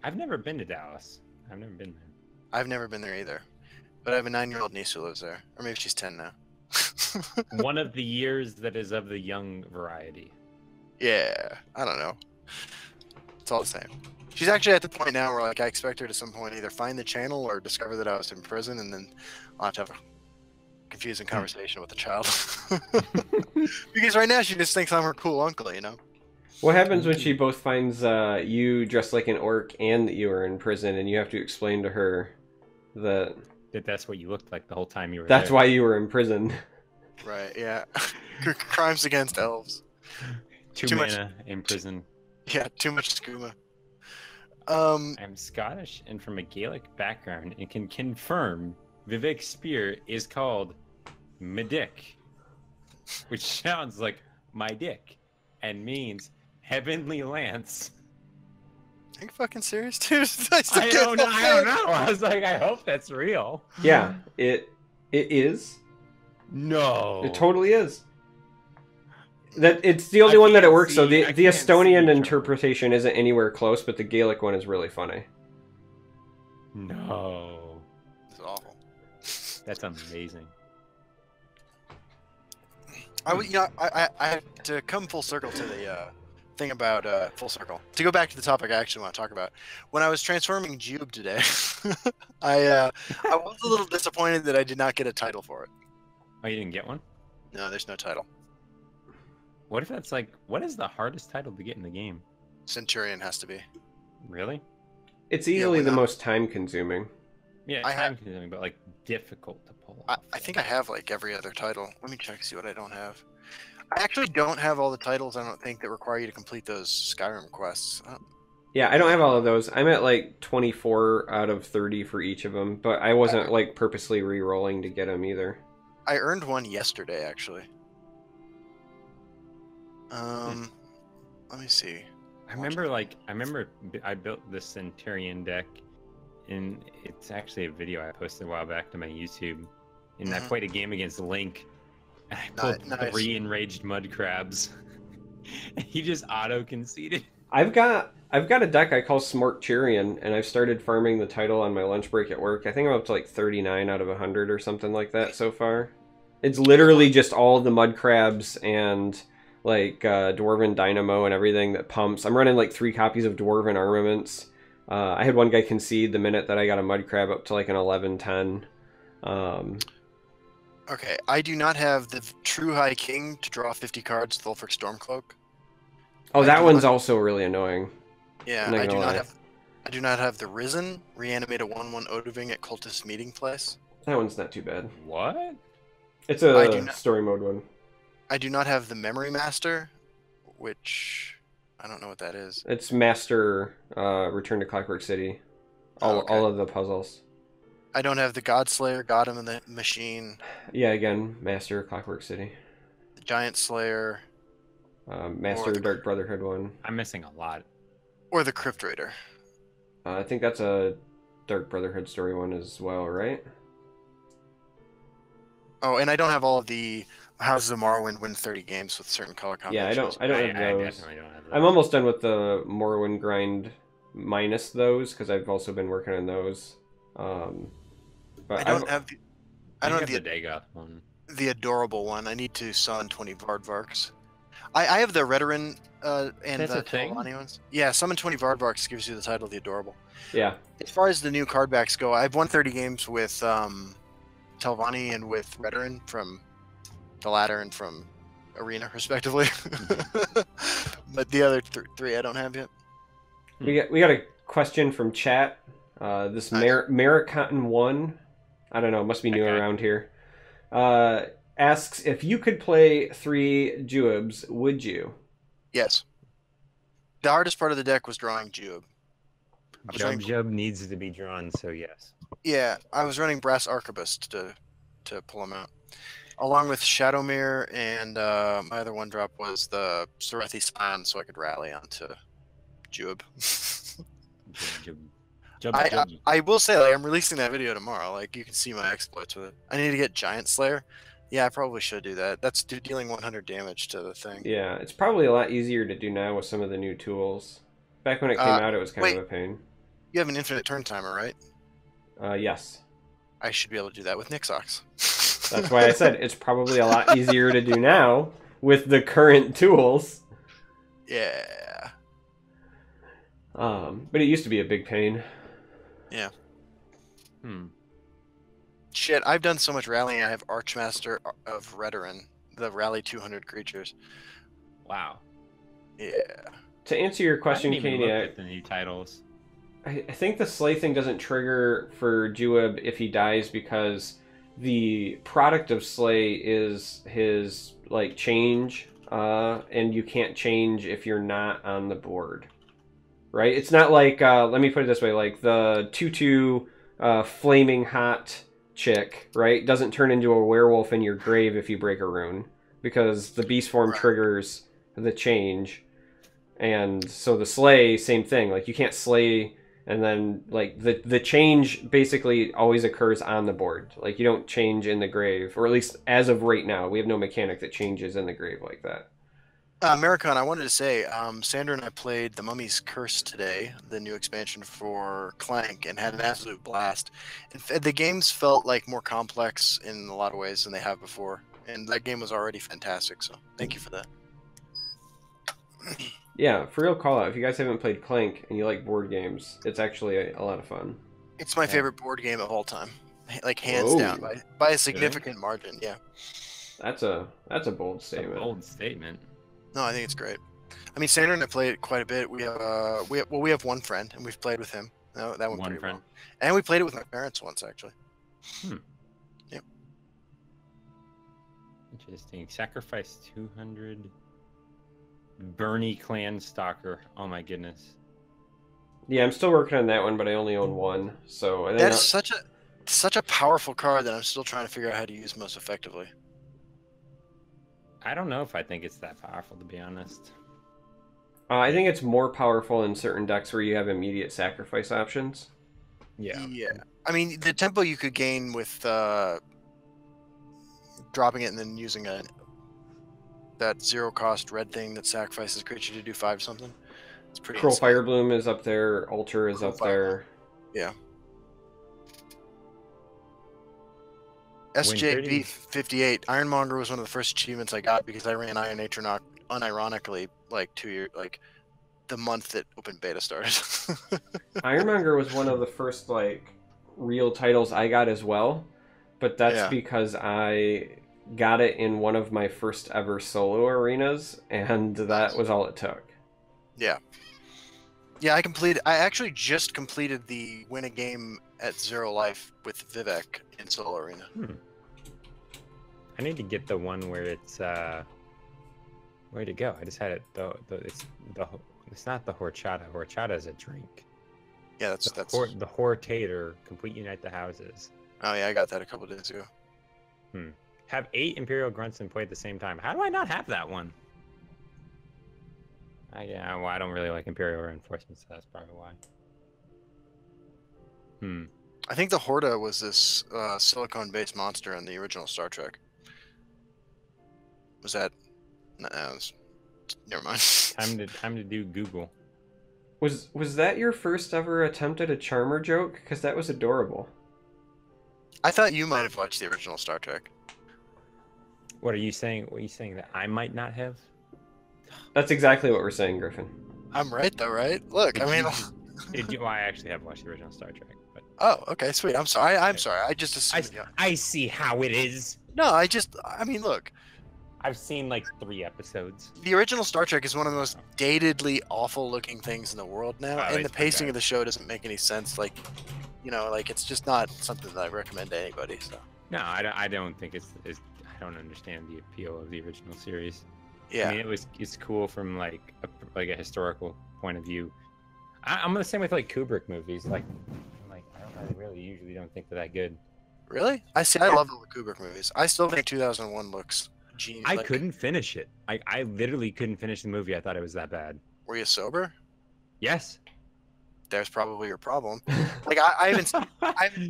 I've never been to Dallas. I've never been there. I've never been there either, but I have a 9-year-old niece who lives there, or maybe she's 10 now. One of the years that is of the young variety. Yeah, I don't know. It's all the same. She's actually at the point now where like I expect her to some point either find the channel or discover that I was in prison, and then I'll have to have a confusing conversation with the child. Because right now she just thinks I'm her cool uncle, you know? what happens when she both finds you dressed like an orc and that you were in prison, and you have to explain to her that That's what you looked like the whole time you were that's there. why you were in prison? Right, yeah. Crimes against elves. Two too much- mana in prison. Yeah, too much skooma. I'm Scottish and from a Gaelic background and can confirm Vivek Spear is called Medic, which sounds like my dick and means heavenly lance. Are you fucking serious, dude? I don't know. I was like, I hope that's real. Yeah, it is. No. It totally is. That it's the only one that it works. So the Estonian interpretation isn't anywhere close, but the Gaelic one is really funny. No. It's awful. That's amazing. I have to come full circle to the thing about full circle. To go back to the topic I actually want to talk about. When I was transforming Jube today, I was a little disappointed that I did not get a title for it. Oh, you didn't get one? No, there's no title. What if that's like, what is the hardest title to get in the game? Centurion has to be. Really? It's Yeah, easily why the not? most time consuming. Yeah, I time consuming, but like difficult to pull off. I think I have like every other title. Let me check, see what I don't have. I actually don't have all the titles, I don't think, that require you to complete those Skyrim quests. Yeah, I don't have all of those. I'm at like 24 out of 30 for each of them, but I wasn't like purposely re-rolling to get them either. I earned one yesterday, actually. Let me see. I remember I built this Centurion deck, and it's actually a video I posted a while back to my YouTube. And I played a game against Link, and I pulled Nice. 3 enraged mud crabs. And he just auto conceded. I've got a deck I call Smart Churian, and I've started farming the title on my lunch break at work. I think I'm up to like 39 out of 100 or something like that so far. It's literally just all the mud crabs and like Dwarven Dynamo and everything that pumps. I'm running like 3 copies of Dwarven Armaments. I had one guy concede the minute that I got a mud crab up to like an 11-10. Okay, I do not have the True High King to draw 50 cards, Thulfric Stormcloak. Oh, that one's also really annoying. Yeah, Not I gonna lie. do not have the Risen, reanimate a 1/1 Odoving at Cultist Meeting Place. That one's not too bad. What? It's I do a not- story mode one. I do not have the Memory Master, which I don't know what that is. It's Master Return to Clockwork City. Oh, okay. All of the puzzles. I don't have the Godslayer, Godham and the Machine, Yeah, again, Master Clockwork City. the Giant Slayer, Master Or the- Dark Brotherhood one. I'm missing a lot. or the Crypt Raider. I think that's a Dark Brotherhood story one as well, right? Oh, and I don't have all of the Houses of Morrowind win 30 games with certain color Yeah, I combinations. don't have I those. definitely don't have those. I'm almost done with the Morrowind grind minus those because I've also been working on those. But I don't have the. I don't have the the Dagoth one. adorable one. I need to summon 20 Vardvarks. I have the Redoran and That's the a thing? Telvanni ones. Yeah, summon 20 Vardvarks gives you the title the adorable. Yeah, As far as the new card backs go, I've won 30 games with Telvanni and with Redoran from the ladder and from Arena, respectively. But the other three I don't have yet. we got a question from chat. This Nice. Maricoton one, I don't know, must be new Okay. around here. Asks if you could play 3 Juibs, would you? Yes. The hardest part of the deck was drawing Jube. I was running- Jub needs to be drawn, so yes. Yeah, I was running Brass Arquebus to pull them out, along with Shadowmere, and my other one drop was the Serethi Scion, so I could rally onto Jube. I will say, like, I'm releasing that video tomorrow. Like, you can see my exploits with it. I need to get Giant Slayer. Yeah, I probably should do that. That's dealing 100 damage to the thing. Yeah, it's probably a lot easier to do now with some of the new tools. Back when it came out, it was kind of a pain. You have an infinite turn timer, right? Yes. I should be able to do that with Nix-Ox. That's why I said it's probably a lot easier to do now with the current tools. Yeah. But it used to be a big pain. Yeah. Hmm. Shit, I've done so much rallying. I have Archmaster of Redoran, the rally 200 creatures. Wow. Yeah. To answer your question, I didn't even Kania, look at the new titles. I think the Slay thing doesn't trigger for Juib if he dies because the product of Slay is his like change, and you can't change if you're not on the board, right? It's not like let me put it this way, like the 2/2 flaming hot chick, right? Doesn't turn into a werewolf in your grave if you break a rune because the beast form Right. triggers the change, and so the Slay, same thing. Like you can't slay. And then, like, the change basically always occurs on the board. Like, you don't change in the grave. Or at least, as of right now, we have no mechanic that changes in the grave like that. Maricon, I wanted to say, Sandra and I played The Mummy's Curse today, the new expansion for Clank, and had an absolute blast. And the games felt like more complex in a lot of ways than they have before. And that game was already fantastic, so thank you for that. Yeah, for real call out. If you guys haven't played Clank and you like board games, it's actually a lot of fun. It's my favorite board game of all time. Like, hands down, by a significant margin, yeah. That's a bold It's a statement. bold statement. No, I think it's great. I mean, Sandra and I played it quite a bit. We have one friend, and we've played with him. That went One pretty friend. well. And we played it with my parents once, actually. Yep. Interesting. Sacrifice 200. Bernie Clan Stalker. Oh my goodness. Yeah, I'm still working on that one, but I only own one. So I think That's such a powerful card that I'm still trying to figure out how to use most effectively. I don't know if I think it's that powerful, to be honest. I think it's more powerful in certain decks where you have immediate sacrifice options. Yeah. I mean, the tempo you could gain with dropping it and then using that 0-cost red thing that sacrifices creature to do 5 something. It's pretty Cruel insane. Firebloom is up there. Alter is Cruel up there. Yeah. SJB58. Ironmonger was one of the first achievements I got because I ran Iron Nature unironically like 2 years, like the month that open beta started. Ironmonger was one of the first like real titles I got as well, but that's because I got it in one of my first ever solo arenas, and that was all it took. Yeah. Yeah, I actually just completed the win a game at 0 life with Vivek in solo arena. I need to get the one where it's where'd it go? I just had it it's not the horchata. Horchata is a drink. Yeah, that's the Hortator, complete unite the houses. Oh yeah, I got that a couple days ago. Have 8 Imperial Grunts and play at the same time. How do I not have that one? Well, I don't really like Imperial Reinforcements, so that's probably why. I think the Horta was this silicone-based monster in the original Star Trek. Was that? No, never mind. Time to do Google. Was that your first ever attempt at a Charmer joke? Because that was adorable. I thought you might have watched the original Star Trek. What are you saying? What are you saying that I might not have? That's exactly what we're saying, Griffin. I'm right though, right? Look, I mean. Well, I actually have watched the original Star Trek. But... Oh, okay, sweet. I'm sorry. I'm sorry. I just assumed. I see how it is. No, I mean, look. I've seen like 3 episodes. The original Star Trek is one of the most datedly awful-looking things in the world now, and the pacing of the show doesn't make any sense. Like, like it's just not something that I recommend to anybody. So. No, I don't think it's I don't understand the appeal of the original series. Yeah. I mean, it's cool from like a historical point of view. I'm the same with like Kubrick movies. Like I really usually don't think they're that good. Really? I love all the Kubrick movies. I still think 2001 looks genius. I couldn't finish it. I literally couldn't finish the movie. I thought it was that bad. Were you sober? Yes. There's probably your problem. Like I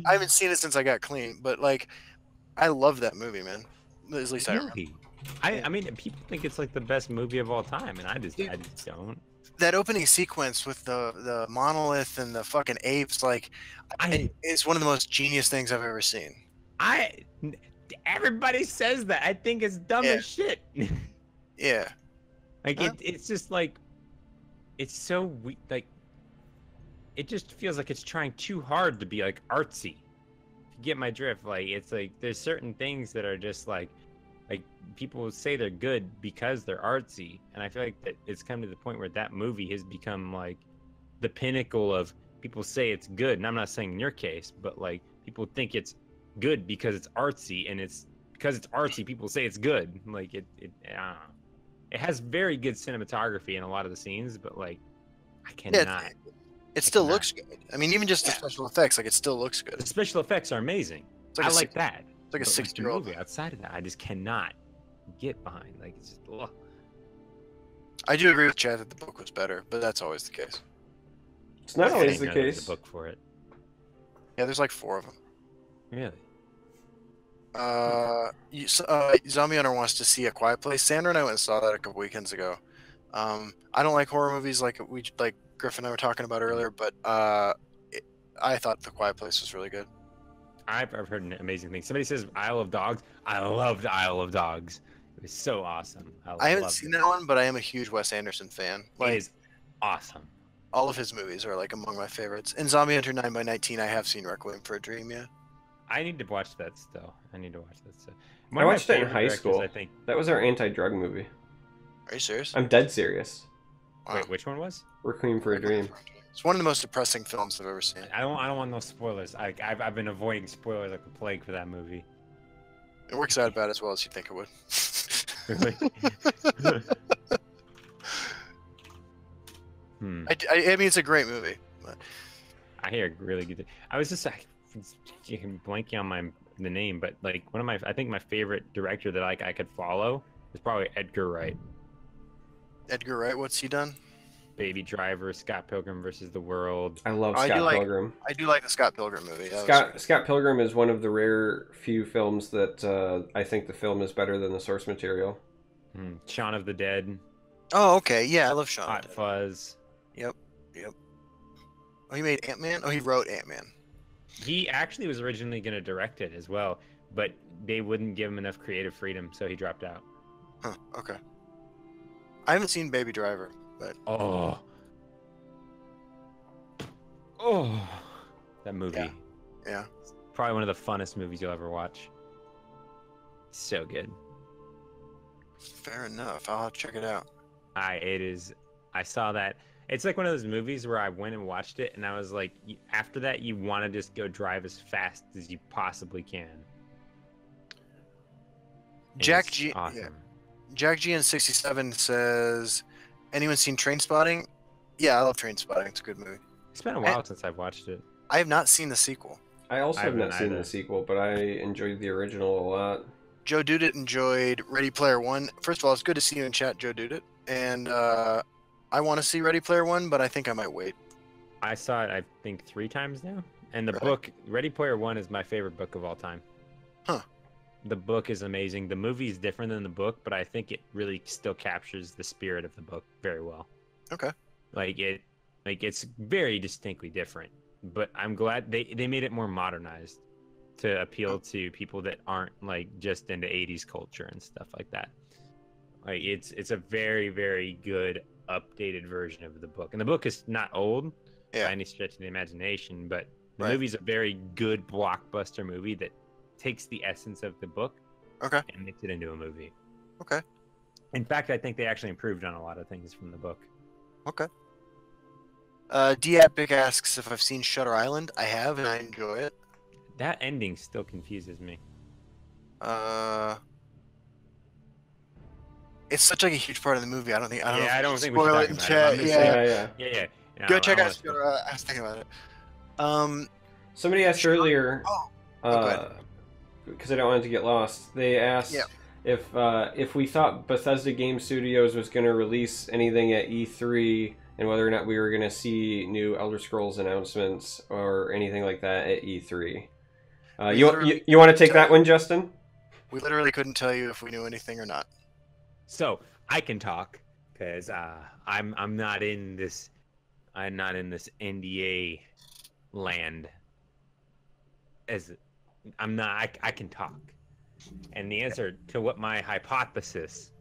haven't seen it since I got clean, but like I love that movie, man. At least I remember. I mean, people think it's like the best movie of all time, and I just don't. That opening sequence with the monolith and the fucking apes, like, it's one of the most genius things I've ever seen. Everybody says that. I think it's dumb as shit. Yeah. Like it's just like, it's so like, it just feels like it's trying too hard to be like artsy. If you get my drift, like it's like there's certain things that are just like people say they're good because they're artsy, and I feel like that it's come to the point where that movie has become like the pinnacle of people say it's good. And I'm not saying in your case, but like people think it's good because it's artsy, and it's because it's artsy people say it's good. Like it has very good cinematography in a lot of the scenes, but like I cannot. It still looks good. I mean, even just the special effects, like it still looks good. The special effects are amazing. I like that. It's like a 60-year-old movie. Outside of that, I just cannot get behind. Like it's just. Ugh. I do agree with Chad that the book was better, but that's always the case. It's not always the case. There's a book for it. Yeah, there's like 4 of them. Really? Zombie Hunter wants to see A Quiet Place. Sandra and I went and saw that a couple weekends ago. I don't like horror movies like Griffin and I were talking about earlier, but I thought The Quiet Place was really good. I've heard amazing things. Somebody says Isle of Dogs. I loved Isle of Dogs. It was so awesome. I haven't seen that one, but I am a huge Wes Anderson fan. Like, it is awesome. All of his movies are like among my favorites. And Zombie Hunter 9x19, I have seen Requiem for a Dream, yeah. I need to watch that still. I need to watch that still. I watched it in high school. I think that was our anti-drug movie. Are you serious? I'm dead serious. Wow. Wait, which one was? Requiem for a Dream. It's one of the most depressing films I've ever seen. I don't want no spoilers. I've been avoiding spoilers like the plague for that movie. It works out about as well as you think it would. Really? I mean, it's a great movie. But... I hear really good. I was just blanking on the name, but like I think my favorite director that I could follow is probably Edgar Wright. Edgar Wright, what's he done? Baby Driver, Scott Pilgrim versus the World. I love Scott Pilgrim. I do like the Scott Pilgrim movie. Scott Pilgrim is one of the rare few films that I think the film is better than the source material. Shaun of the Dead. Oh, okay. Yeah, I love Shaun. Hot Fuzz. Yep. Oh, he made Ant-Man? Oh, he wrote Ant-Man. He actually was originally going to direct it as well, but they wouldn't give him enough creative freedom, so he dropped out. Huh, okay. I haven't seen Baby Driver, but... Oh, that movie. Yeah. Probably one of the funnest movies you'll ever watch. So good. Fair enough. I'll have to check it out. It is. I saw that. It's like one of those movies where I went and watched it, and I was like, after that, you want to just go drive as fast as you possibly can. Jack G. Awesome. Yeah. Jack G in 67 says, "Anyone seen Trainspotting?" Yeah, I love Trainspotting. It's a good movie. It's been a while since I've watched it. I have not seen the sequel. I also have not seen the sequel, but I enjoyed the original a lot. Joe Dudit enjoyed Ready Player One. First of all, it's good to see you in chat, Joe Dudit. And I want to see Ready Player One, but I think I might wait. I saw it, I think, 3 times now. And the book, Ready Player One, is my favorite book of all time. Huh. The book is amazing. The movie is different than the book, but I think it really still captures the spirit of the book very well. Okay. It's very distinctly different. But I'm glad they made it more modernized to appeal to people that aren't like just into 80s culture and stuff like that. Like it's a very, very good updated version of the book. And the book is not old by any stretch of the imagination, but the movie's a very good blockbuster movie that takes the essence of the book and makes it into a movie. Okay. In fact, I think they actually improved on a lot of things from the book. Okay. Diapic asks if I've seen Shutter Island. I have, and I enjoy it. That ending still confuses me. It's such like a huge part of the movie. I don't think we should spoil it in chat. Yeah. Go check out Shutter Island. I was thinking about it. Somebody asked earlier, because I don't want it to get lost. They asked if we thought Bethesda Game Studios was going to release anything at E3, and whether or not we were going to see new Elder Scrolls announcements or anything like that at E3. You want to take that one, Justin? We literally couldn't tell you if we knew anything or not. So I can talk because I'm not in this NDA land. I can talk, and the answer to what my hypothesis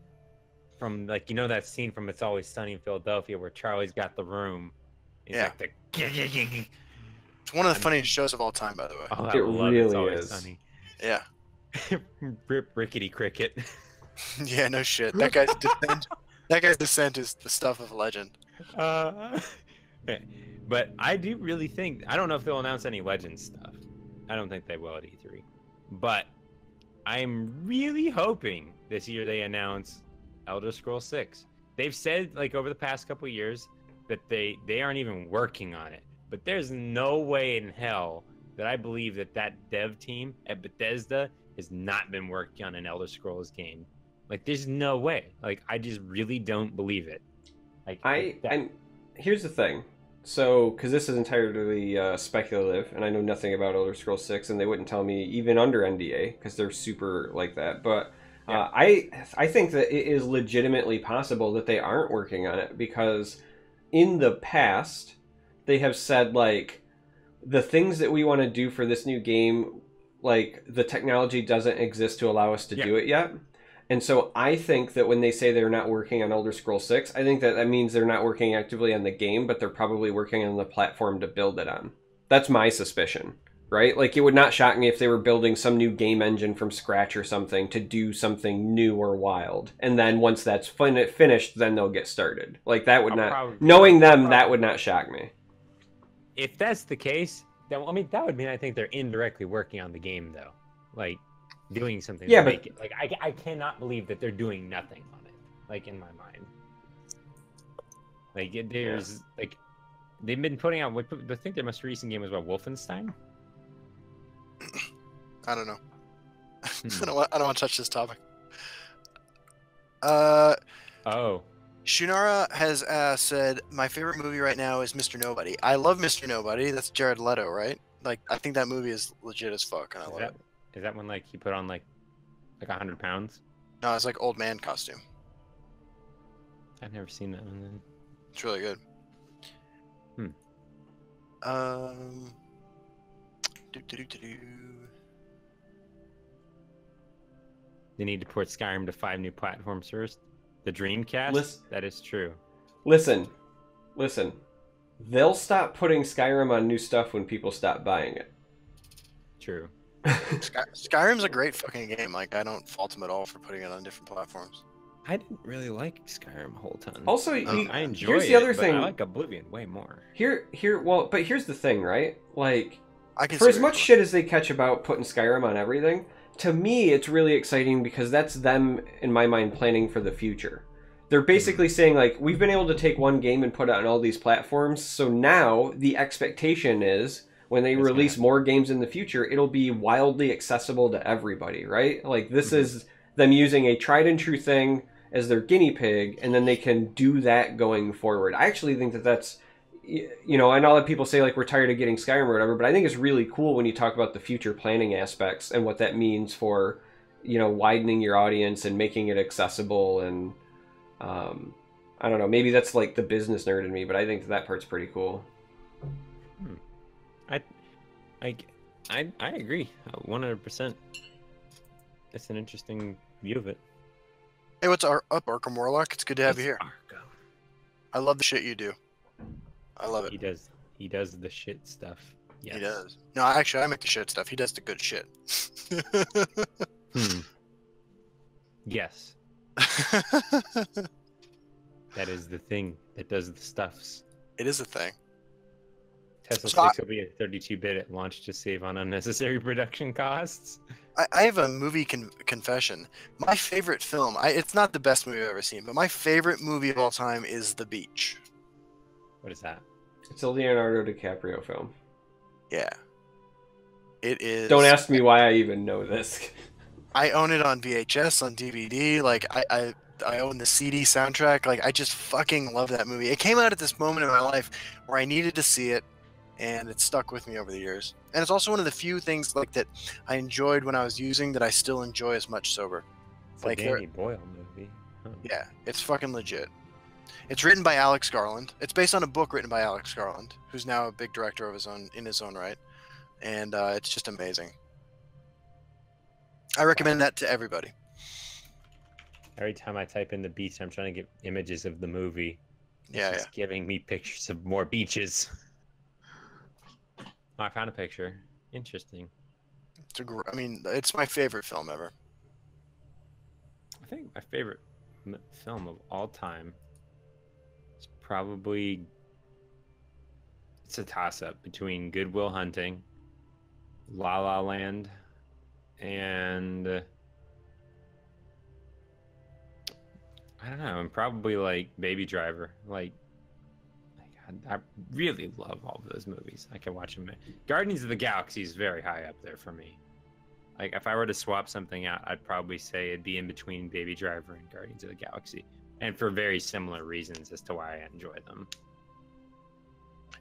from, like, that scene from It's Always Sunny in Philadelphia where Charlie's got the room. Like it's one of the funniest shows of all time, by the way. Oh, it really is. Sunny. Yeah. Rip Rickety Cricket. Yeah, no shit. That guy's descent is the stuff of legend. But I do really think, I don't know if they'll announce any Legends stuff. I don't think they will at E3. But I'm really hoping this year they announce Elder Scrolls 6. They've said, like, over the past couple of years that they aren't even working on it. But there's no way in hell that I believe that dev team at Bethesda has not been working on an Elder Scrolls game. Like, there's no way. Like, I just really don't believe it. And here's the thing. So, because this is entirely speculative, and I know nothing about Elder Scrolls 6, and they wouldn't tell me even under NDA, because they're super like that. But I think that it is legitimately possible that they aren't working on it, because in the past, they have said, like, the things that we want to do for this new game, like, the technology doesn't exist to allow us to do it yet. And so I think that when they say they're not working on Elder Scrolls 6, I think that means they're not working actively on the game, but they're probably working on the platform to build it on. That's my suspicion. right? Like, it would not shock me if they were building some new game engine from scratch or something to do something new or wild. And then once that's finished, then they'll get started. Like, that would knowing them, that would not shock me. If that's the case, then, I mean, that would mean I think they're indirectly working on the game, though. Like, doing something to make it. Like, I cannot believe that they're doing nothing on it, like, in my mind. Like, there's, like, they've been putting out, I think their most recent game was, what, Wolfenstein? I don't know. I don't want to touch this topic. Shunara has said, my favorite movie right now is Mr. Nobody. I love Mr. Nobody. That's Jared Leto, right? Like, I think that movie is legit as fuck, and I love it. Is that when, like, he put on, like 100 pounds? No, it's like old man costume. I've never seen that one then. It's really good. They need to port Skyrim to 5 new platforms first. The Dreamcast? That is true. Listen. They'll stop putting Skyrim on new stuff when people stop buying it. True. Skyrim's a great fucking game. Like, I don't fault them at all for putting it on different platforms. I didn't really like Skyrim a whole ton. Also, I enjoy here's the other but thing. I like Oblivion way more. But here's the thing, right? Like, I can for as much shit as they catch about putting Skyrim on everything, to me, it's really exciting because that's them, in my mind, planning for the future. They're basically saying, like, we've been able to take one game and put it on all these platforms, so now the expectation is when they release more games in the future, it'll be wildly accessible to everybody, right? Like, this is them using a tried and true thing as their guinea pig, and then they can do that going forward. I actually think that that's, you know, I know that people say, like, we're tired of getting Skyrim or whatever, but I think it's really cool when you talk about the future planning aspects and what that means for, you know, widening your audience and making it accessible. And I don't know, maybe that's like the business nerd in me, but I think that part's pretty cool. I agree 100%. It's an interesting view of it. Hey, what's up, Arkham Warlock? It's good to have you here. Arkham. I love the shit you do. I love it. He does the shit stuff. Yes. He does. No, actually, I make the shit stuff. He does the good shit. Yes. That is the thing that does the stuffs. It is a thing. Tesla 6 will be a 32-bit at launch to save on unnecessary production costs. I have a movie confession. My favorite film, it's not the best movie I've ever seen, but my favorite movie of all time is The Beach. What is that? It's a Leonardo DiCaprio film. Yeah. It is. Don't ask me why I even know this. I own it on VHS, on DVD. Like, I own the CD soundtrack. Like, I just fucking love that movie. It came out at this moment in my life where I needed to see it, and it stuck with me over the years. And it's also one of the few things like that I enjoyed when I was using that I still enjoy as much sober. It's like a Danny Boyle movie. Huh. Yeah, it's fucking legit. It's written by Alex Garland. It's based on a book written by Alex Garland, who's now a big director of his own in his own right, and it's just amazing. I recommend that to everybody. Every time I type in The Beach, I'm trying to get images of the movie. It's giving me pictures of more beaches. Oh, I found a picture. Interesting. I mean, it's my favorite film ever. I think my favorite film of all time is probably... It's a toss-up between Good Will Hunting, La La Land, and... I don't know, and probably like Baby Driver. Like I really love all of those movies. I can watch them. Guardians of the Galaxy is very high up there for me. Like, if I were to swap something out, I'd probably say it'd be in between Baby Driver and Guardians of the Galaxy, and for very similar reasons as to why I enjoy them.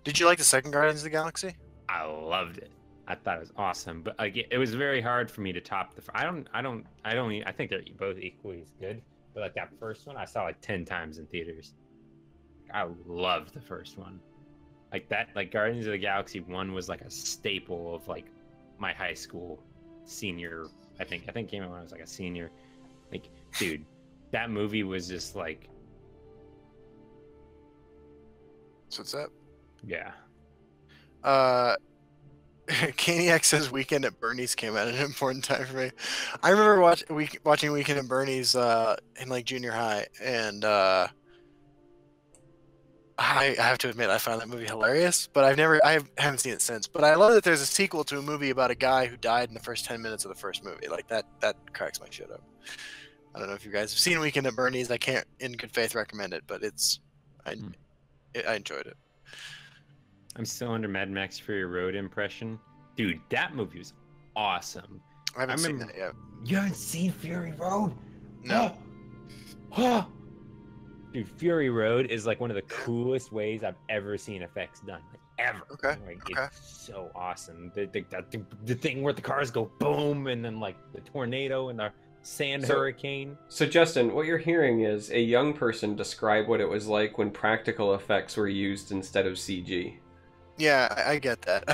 Did you like the second Guardians of the Galaxy? I loved it. I thought it was awesome, but like it was very hard for me to top the. I think they're both equally as good. But like that first one, I saw like 10 times in theaters. I loved the first one. Like that, like Guardians of the Galaxy 1 was like a staple of like my high school senior. I think it came out when I was like a senior. Like, dude, that movie was just like. So what's up? Yeah. Caniac says Weekend at Bernie's came at an important time for me. I remember watching Weekend at Bernie's in like junior high, and I have to admit I found that movie hilarious, but I haven't seen it since. But I love that there's a sequel to a movie about a guy who died in the first 10 minutes of the first movie. Like that cracks my shit up. I don't know if you guys have seen Weekend at Bernie's. I can't in good faith recommend it, but I enjoyed it. I'm still under Mad Max Fury Road impression. Dude, that movie was awesome. I haven't seen that yet. You haven't seen Fury Road? No. Oh. Dude, Fury Road is like one of the coolest ways I've ever seen effects done. Like, ever. Okay. Like, Okay. It's so awesome. The thing where the cars go boom, and then like the tornado and the sand hurricane. So Justin, what you're hearing is a young person describe what it was like when practical effects were used instead of CG. Yeah, I get that.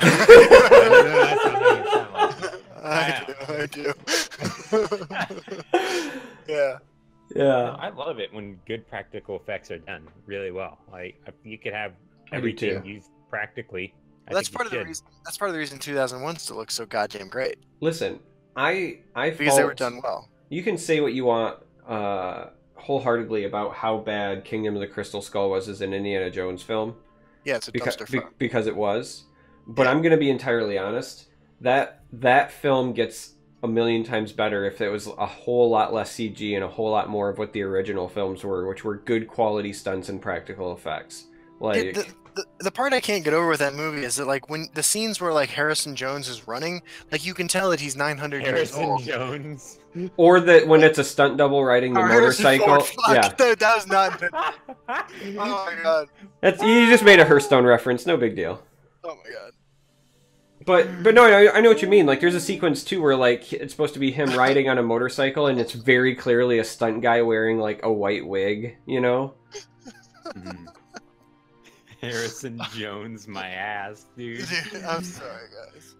I do. Yeah. Yeah. No, I love it when good practical effects are done really well. Like if you could have everything used practically. That's part of the reason 2001 still looks so goddamn great. Listen, because they were done well. You can say what you want wholeheartedly about how bad Kingdom of the Crystal Skull was as an Indiana Jones film. Yeah, it's a dumpster fire. Because it was. But I'm going to be entirely honest. That film gets a million times better if it was a whole lot less CG and a whole lot more of what the original films were, which were good quality stunts and practical effects. Like the part I can't get over with that movie is that like when the scenes where like Harrison Jones is running, like you can tell that he's 900 years old. Jones. Or that when it's a stunt double riding the motorcycle. Yeah. That was not. Oh my god. You just made a Hearthstone reference. No big deal. Oh my god. But no, I know what you mean. Like, there's a sequence, too, where, like, it's supposed to be him riding on a motorcycle, and it's very clearly a stunt guy wearing, like, a white wig, you know? Harrison Jones, my ass, dude. I'm sorry, guys.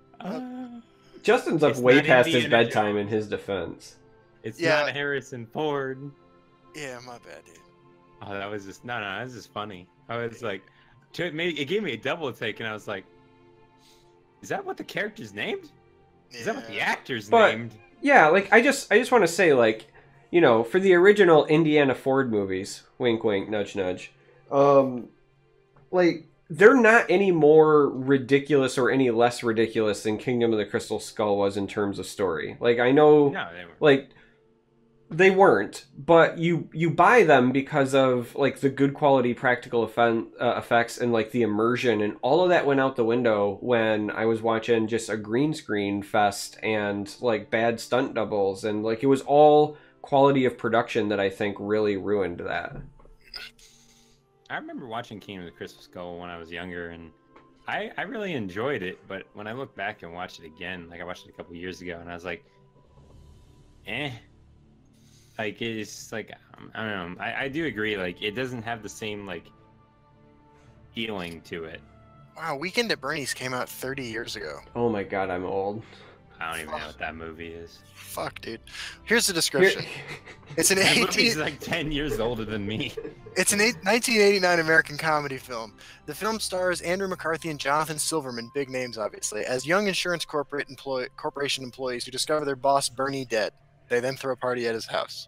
Justin's up way past his bedtime in his defense. It's not Harrison Ford. Yeah, my bad, dude. Oh, that was just... No, that was just funny. I was like... It gave me a double take, and I was like... Is that what the character's named? Is that what the actor's named? Yeah, like, I just want to say, like, you know, for the original Indiana Ford movies, wink, wink, nudge, nudge, like, they're not any more ridiculous or any less ridiculous than Kingdom of the Crystal Skull was in terms of story. Like, I know, no, they weren't. Like, they weren't, but you buy them because of, like, the good quality practical effects and, like, the immersion, and all of that went out the window when I was watching just a green screen fest and, like, bad stunt doubles, and, like, it was all quality of production that I think really ruined that. I remember watching Kingdom of the Crystal Skull when I was younger, and I really enjoyed it, but when I look back and watch it again, like, I watched it a couple years ago, and I was like, eh. Like, it's like, I don't know. I do agree. Like, it doesn't have the same, like, feeling to it. Wow, Weekend at Bernie's came out 30 years ago. Oh my god, I'm old. I don't even know what that movie is. Fuck, dude. Here's the description. It's an That movie's like 10 years older than me. It's an 1989 American comedy film. The film stars Andrew McCarthy and Jonathan Silverman, big names obviously, as young insurance corporation employees who discover their boss Bernie dead. They then throw a party at his house.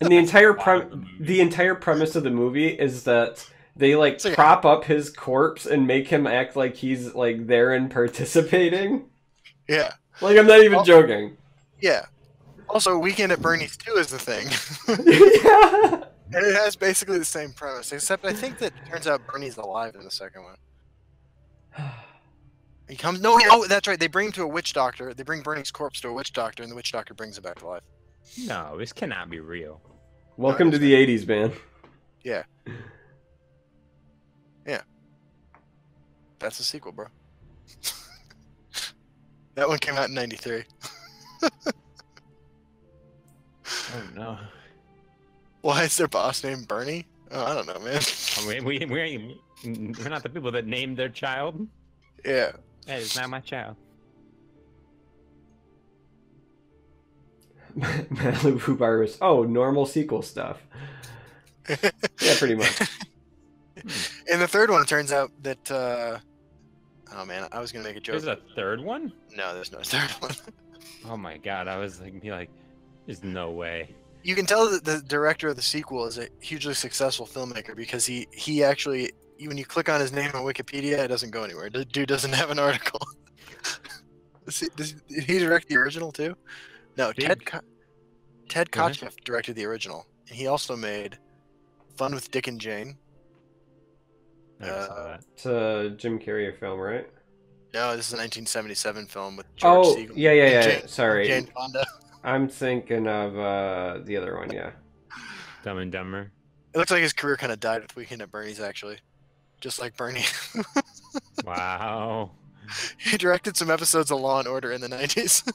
And the entire premise of the movie is that they like prop up his corpse and make him act like he's like there and participating. Yeah. Like, I'm not even joking. Yeah. Also, Weekend at Bernie's 2 is the thing. Yeah. And it has basically the same premise, except I think that it turns out Bernie's alive in the second one. He comes. No, that's right. They bring him to a witch doctor. They bring Bernie's corpse to a witch doctor, and the witch doctor brings him back to life. No, this cannot be real. Welcome to the 80s, man. Yeah. Yeah. That's the sequel, bro. That one came out in 93. Oh, no. Why is their boss named Bernie? Oh, I don't know, man. I mean, we're not the people that named their child. Yeah. Hey, it's not my child. Malibu virus. Oh, normal sequel stuff. Yeah, pretty much. In the third one, it turns out that Oh man, I was gonna make a joke. There's a third one? No, there's no third one. Oh my god, I was like, there's no way. You can tell that the director of the sequel is a hugely successful filmmaker because he actually, when you click on his name on Wikipedia, it doesn't go anywhere. The dude doesn't have an article. Did he direct the original too? No, Big- Ted Go ahead. Kotcheff directed the original, and he also made Fun with Dick and Jane. Never saw that. It's a Jim Carrey film, right? No, this is a 1977 film with George Oh, Segal. yeah, yeah, and yeah. Sorry. Jane Fonda. I'm thinking of the other one, yeah. Dumb and Dumber. It looks like his career kind of died with Weekend at Bernie's, actually. Just like Bernie. Wow. He directed some episodes of Law and Order in the 90s.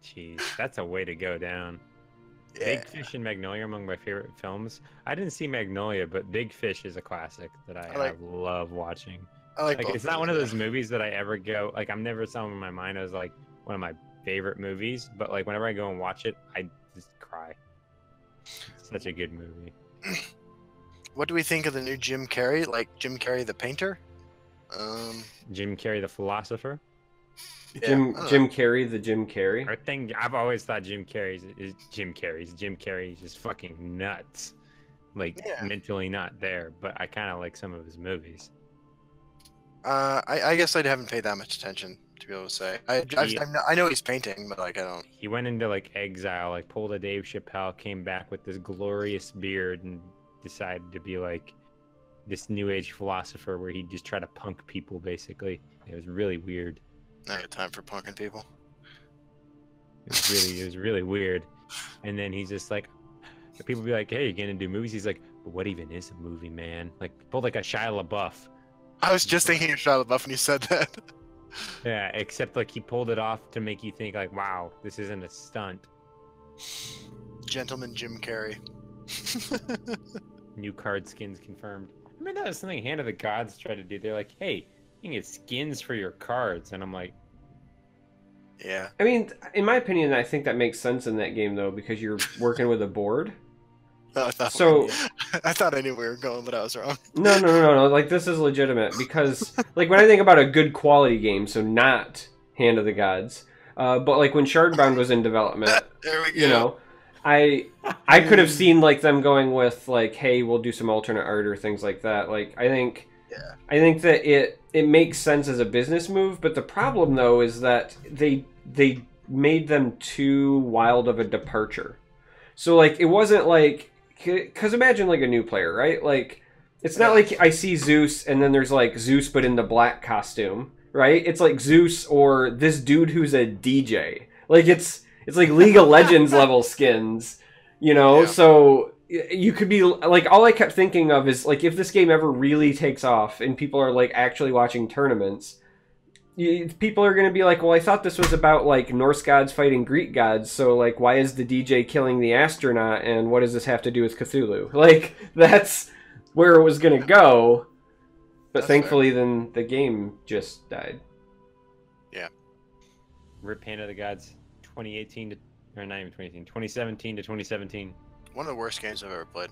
Jeez, that's a way to go down. Yeah. Big Fish and Magnolia are among my favorite films. I didn't see Magnolia, but Big Fish is a classic that I love watching. I like Like, both it's of not one them, of yeah. those movies that I ever go, like, I'm never someone in my mind as, like, one of my favorite movies, but, like, whenever I go and watch it, I just cry. It's such a good movie. What do we think of the new Jim Carrey? Like Jim Carrey the painter? Jim Carrey, the philosopher. Yeah, Jim I don't know. Jim Carrey, the Jim Carrey. Our thing, I've always thought Jim Carrey's Jim Carrey's just fucking nuts. Like, Yeah. mentally not there, but I kind of like some of his movies. I guess I haven't paid that much attention to be able to say. I know he's painting, but like I don't. He went into, like, exile, like, pulled a Dave Chappelle, came back with this glorious beard, and decided to be, like, this new age philosopher where he just tried to punk people, basically. It was really weird. I got time for punking people. It was really weird. And then he's just like, people be like, "Hey, you gonna do movies?" He's like, "But what even is a movie, man?" Like, pulled like a Shia LaBeouf. I was just thinking of Shia LaBeouf when you said that. Yeah, except like he pulled it off to make you think like, "Wow, this isn't a stunt." Gentleman Jim Carrey. New card skins confirmed. I mean, that was something Hand of the Gods tried to do. They're like, "Hey, you can get skins for your cards," and I'm like, Yeah. I mean, in my opinion, I think that makes sense in that game though, because you're working with a board. I thought, So- I thought I knew where we were going, but I was wrong. No. Like, this is legitimate because, like, when I think about a good quality game, so not Hand of the Gods, but like when Shardbound was in development, There we go. you know, I could have seen like them going with like, hey, we'll do some alternate art or things like that. Like, I think that it makes sense as a business move, but the problem though is that they made them too wild of a departure. So like, it wasn't like, because imagine like a new player, right? Like, it's not like I see Zeus and then there's like Zeus but in the black costume, right? It's like Zeus or this dude who's a DJ. Like, it's like League of Legends level skins, you know? Yeah. So you could be like, all I kept thinking of is like, if this game ever really takes off and people are like actually watching tournaments, people are going to be like, well, I thought this was about like Norse gods fighting Greek gods, so like, why is the DJ killing the astronaut and what does this have to do with Cthulhu? Like, that's where it was going to go, but That's thankfully then the game just died. "Rip Hand of the Gods, 2018 to, or not even 2018, 2017 to 2017." One of the worst games I've ever played.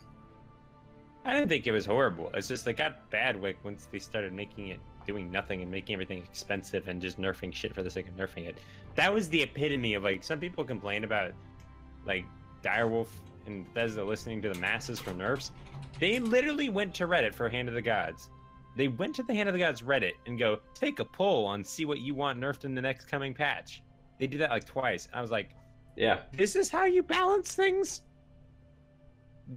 I didn't think it was horrible. It's just they got bad like once they started making it doing nothing and making everything expensive and just nerfing shit for the sake of nerfing it. That was the epitome of like, some people complain about like Direwolf and Bethesda listening to the masses for nerfs. They literally went to Reddit for Hand of the Gods. They went to the Hand of the Gods Reddit and go, take a poll on see what you want nerfed in the next coming patch. They did that like twice. I was like, Yeah. this is how you balance things?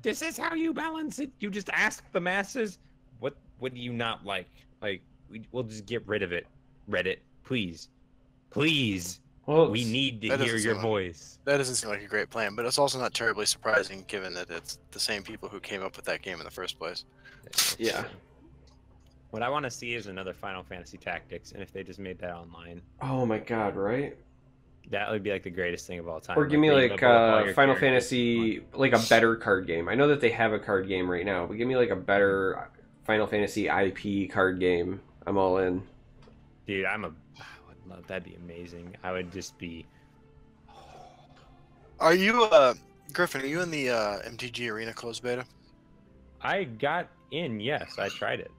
This is how you balance it? You just ask the masses, what do you not like? Like, we'll just get rid of it. Reddit, please. Please. Well, We need to that hear doesn't your sound- voice. That doesn't seem like a great plan, but it's also not terribly surprising given that it's the same people who came up with that game in the first place. Yeah. What I want to see is another Final Fantasy Tactics, and if they just made that online, Oh my god, right? that would be like the greatest thing of all time. Or give me where you like level up all your Final characters. Fantasy, like a better card game. I know that they have a card game right now, but give me like a better Final Fantasy IP card game. I'm all in. Dude, I would love, that'd be amazing. I would just be, Are you, Griffin, are you in the MTG Arena closed beta? I got in, yes, I tried it.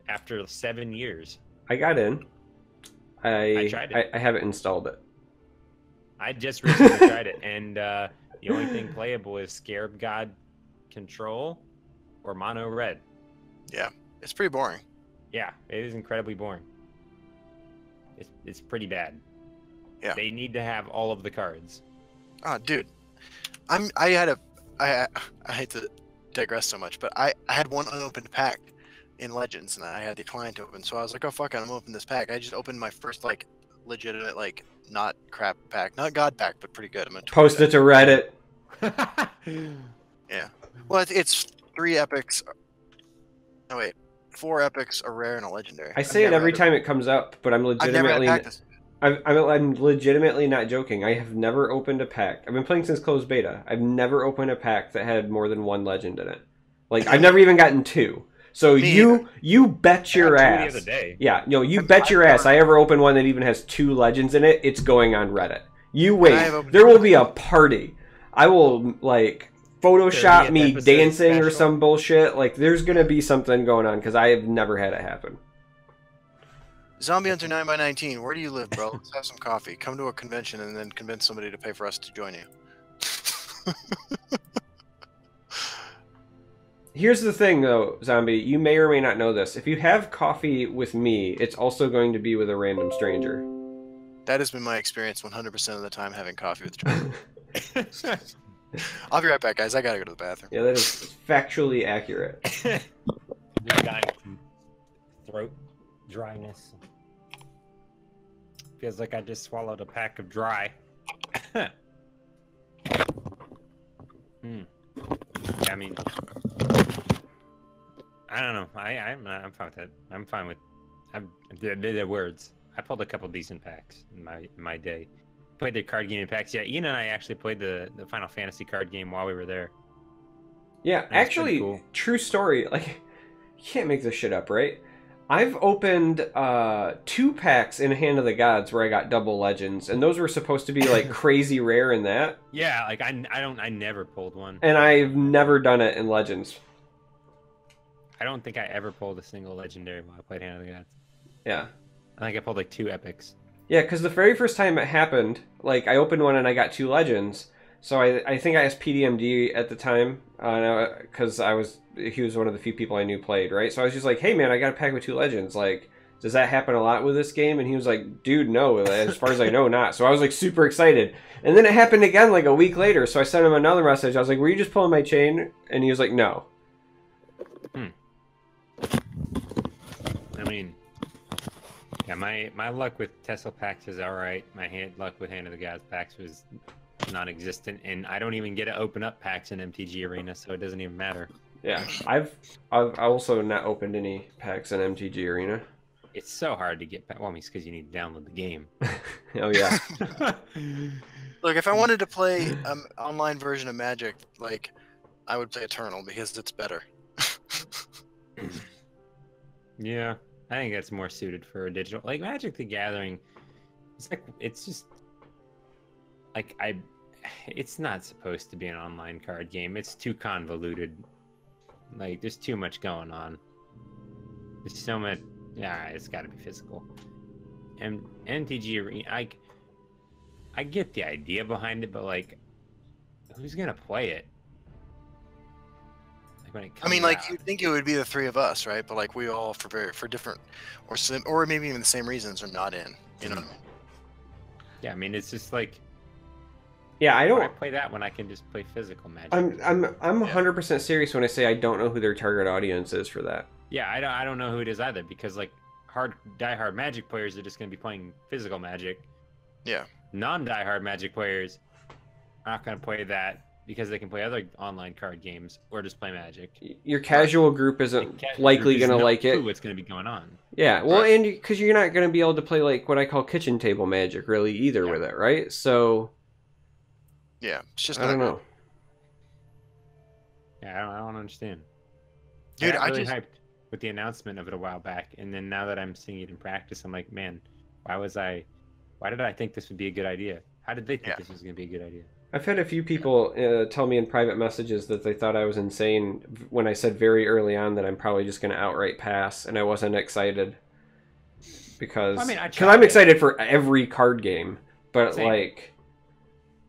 after 7 years. I got in. I tried it. I haven't installed it. I just recently tried it, and the only thing playable is Scarab God Control or Mono Red. Yeah, it's pretty boring. Yeah, it is incredibly boring. It's pretty bad. Yeah. They need to have all of the cards. Oh, dude, I hate to digress so much, but I had one unopened pack in Legends, and I had declined to open. So I was like, oh fuck it, I'm gonna open this pack. I just opened my first like legitimate like not crap pack, not god pack, but pretty good. I'm gonna Post it to Reddit. Yeah. Well, it's 3 epics. No wait, 4 epics, a rare, and a legendary. I say it every time it comes up, but I'm legitimately. I'm legitimately not joking. I have never opened a pack. I've been playing since closed beta. I've never opened a pack that had more than 1 legend in it. Like I've never even gotten 2. So you bet your ass. The other day. Yeah, no, you bet your ass. I ever open one that even has 2 legends in it. It's going on Reddit. You wait. There will be a party. I will like Photoshop me dancing or some bullshit. Like there's gonna be something going on because I have never had it happen. Zombie Hunter 9x19, where do you live, bro? Let's have some coffee. Come to a convention and then convince somebody to pay for us to join you. Here's the thing, though, Zombie. You may or may not know this. If you have coffee with me, it's also going to be with a random stranger. That has been my experience 100% of the time having coffee with strangers. I'll be right back, guys. I gotta go to the bathroom. Yeah, that is factually accurate. Just dying from throat dryness. Feels like I just swallowed a pack of dry. I mean, I don't know. I'm fine with it. I'm fine with. They're words. I pulled a couple decent packs in my day. Played the card game in packs. Yeah, Ian and I actually played the Final Fantasy card game while we were there. Yeah, actually, cool. True story. Like, you can't make this shit up, right? I've opened 2 packs in Hand of the Gods where I got double legends, and those were supposed to be like crazy rare in that. Yeah, like I never pulled one. And I've never done it in Legends. I don't think I ever pulled a single legendary while I played Hand of the Gods. Yeah. I think I pulled like 2 epics. Yeah, because the very first time it happened, like I opened one and I got 2 legends. So I think I asked PDMD at the time, because he was one of the few people I knew played, right? So I was just like, hey man, I got a pack with 2 legends. Like, does that happen a lot with this game? And he was like, dude, no, as far as I know, not. So I was like super excited. And then it happened again like a week later. So I sent him another message. I was like, were you just pulling my chain? And he was like, no. I mean, yeah, my luck with Tesla packs is alright. My luck with Hand of the Gods packs was non-existent, and I don't even get to open up packs in MTG Arena, so it doesn't even matter. Yeah, I've also not opened any packs in MTG Arena. It's so hard to get. Well, I mean, it's because you need to download the game. Oh yeah. Look, if I wanted to play an online version of Magic, like I would play Eternal because it's better. Yeah, I think that's more suited for a digital. Like Magic: The Gathering, it's just like it's not supposed to be an online card game. It's too convoluted. Like there's too much going on. There's so much. Yeah, it's got to be physical. And MTG Arena, I get the idea behind it, but like, who's gonna play it? Like when it comes out. You'd think it would be the 3 of us, right? But like we all for different or maybe even the same reasons are not in. You know what I mean? Yeah, I mean it's just like. Yeah, I don't. Why play that when I can just play physical Magic. I'm 100% serious when I say I don't know who their target audience is for that. Yeah, I don't know who it is either, because like die-hard Magic players are just going to be playing physical Magic. Yeah. Non-die-hard Magic players are not going to play that because they can play other online card games or just play Magic. Your casual group isn't likely going to like it. What's going to be going on? Yeah, well, and because you're not going to be able to play like what I call kitchen table Magic really either with it, right? So. Yeah, it's just I don't know. Yeah, I don't understand. Dude, I got really hyped with the announcement of it a while back, and then now that I'm seeing it in practice, I'm like, man, why did I think this would be a good idea? How did they think this was going to be a good idea? I've had a few people tell me in private messages that they thought I was insane when I said very early on that I'm probably just going to outright pass, and I wasn't excited because I mean, I'm excited for every card game, but Same. like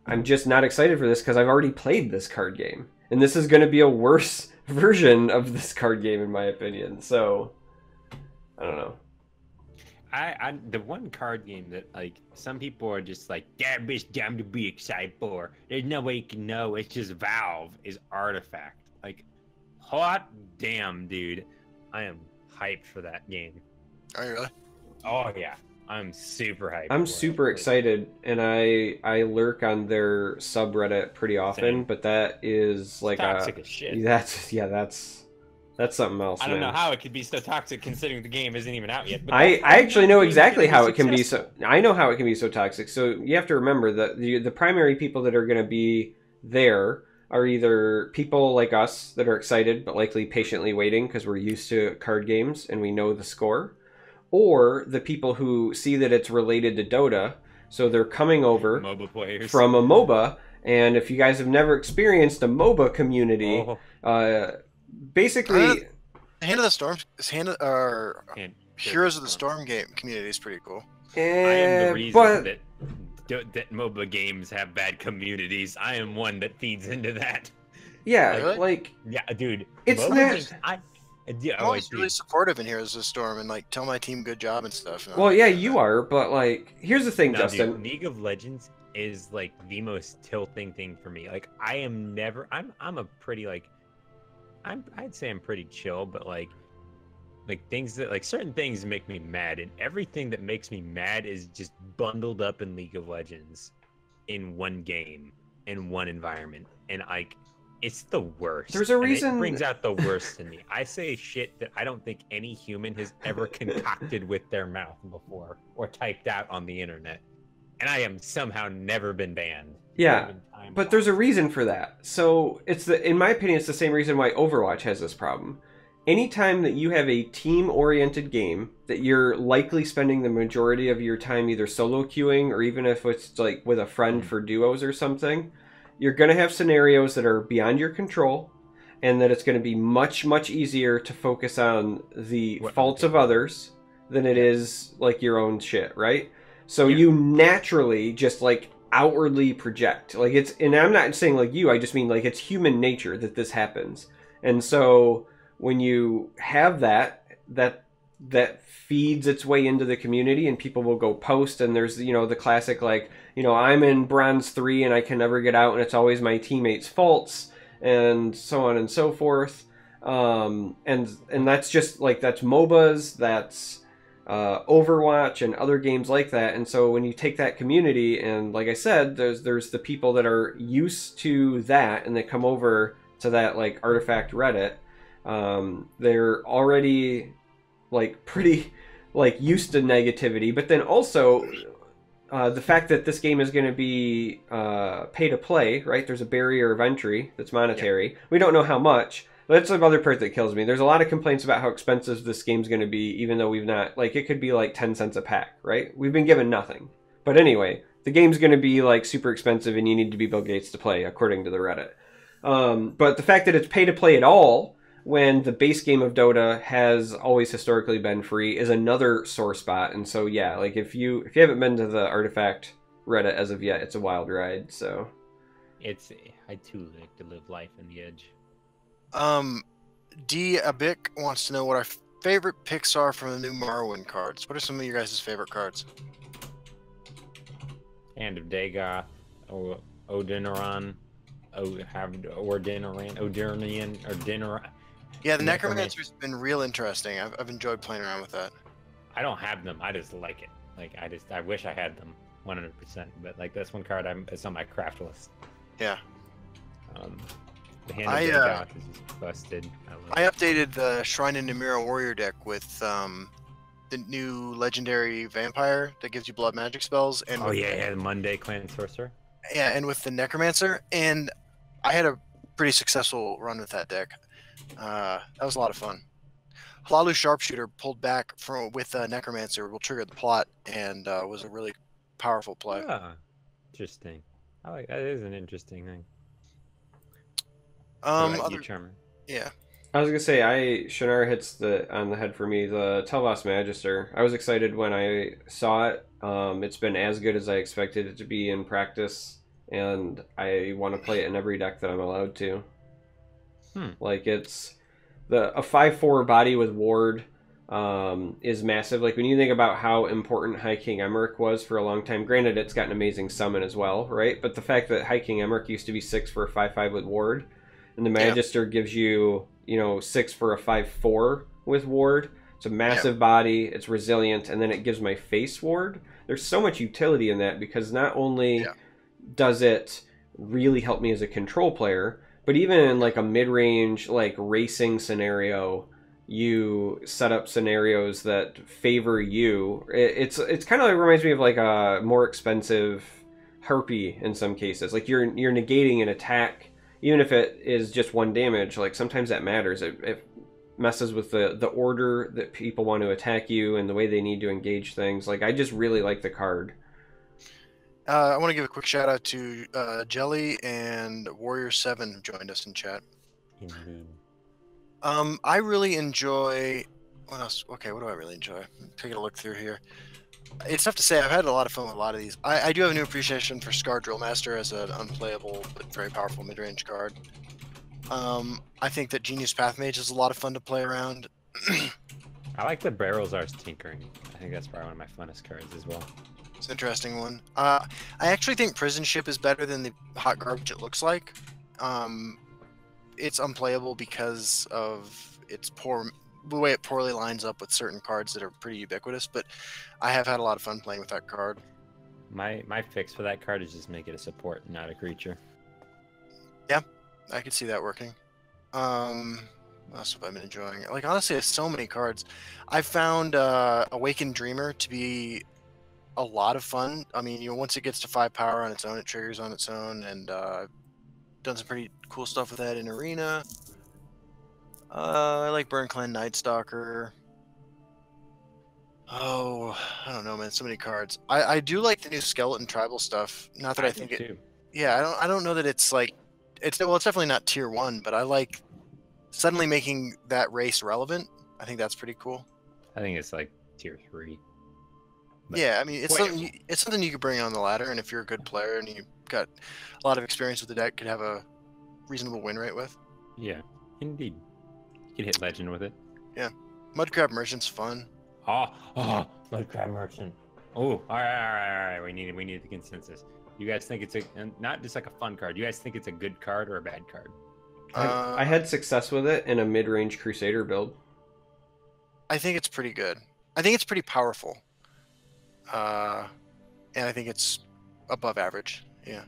I'm just not excited for this because I've already played this card game, and this is going to be a worse version of this card game in my opinion. So I don't know. The one card game that like some people are just like, that bitch damn to be excited for. There's no way you can know. It's just Valve is Artifact. Like, hot damn, dude. I am hyped for that game. Are you really? Oh yeah, I'm super hyped. I'm for super it. excited, and I lurk on their subreddit pretty often, Same. but that is like Toxic as shit. That's something else. I don't man. know how it could be so toxic considering the game isn't even out yet. But I actually know exactly how it can be successful. so. I know how it can be so toxic. So you have to remember that the primary people that are going to be there are either people like us that are excited but likely patiently waiting because we're used to card games and we know the score, or the people who see that it's related to Dota, so they're coming over MOBA players from a MOBA. And if you guys have never experienced a MOBA community, basically, Hand of the Storm, And Heroes of the Storm game community is pretty cool. I am the reason but that MOBA games have bad communities. I am one that feeds into that. yeah, Really? like Yeah, dude. It's MOBA not- games, yeah, I'm always really supportive in Heroes of the Storm and like tell my team good job and stuff. well, yeah, you are, but like, here's the thing, No, Justin. dude, League of Legends is like the most tilting thing for me. Like I am never. I'm a pretty like. I'd say I'm pretty chill, but like things that like certain things make me mad, and everything that makes me mad is just bundled up in League of Legends, in one game, in one environment, and like it's the worst. There's a And reason- it brings out the worst in me. I say shit that I don't think any human has ever concocted with their mouth before or typed out on the internet, and I am somehow never been banned. Yeah, but there's a reason for that. So in my opinion, it's the same reason why Overwatch has this problem. Anytime that you have a team-oriented game that you're likely spending the majority of your time either solo queuing or even if it's like with a friend for duos or something, you're going to have scenarios that are beyond your control, and that it's going to be much, much easier to focus on the faults of others than it is like your own shit, right? So you naturally just like outwardly project. Like and I'm not saying like you, I just mean like it's human nature that this happens. And so when you have that feeds its way into the community, and people will go post, and there's the classic like I'm in bronze 3 and I can never get out and it's always my teammates' faults and so on and so forth. And that's just like that's MOBAs, that's Overwatch and other games like that. And so when you take that community, and like I said, there's the people that are used to that and they come over to that like Artifact Reddit, they're already like pretty like used to negativity. But then also the fact that this game is going to be pay to play, right? There's a barrier of entry that's monetary. Yeah. We don't know how much. But that's the other part that kills me. There's a lot of complaints about how expensive this game's going to be, even though we've not, like, it could be like 10 cents a pack, right? We've been given nothing. But anyway, the game's going to be like super expensive and you need to be Bill Gates to play, according to the Reddit. But the fact that it's pay to play at all, when the base game of Dota has always historically been free, is another sore spot. And so, yeah, like if you haven't been to the Artifact Reddit as of yet, it's a wild ride, so. I too like to live life in the edge. D. Abic wants to know what our favorite picks are from the new Morrowind cards. What are some of your guys' favorite cards? Hand of Dagoth, Odinoran, Odinian. Yeah, the Necromancer's been real interesting. I've enjoyed playing around with that. I don't have them. I just like it. Like I wish I had them 100%. But like that's one card it's on my craft list. Yeah. The Hand of Dagoth is just busted. I updated the Shrine of Namira Warrior deck with the new legendary vampire that gives you blood magic spells. And the Monday Clan Sorcerer. Yeah, and with the Necromancer, and I had a pretty successful run with that deck. That was a lot of fun. Hlalu Sharpshooter pulled back with Necromancer will trigger the plot and was a really powerful play. Ah, interesting. I like that. Is an interesting thing. Other, Charmer? yeah. I was gonna say, Shannara hits on the head for me. The Telvas Magister. I was excited when I saw it. It's been as good as I expected it to be in practice, and I want to play it in every deck that I'm allowed to. Like it's a 5/4 body with ward is massive. Like when you think about how important High King Emmerich was for a long time. Granted, it's got an amazing summon as well, right? But the fact that High King Emmerich used to be 6 for a 5/5 with ward, and the Magister gives you 6 for a 5/4 with ward. It's a massive body. It's resilient, and then it gives my face ward. There's so much utility in that because not only does it really help me as a control player, but even in like a mid-range like racing scenario, you set up scenarios that favor you. It's kind of like, reminds me of like a more expensive Harpy in some cases. Like you're negating an attack, even if it is just 1 damage. Like sometimes that matters. It messes with the order that people want to attack you and the way they need to engage things. Like I just really like the card. I want to give a quick shout out to Jelly and Warrior7 who joined us in chat. Indeed. I really enjoy. What else? Okay, what do I really enjoy? Taking a look through here. It's tough to say. I've had a lot of fun with a lot of these. I do have a new appreciation for Scar Drillmaster as an unplayable but very powerful mid-range card. I think that Genius Pathmage is a lot of fun to play around. I like the Barrels Ars Tinkering. I think that's probably one of my funnest cards as well. It's an interesting one. I actually think Prison Ship is better than the hot garbage it looks like. It's unplayable because of its the way it poorly lines up with certain cards that are pretty ubiquitous, but I have had a lot of fun playing with that card. My fix for that card is just make it a support, not a creature. Yeah, I could see that working. What else have I been enjoying? Like, honestly, there's so many cards. I found Awakened Dreamer to be a lot of fun. I mean, once it gets to 5 power on its own, it triggers on its own, and done some pretty cool stuff with that in Arena. I like Burn Clan Nightstalker. Oh, I don't know, man. So many cards. I do like the new Skeleton Tribal stuff. Not that I think it. Too. Yeah, I don't know that it's like it's definitely not tier 1, but I like suddenly making that race relevant. I think that's pretty cool. I think it's like tier 3. But yeah, I mean, it's something you could bring on the ladder, and if you're a good player and you've got a lot of experience with the deck, could have a reasonable win rate with. Yeah, indeed. You can hit Legend with it. Yeah, Mudcrab Merchant's fun. Oh, Mudcrab Merchant. Oh, all right. We need the consensus. You guys think it's not just like a fun card. You guys think it's a good card or a bad card? I had success with it in a mid-range Crusader build. I think it's pretty good. I think it's pretty powerful. And I think it's above average. Yeah.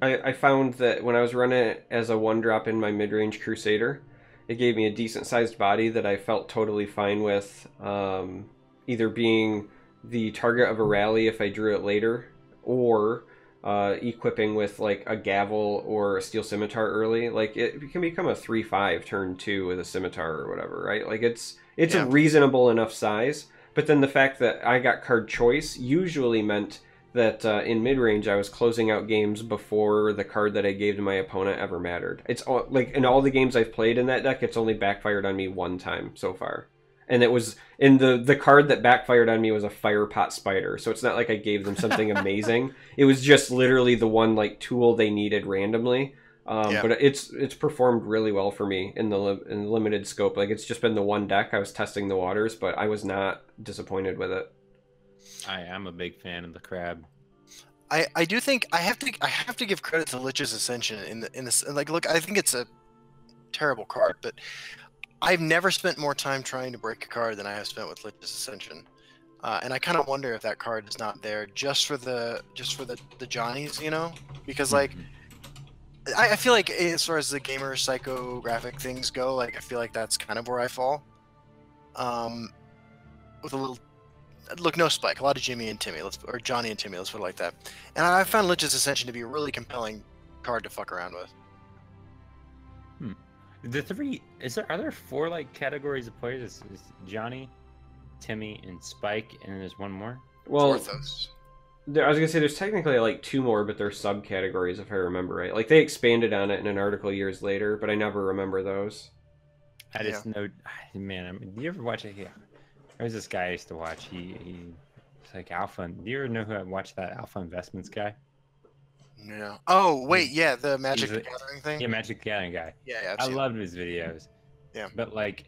I found that when I was running it as a 1-drop in my mid-range Crusader, it gave me a decent-sized body that I felt totally fine with, either being the target of a rally if I drew it later, or equipping with like a Gavel or a Steel Scimitar early. Like it can become a 3/5 turn 2 with a Scimitar or whatever, right? Like it's a reasonable enough size. But then the fact that I got card choice usually meant that in mid-range I was closing out games before the card that I gave to my opponent ever mattered. It's all, like in all the games I've played in that deck, it's only backfired on me 1 time so far. And it was in the card that backfired on me was a Firepot Spider. So it's not like I gave them something amazing. It was just literally the one like tool they needed randomly. But it's performed really well for me in the limited scope. Like it's just been the one deck I was testing the waters, but I was not disappointed with it. I am a big fan of the crab. I do think I have to give credit to Lich's Ascension in this. Like, look, I think it's a terrible card, but I've never spent more time trying to break a card than I have spent with Lich's Ascension. And I kind of wonder if that card is not there just for the Johnnies, you know, because like. I feel like as far as the gamer psychographic things go, like I feel like that's kind of where I fall. With a little look, no Spike, a lot of Jimmy and Timmy, or Johnny and Timmy, let's put it like that. And I found Lich's Ascension to be a really compelling card to fuck around with. Are there 4 like categories of players? It's Johnny, Timmy, and Spike, and then there's one more. Well, Orthos. I was gonna say there's technically like two more, but they're subcategories if I remember right. Like they expanded on it in an article years later, but I never remember those. I just know, man. I mean, do you ever watch it? Yeah, there's this guy I used to watch. It's like Alpha. Do you ever know who I watched that Alpha Investments guy? No. Oh wait, yeah, the Magic the Gathering thing. Yeah, Magic the Gathering guy. Yeah, I loved his videos. Yeah. But like,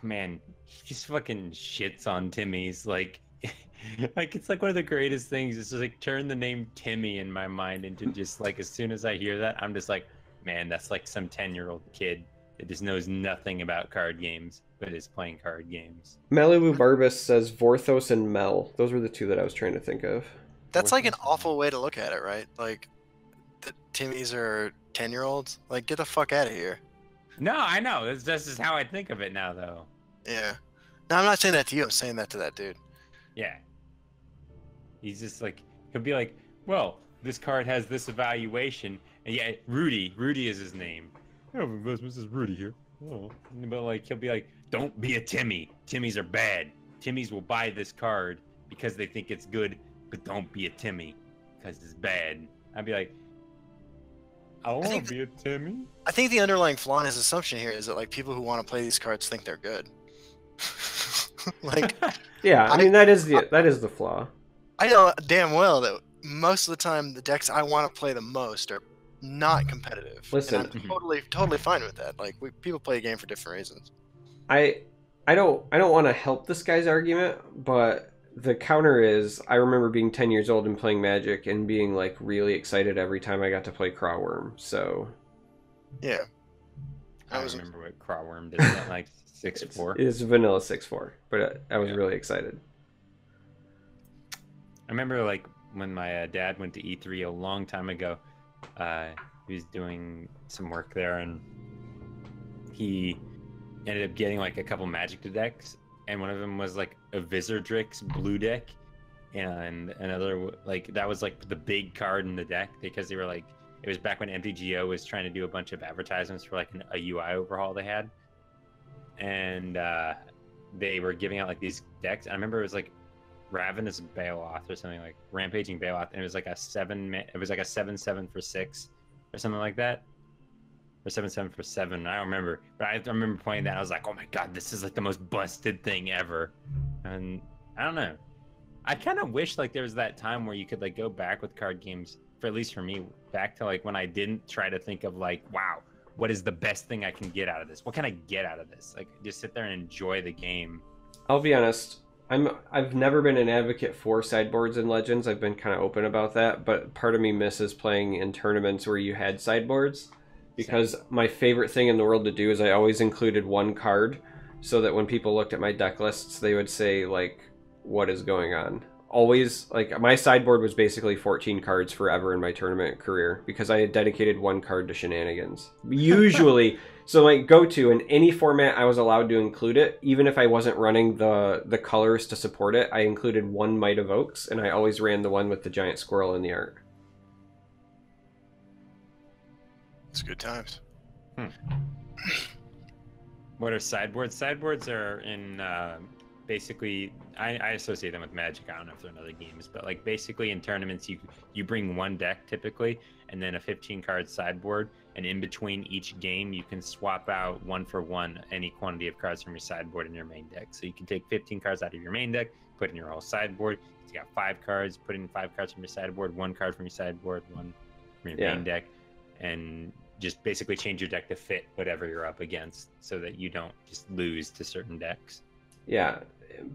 man, he just fucking shits on Timmy's like. Like it's like one of the greatest things. It's just like turn the name Timmy in my mind into just like as soon as I hear that, I'm just like, man, that's like some 10-year-old kid that just knows nothing about card games, but is playing card games. Malibu Barbus says Vorthos and Mel. Those were the two that I was trying to think of. That's like an awful way to look at it, right? Like, the Timmys are 10-year-olds. Like, get the fuck out of here. No, I know. This is how I think of it now, though. Yeah. No, I'm not saying that to you. I'm saying that to that dude. Yeah. He's just like, he'll be like, well, this card has this evaluation. And yeah, Rudy is his name. Oh, investments is Rudy here. Oh. But like, he'll be like, don't be a Timmy. Timmys are bad. Timmys will buy this card because they think it's good, but don't be a Timmy because it's bad. I'd be like, I don't want to be a Timmy. I think the underlying flaw in his assumption here is that like people who want to play these cards think they're good. Like, yeah, I mean that is the flaw. I know damn well that most of the time the decks I want to play the most are not competitive. Listen, and I'm totally fine with that. Like people play a game for different reasons. I don't want to help this guy's argument, but the counter is I remember being 10 years old and playing Magic and being like really excited every time I got to play Crawworm. So yeah, I don't remember what Crawworm did. That like 6-4. It's vanilla 6-4, but I was really excited. I remember like when my dad went to E3 a long time ago. He was doing some work there, and he ended up getting like a couple Magic decks, and one of them was like a Vizardrix blue deck, and another like that was like the big card in the deck because they were like it was back when MTGO was trying to do a bunch of advertisements for like a UI overhaul they had, and they were giving out like these decks. I remember it was like Ravenous Bailoff or something, like Rampaging Bailoff, and it was like a 7/7 for 6 or something like that, or 7/7 for 7. I don't remember, but I remember playing that. I was like, oh my god, this is like the most busted thing ever. And I don't know, I kind of wish like there was that time where you could like go back with card games, for at least for me, back to like when I didn't try to think of like, wow, what is the best thing I can get out of this? What can I get out of this? Like just sit there and enjoy the game. I'll be honest. I've never been an advocate for sideboards in Legends. I've been kind of open about that, but part of me misses playing in tournaments where you had sideboards, because my favorite thing in the world to do is I always included one card so that when people looked at my deck lists, they would say like, what is going on? Always, like my sideboard was basically 14 cards forever in my tournament career because I had dedicated one card to shenanigans. Usually, so like go-to in any format I was allowed to include it, even if I wasn't running the colors to support it, I included one Might of Oaks, and I always ran the one with the giant squirrel in the art. It's good times. What are sideboards? Sideboards are in basically I associate them with Magic. I don't know if they're in other games, but like basically in tournaments you bring one deck typically, and then a 15-card sideboard, and in between each game you can swap out 1 for 1 any quantity of cards from your sideboard in your main deck. So you can take 15 cards out of your main deck, put in your whole sideboard. You got 5 cards, put in 5 cards from your sideboard, 1 card from your sideboard, 1 from your main deck, and just basically change your deck to fit whatever you're up against so that you don't just lose to certain decks. Yeah,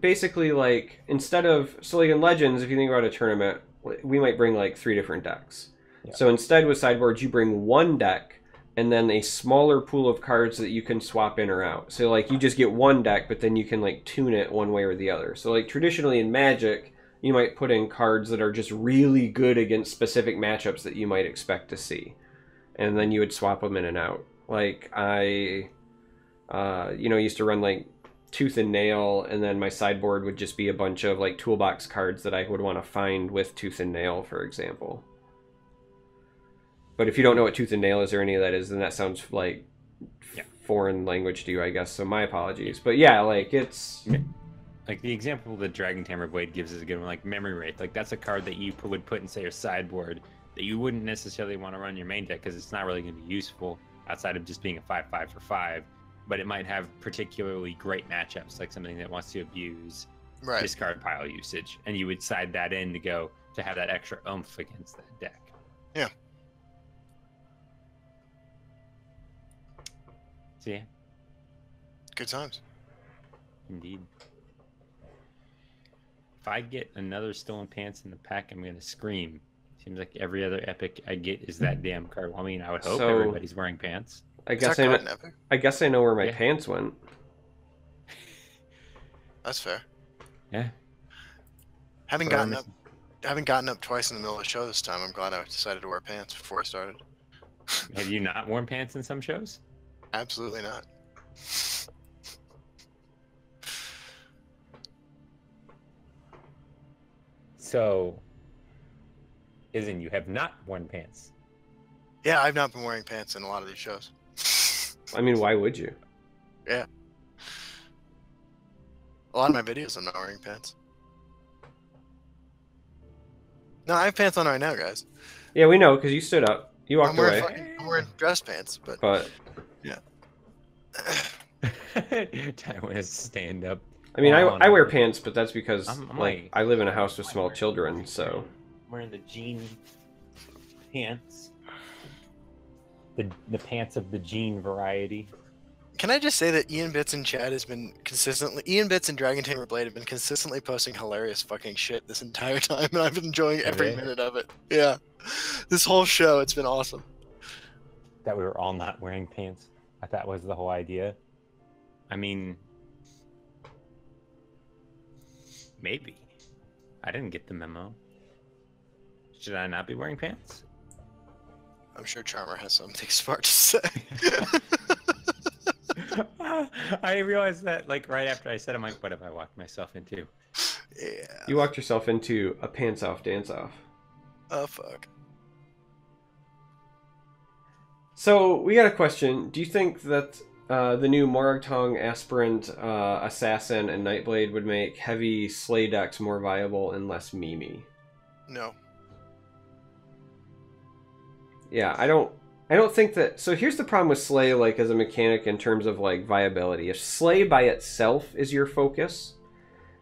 basically like instead of, so like in Legends, if you think about a tournament, we might bring like 3 different decks. Yeah. So instead with sideboards, you bring one deck and then a smaller pool of cards that you can swap in or out. So like you just get one deck, but then you can like tune it one way or the other. So like traditionally in Magic, you might put in cards that are just really good against specific matchups that you might expect to see. And then you would swap them in and out. Like I, used to run like Tooth and Nail, and then my sideboard would just be a bunch of like toolbox cards that I would want to find with Tooth and Nail, for example. But if you don't know what Tooth and Nail is or any of that is, then that sounds like foreign language to you, I guess. So my apologies. But yeah, like it's... Like the example the Dragon Tamer Blade gives is a good one. Like Memory Wraith, like that's a card that you would put in say your sideboard that you wouldn't necessarily want to run your main deck because it's not really going to be useful outside of just being a 5/5 for 5. But it might have particularly great matchups, like something that wants to abuse discard pile usage, and you would side that in to go to have that extra oomph against that deck. Yeah. So yeah. Good times. Indeed. If I get another Stolen Pants in the pack, I'm gonna scream. Seems like every other epic I get is that damn card. I mean, I would hope everybody's wearing pants. I guess I know where my pants went. That's fair. Yeah. Having gotten up twice in the middle of the show this time, I'm glad I decided to wear pants before I started. Have you not worn pants in some shows? Absolutely not. So, isn't you have not worn pants? Yeah, I've not been wearing pants in a lot of these shows. I mean, why would you? Yeah. A lot of my videos, I'm not wearing pants. No, I have pants on right now, guys. Yeah, we know, because you stood up. You walked away. I'm wearing dress pants, but yeah. Time to stand up. I mean, I wear pants, but that's because I live in a house with small children, so. I'm wearing the jean pants. The pants of the jean variety. Can I just say that Ian Bits and Chad has been Ian Bits and Dragon Tamer Blade have been consistently posting hilarious fucking shit this entire time, and I've been enjoying every minute of it. Yeah. This whole show, it's been awesome. That we were all not wearing pants. I thought was the whole idea. I mean, maybe. I didn't get the memo. Should I not be wearing pants? I'm sure Charmer has something smart to say. I realized that like right after I said, I'm like, what have I walked myself into? Yeah. You walked yourself into a pants off dance off. Oh fuck. So we got a question. Do you think that the new Moragtong, Aspirant, Assassin, and Nightblade would make heavy Slay decks more viable and less memey? No. Yeah, I don't think that. So here's the problem with Slay, like as a mechanic in terms of like viability. If Slay by itself is your focus,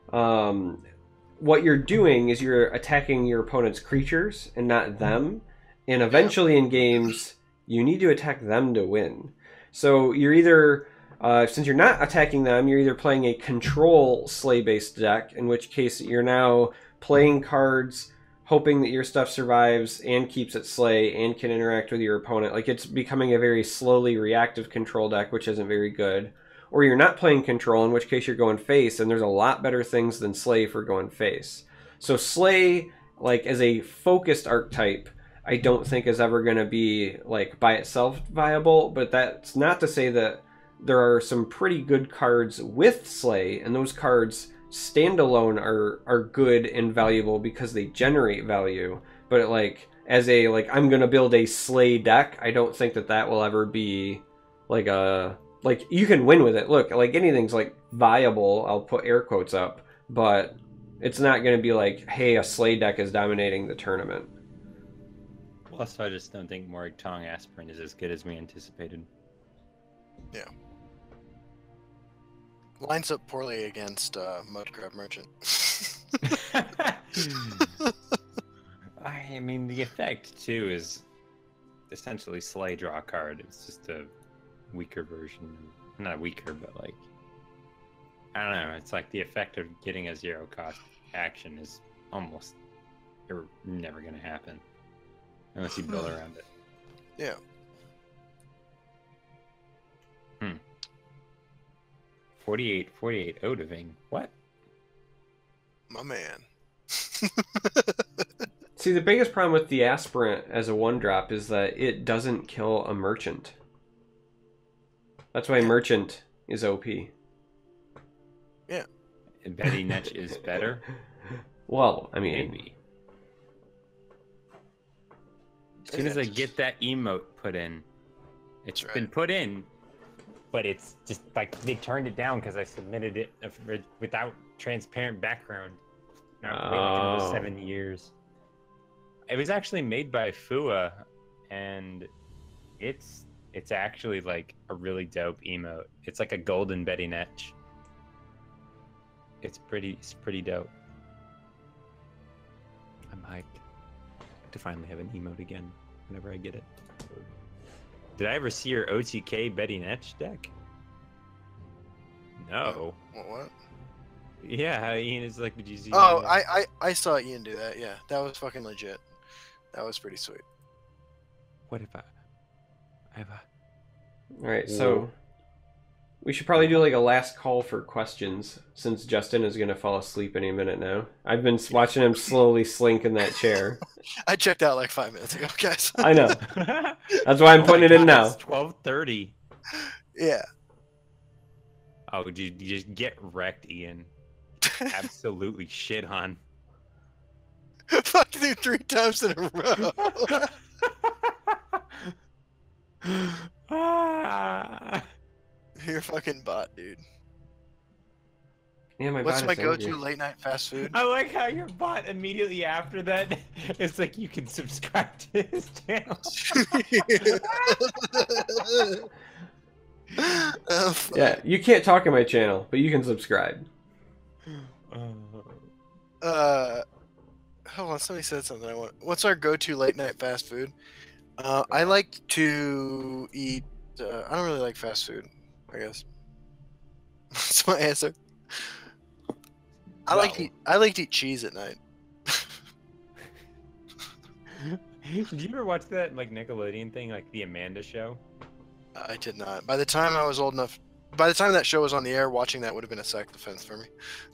what you're doing is you're attacking your opponent's creatures and not them. And eventually in games, you need to attack them to win. So you're either, since you're not attacking them, you're either playing a control Slay-based deck, in which case you're now playing cards hoping that your stuff survives and keeps it Slay and can interact with your opponent. Like, it's becoming a very slowly reactive control deck, which isn't very good. Or you're not playing control, in which case you're going face, and there's a lot better things than Slay for going face. So Slay, like, as a focused archetype, I don't think is ever going to be, like, by itself viable, but that's not to say that there are some pretty good cards with Slay, and those cards standalone are good and valuable because they generate value. But like as a I'm gonna build a Slay deck, I don't think that will ever be like a you can win with it. Look, like anything's like viable, I'll put air quotes up, but it's not gonna be like, hey, a Slay deck is dominating the tournament. Plus, I just don't think Moragtong Aspirant is as good as we anticipated. Yeah. Lines up poorly against Mudgrub Merchant. I mean, the effect, too, is essentially Slay draw card. It's just a weaker version. Not weaker, but like... I don't know. It's like the effect of getting a zero-cost action is almost never going to happen. Unless you build around it. Yeah. 48 Odiving. What? My man. See, the biggest problem with the Aspirant as a 1-drop is that it doesn't kill a Merchant. That's why Merchant is OP. Yeah. And Betty Netch is better? Well, I mean... Maybe. As soon as I get that emote put in, it's been put in, but it's just like they turned it down because I submitted it without transparent background. Now I have to wait like another 7 years. It was actually made by Fua, and it's actually like a really dope emote. It's like a golden Betty Netch. It's pretty dope. I'm hyped to finally have an emote again whenever I get it. Did I ever see your OTK Betty Netch deck? No. What? Yeah, Ian is like, did you see? Oh, I saw Ian do that. Yeah, that was fucking legit. That was pretty sweet. What if I have a... All right, so we should probably do like a last call for questions since Justin is going to fall asleep any minute now. I've been watching him slowly slink in that chair. I checked out like 5 minutes ago, guys. I know. That's why I'm putting it in now. It's 12:30. Yeah. Oh, you just get wrecked, Ian. Absolutely shit on. Fuck you 3 times in a row. You're a fucking bot, dude. Yeah, What's my go-to late night fast food? I like how your bot immediately after that, it's like you can subscribe to his channel. Yeah, you can't talk in my channel, but you can subscribe. Hold on, somebody said something I want. What's our go-to late night fast food? I like to eat. I don't really like fast food, I guess. That's my answer. I like to eat cheese at night. Did you ever watch that like Nickelodeon thing, like the Amanda Show? I did not. By the time I was old enough, by the time that show was on the air, watching that would have been a sex offense for me.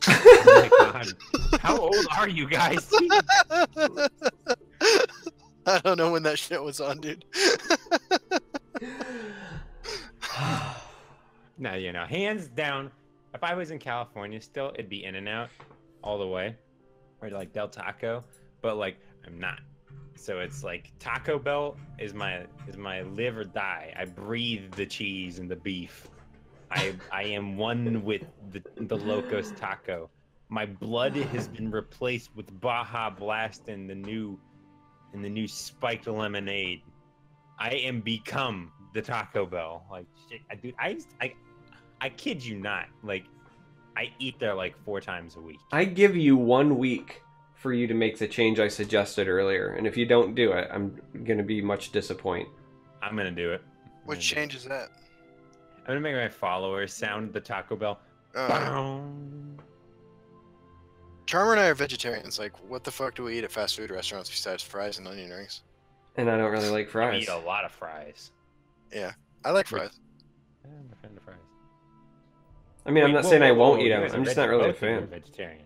Oh my god! How old are you guys? I don't know when that shit was on, dude. No, you know, hands down. If I was in California still, it'd be In-N-Out all the way, or like Del Taco. But like, I'm not. So it's like Taco Bell is my live or die. I breathe the cheese and the beef. I am one with the Locos Taco. My blood has been replaced with Baja Blast and the new spiked lemonade. I am become the Taco Bell. Like shit, dude. I kid you not. Like, I eat there like 4 times a week. I give you 1 week for you to make the change I suggested earlier, and if you don't do it, I'm gonna be much disappointed. I'm gonna do it. What change is that? I'm gonna make my followers sound the Taco Bell. Charmer and I are vegetarians. Like, what the fuck do we eat at fast food restaurants besides fries and onion rings? And I don't really like I fries. eat a lot of fries. Yeah, I like fries. I'm a fan of fries. I mean, I'm not saying I won't eat you them. guys are I'm just not really a both of you are fan. Vegetarian.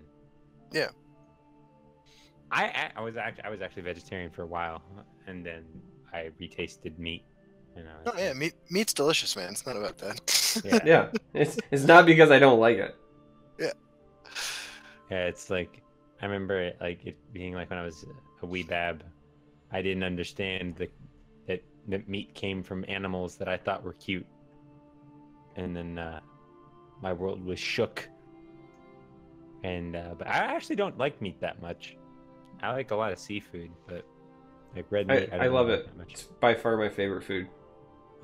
Yeah. I was actually vegetarian for a while, and then I retasted meat. You know, Oh yeah, meat's delicious, man. It's not about that. Yeah. Yeah, it's not because I don't like it. Yeah. Yeah, it's like I remember it being like when I was a wee bab, I didn't understand that meat came from animals that I thought were cute, and then my world was shook. And but I actually don't like meat that much. I like a lot of seafood, but like red meat, I don't love like it. that much. It's by far my favorite food.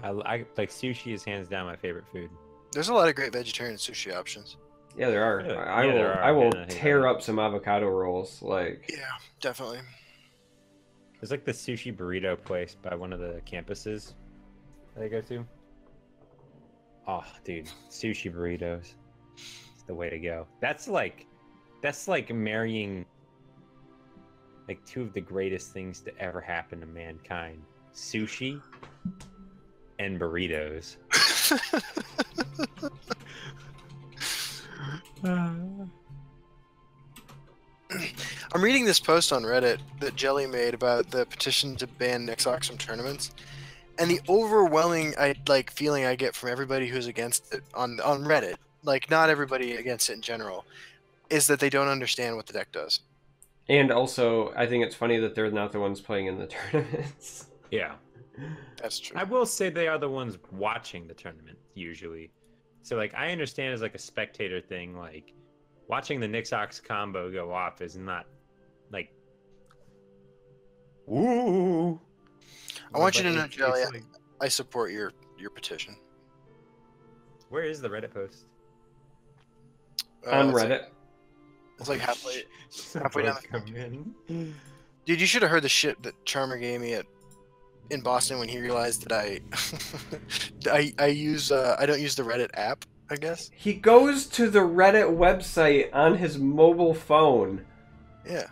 I like sushi is hands down my favorite food. There's a lot of great vegetarian sushi options. Yeah, there are. Really? I Yeah, will. there are. I will Yeah, I think tear that- up some avocado rolls. Like, Yeah, definitely. There's like the sushi burrito place by one of the campuses that I go to. Oh, dude, sushi burritos. It's the way to go. That's like marrying like 2 of the greatest things to ever happen to mankind. Sushi and burritos. I'm reading this post on Reddit that Jelly made about the petition to ban Nix-Ox from tournaments, and the overwhelming feeling I get from everybody who's against it on Reddit, like not everybody against it in general, is that they don't understand what the deck does. and also, I think it's funny that they're not the ones playing in the tournaments. Yeah. That's true. I will say they are the ones watching the tournament usually. So like I understand as like a spectator thing, like watching the Nix-Ox combo go off is not like, ooh. I want you But to know, it's Jelly, like, I support your petition. where is the Reddit post? On It's Reddit. It's like halfway down the come in. Dude, you should have heard the shit that Charmer gave me in Boston when he realized that I don't use the Reddit app, I guess. He goes to the Reddit website on his mobile phone. Yeah.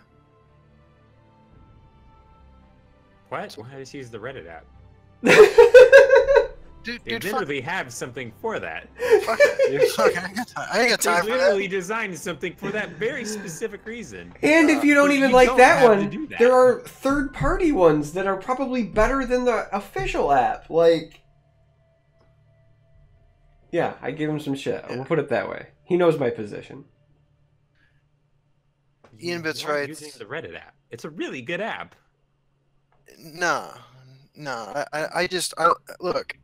What? Why does he use the Reddit app? Dude, They fuck, literally have something for that. fuck it, dude. Fuck, I ain't got They time for literally that. designed something for that very specific reason. And if you don't But even you like don't that have to one, do that. there are third-party ones that are probably better than the official app. Like, yeah, I give him some shit. Yeah. We'll put it that way. He knows my position. Ian Bits You aren't writes- using the Reddit app. It's a really good app. Nah. I just look.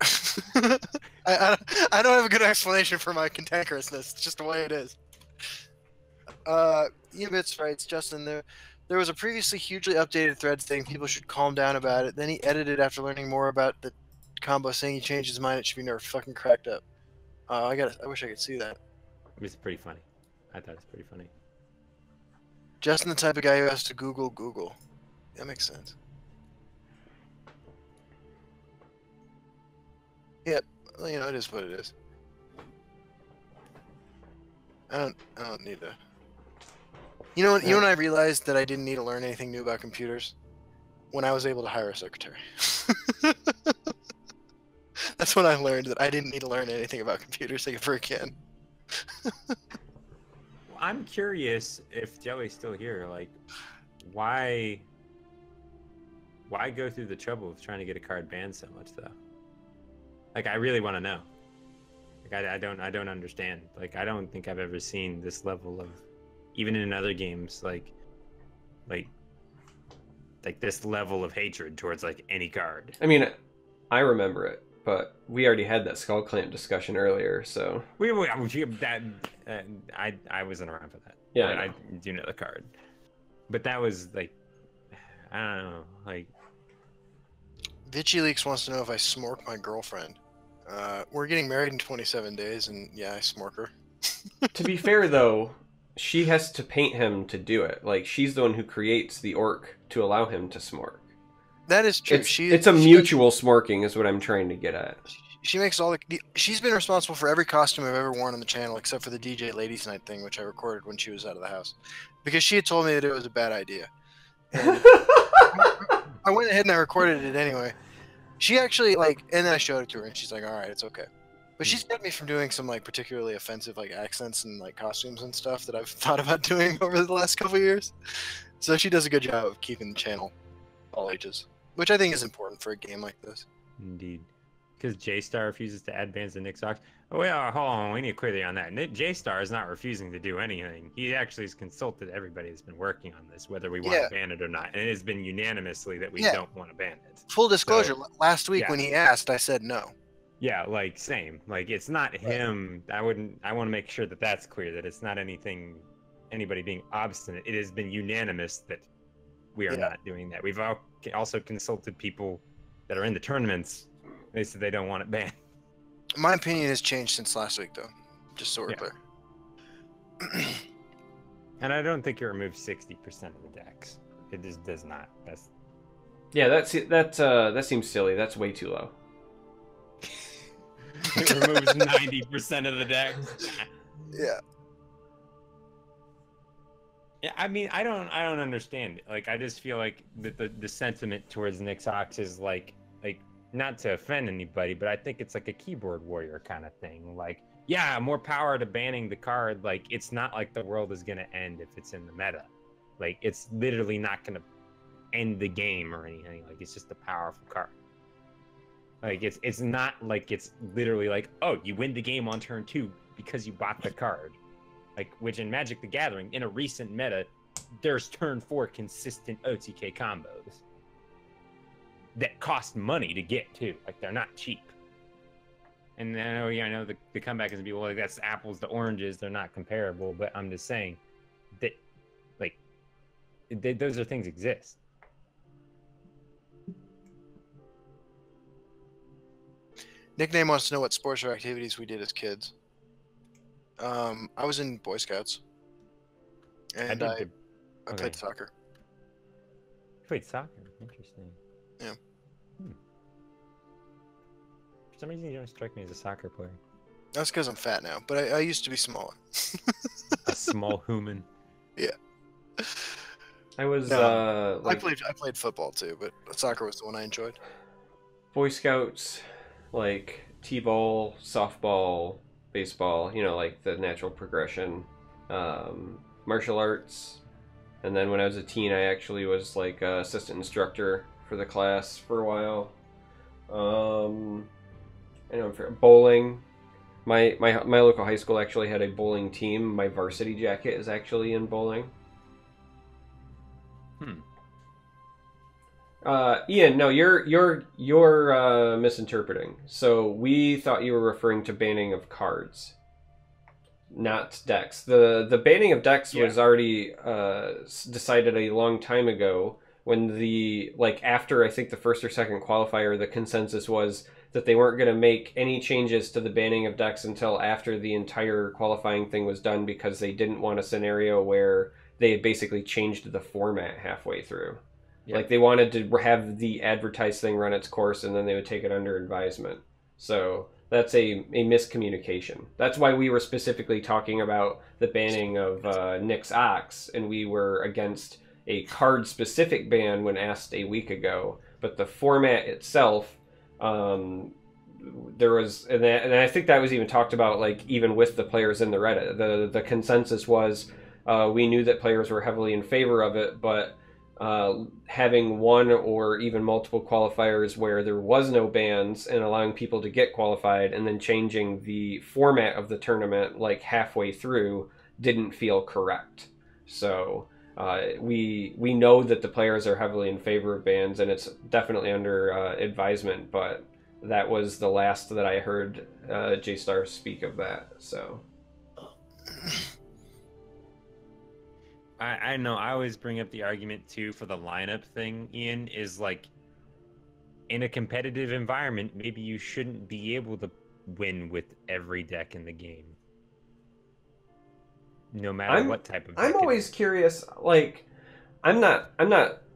I don't have a good explanation for my cantankerousness. It's just the way it is. Ian Bits writes, Justin, there was a previously hugely updated thread saying people should calm down about it. Then he edited after learning more about the combo, saying he changed his mind. It should be never fucking cracked up. I wish I could see that. It was pretty funny. I thought it was pretty funny. Justin, the type of guy who has to Google. That makes sense. Yep. Well, you know, it is what it is. I don't need to. You know when I realized that I didn't need to learn anything new about computers? When I was able to hire a secretary. That's when I learned that I didn't need to learn anything about computers ever again. I'm curious if Jelly's still here. Like, why go through the trouble of trying to get a card banned so much, though? Like, I really want to know. Like, I don't understand. Like, I don't think I've ever seen this level of, even in other games, like this level of hatred towards like any card. I mean, I remember it, but we already had that Skull Clamp discussion earlier, so... I wasn't around for that. Yeah, I do know the card. But that was like, I don't know, like... VitchyLeaks wants to know if I smork my girlfriend. We're getting married in 27 days, and yeah, I smork her. To be fair, though, she has to paint him to do it. Like, she's the one who creates the orc to allow him to smork. That is true. It's a mutual smorking is what I'm trying to get at. She makes all the... She's been responsible for every costume I've ever worn on the channel, except for the DJ Ladies Night thing, which I recorded when she was out of the house. Because she had told me that it was a bad idea. And I went ahead and I recorded it anyway. She actually, like... And then I showed it to her, and she's like, alright, it's okay. But she's kept me from doing some, like, particularly offensive, like, accents and, like, costumes and stuff that I've thought about doing over the last couple of years. So she does a good job of keeping the channel all ages. Which I think is important for a game like this. Indeed. Because J-Star refuses to add bans to Nix-Ox. Oh, yeah, hold on. We need to clear on that. J-Star is not refusing to do anything. He actually has consulted everybody that's been working on this, whether we want to ban it or not. And it has been unanimously that we don't want to ban it. Full disclosure, So, last week when he asked, I said no. Yeah, like, same. Like, it's not him. I want to make sure that that's clear, that it's not anybody being obstinate. It has been unanimous that we are not doing that. We've also consulted people that are in the tournaments. They said they don't want it banned. My opinion has changed since last week, though. Just so we're clear. And I don't think it removes 60% of the decks. It just does not. Yeah, that seems silly. That's way too low. It removes 90% of the decks. Yeah. Yeah, I mean, I don't understand it. Like, I just feel like the sentiment towards Nix-Ox is like not to offend anybody, but I think it's like a keyboard warrior kind of thing. Like, yeah, more power to banning the card. Like, it's not like the world is gonna end if it's in the meta. Like, it's literally not gonna end the game or anything. Like, it's just a powerful card. Like, it's not like it's literally like, oh, you win the game on turn 2 because you bought the card. Like, which in Magic the Gathering, in a recent meta, there's turn 4 consistent OTK combos that cost money to get, too. Like, they're not cheap. And I know the comeback is gonna be, well, like, that's apples to oranges. They're not comparable. But I'm just saying that, like, those are things exist. Nickname wants to know what sports or activities we did as kids. I was in Boy Scouts, and I played soccer. You played soccer. Interesting. Yeah. For some reason, you don't strike me as a soccer player. That's because I'm fat now, but I used to be smaller. A small human. Yeah. I was I played football too, but soccer was the one I enjoyed. Boy Scouts, like T-ball, softball, baseball, you know, like the natural progression, martial arts, and then when I was a teen, I actually was like assistant instructor for the class for a while. I know, for bowling. My local high school actually had a bowling team. My varsity jacket is actually in bowling. Ian, no, you're misinterpreting. So we thought you were referring to banning of cards, not decks. The banning of decks was already decided a long time ago, when after I think the first or second qualifier, the consensus was that they weren't going to make any changes to the banning of decks until after the entire qualifying thing was done, because they didn't want a scenario where they had basically changed the format halfway through. Yep. Like, they wanted to have the advertised thing run its course, and then they would take it under advisement. So that's a miscommunication. That's why we were specifically talking about the banning of Nix-Ox, and we were against a card-specific ban when asked a week ago. But the format itself, there was, and I think that was even talked about, like, even with the players in the Reddit. The consensus was, we knew that players were heavily in favor of it, but having one or even multiple qualifiers where there was no bans and allowing people to get qualified, and then changing the format of the tournament like halfway through, didn't feel correct. So we know that the players are heavily in favor of bans, and it's definitely under advisement, but that was the last that I heard J-Star speak of that. So I know, I always bring up the argument too for the lineup thing, Ian, is like, in a competitive environment, maybe you shouldn't be able to win with every deck in the game, no matter what type of deck. I'm always curious, like, I'm not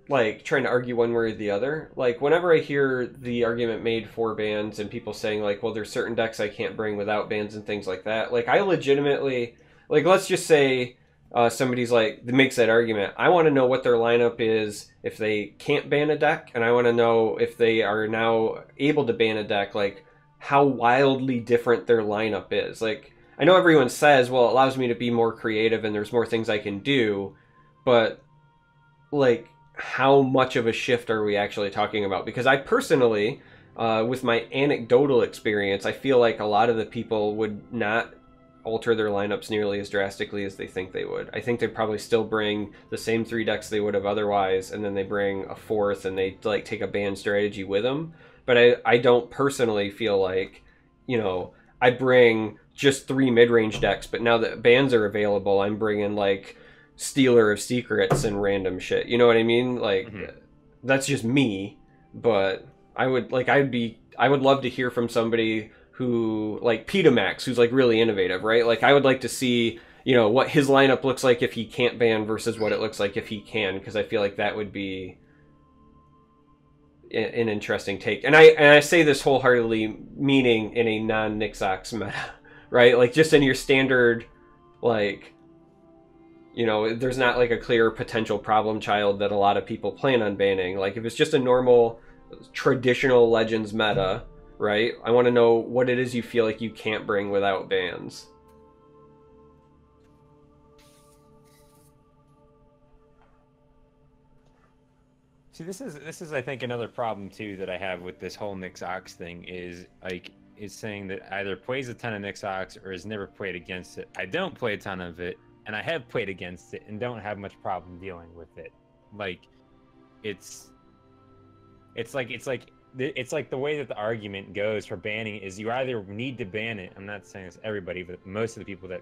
like trying to argue one way or the other. Like, whenever I hear the argument made for bans and people saying like, well, there's certain decks I can't bring without bans and things like that, like, I legitimately, like, let's just say somebody's like, makes that argument. I want to know what their lineup is if they can't ban a deck, and I want to know if they are now able to ban a deck, like, how wildly different their lineup is. Like, I know everyone says, well, it allows me to be more creative and there's more things I can do, but, like, how much of a shift are we actually talking about? Because I personally, with my anecdotal experience, I feel like a lot of the people would not alter their lineups nearly as drastically as they think they would. I think they'd probably still bring the same 3 decks they would have otherwise, and then they bring a 4th and they like take a ban strategy with them. But I don't personally feel like, you know, I bring just 3 mid-range decks, but now that bans are available, I'm bringing like Stealer of Secrets and random shit. You know what I mean? Like, that's just me. But I would love to hear from somebody who, like Petamax, who's like really innovative, right? Like, I would like to see, you know, what his lineup looks like if he can't ban versus what it looks like if he can, because I feel like that would be an interesting take. And I say this wholeheartedly, meaning in a non-Nix-Ox meta, right? Like, just in your standard, like, you know, there's not like a clear potential problem child that a lot of people plan on banning. Like, if it's just a normal traditional Legends meta, right? I want to know what it is you feel like you can't bring without bans. See, this is I think another problem too that I have with this whole Nix-Ox thing is saying that either plays a ton of Nix-Ox or has never played against it. I don't play a ton of it, and I have played against it and don't have much problem dealing with it. Like, it's like it's like the way that the argument goes for banning is you either need to ban it. I'm not saying it's everybody, but most of the people that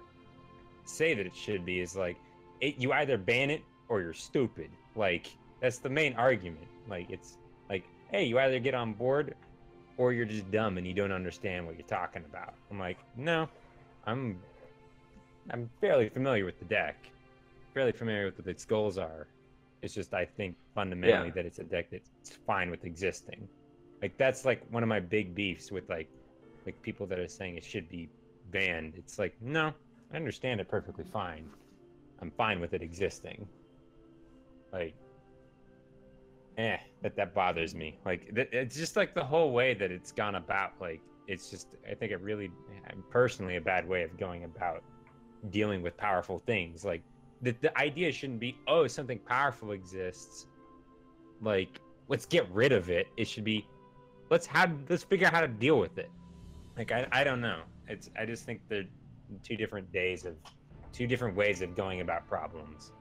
say that it should be is like, you either ban it or you're stupid. Like, that's the main argument. Like, it's like, hey, you either get on board or you're just dumb and you don't understand what you're talking about. I'm like, no, I'm fairly familiar with the deck, fairly familiar with what its goals are. It's just, I think fundamentally that it's a deck that's fine with existing. Like, that's like one of my big beefs with like people that are saying it should be banned. It's like, no, I understand it perfectly fine. I'm fine with it existing. Like, that bothers me. Like, it's just like the whole way that it's gone about. Like, it's just, I think it really, personally, a bad way of going about dealing with powerful things. Like, the idea shouldn't be, oh, something powerful exists, like, let's get rid of it. It should be, let's figure out how to deal with it. Like, I don't know. I just think they're two different ways of going about problems.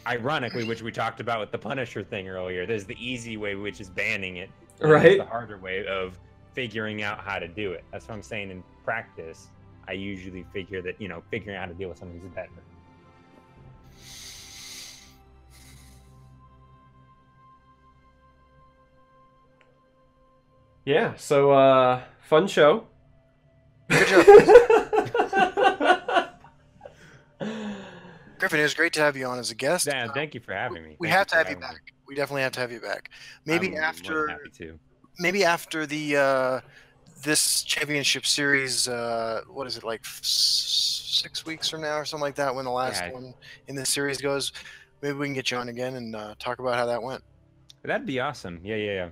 Ironically, which we talked about with the Punisher thing earlier, there's the easy way, which is banning it. Right. There's the harder way of figuring out how to do it. That's what I'm saying. In practice, I usually figure that, figuring out how to deal with something is better. Yeah, so fun show. Good job. Griffin, it was great to have you on as a guest. Yeah, thank you for having me. We have to have you back. We definitely have to have you back. Maybe I'm after. more than happy to. Maybe after the this championship series. What is it, like 6 weeks from now or something like that? When the last one in this series goes, maybe we can get you on again and talk about how that went. That'd be awesome. Yeah.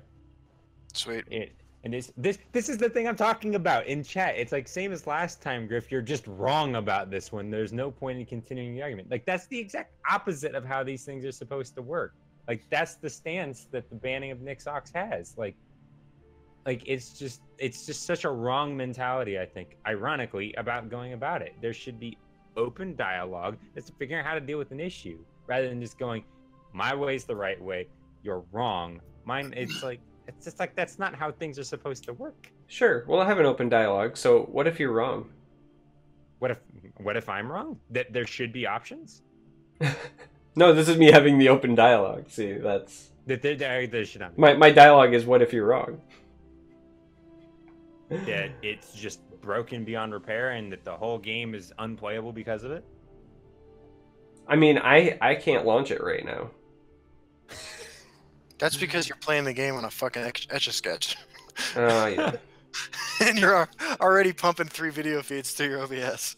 Sweet. And this is the thing I'm talking about in chat. It's like same as last time, Griff. You're just wrong about this one. There's no point in continuing the argument. Like, that's the exact opposite of how these things are supposed to work. Like, that's the stance that the banning of Nix-Ox has. Like it's just such a wrong mentality, I think, ironically, about going about it. There should be open dialogue. It's figuring out how to deal with an issue rather than just going, my way's the right way, you're wrong. Mine, it's just like that's not how things are supposed to work. Sure, we'll have an open dialogue. So what if you're wrong? What if I'm wrong? That there should be options? No, this is me having the open dialogue. See, that's... There should not be. My dialogue is, what if you're wrong? That it's just broken beyond repair and that the whole game is unplayable because of it? I mean, I can't launch it right now. That's because you're playing the game on a fucking Etch-a-Sketch. Yeah. And you're already pumping 3 video feeds through your OBS.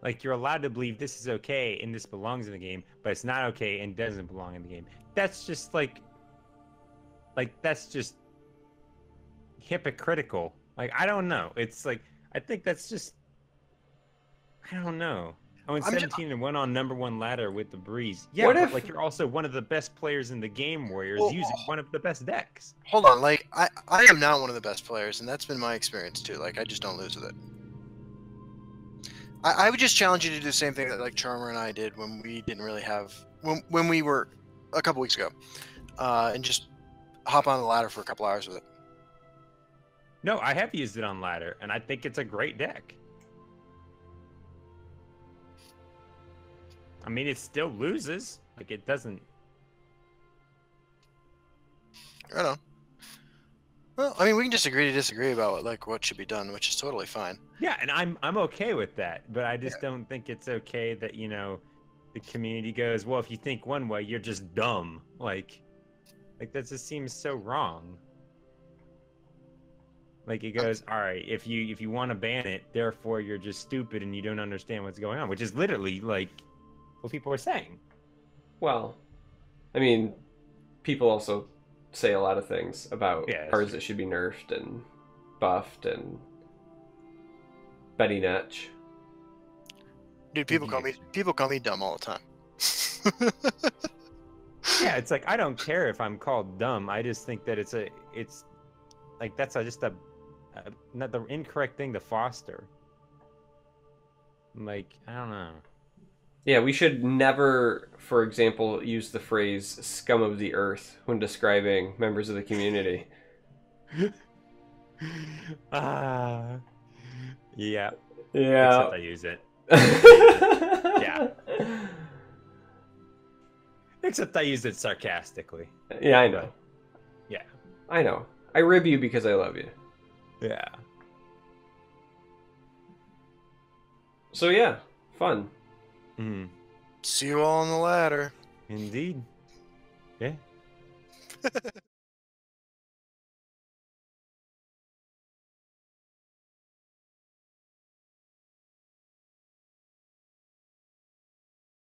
Like, you're allowed to believe this is okay and this belongs in the game, but it's not okay and doesn't belong in the game. That's just like that's just hypocritical. Like, I don't know. It's like, I think that's just, I don't know. I went 17-1 on #1 ladder with the Breeze. Yeah, but like, you're also one of the best players in the game, Warriors, using one of the best decks. Hold on, like, I am not one of the best players, and that's been my experience too. Like, I just don't lose with it. I would just challenge you to do the same thing that, like, Charmer and I did when we didn't really have, when we were a couple weeks ago, and just hop on the ladder for a couple hours with it. No, I have used it on ladder, and I think it's a great deck. I mean, it still loses. Like, it doesn't. I don't know. Well, I mean, we can just agree to disagree about what should be done, which is totally fine. Yeah, and I'm okay with that, but I just don't think it's okay that, the community goes, well, if you think one way, you're just dumb. Like that just seems so wrong. Like, it goes, all right, if you want to ban it, therefore you're just stupid and you don't understand what's going on, which is literally like what people are saying. Well, I mean, people also say a lot of things about cards that should be nerfed and buffed and Betty Netch. Dude, people call me dumb all the time. Yeah, it's like, I don't care if I'm called dumb. I just think that it's like, that's just not the incorrect thing to foster. Like, I don't know. Yeah, we should never, for example, use the phrase scum of the earth when describing members of the community. Ah, yeah. Yeah. Except I use it. Yeah. Except I use it sarcastically. Yeah, I know. Yeah. I know. I rib you because I love you. Yeah. So yeah, fun. Mm, See you all on the ladder. indeed. Yeah.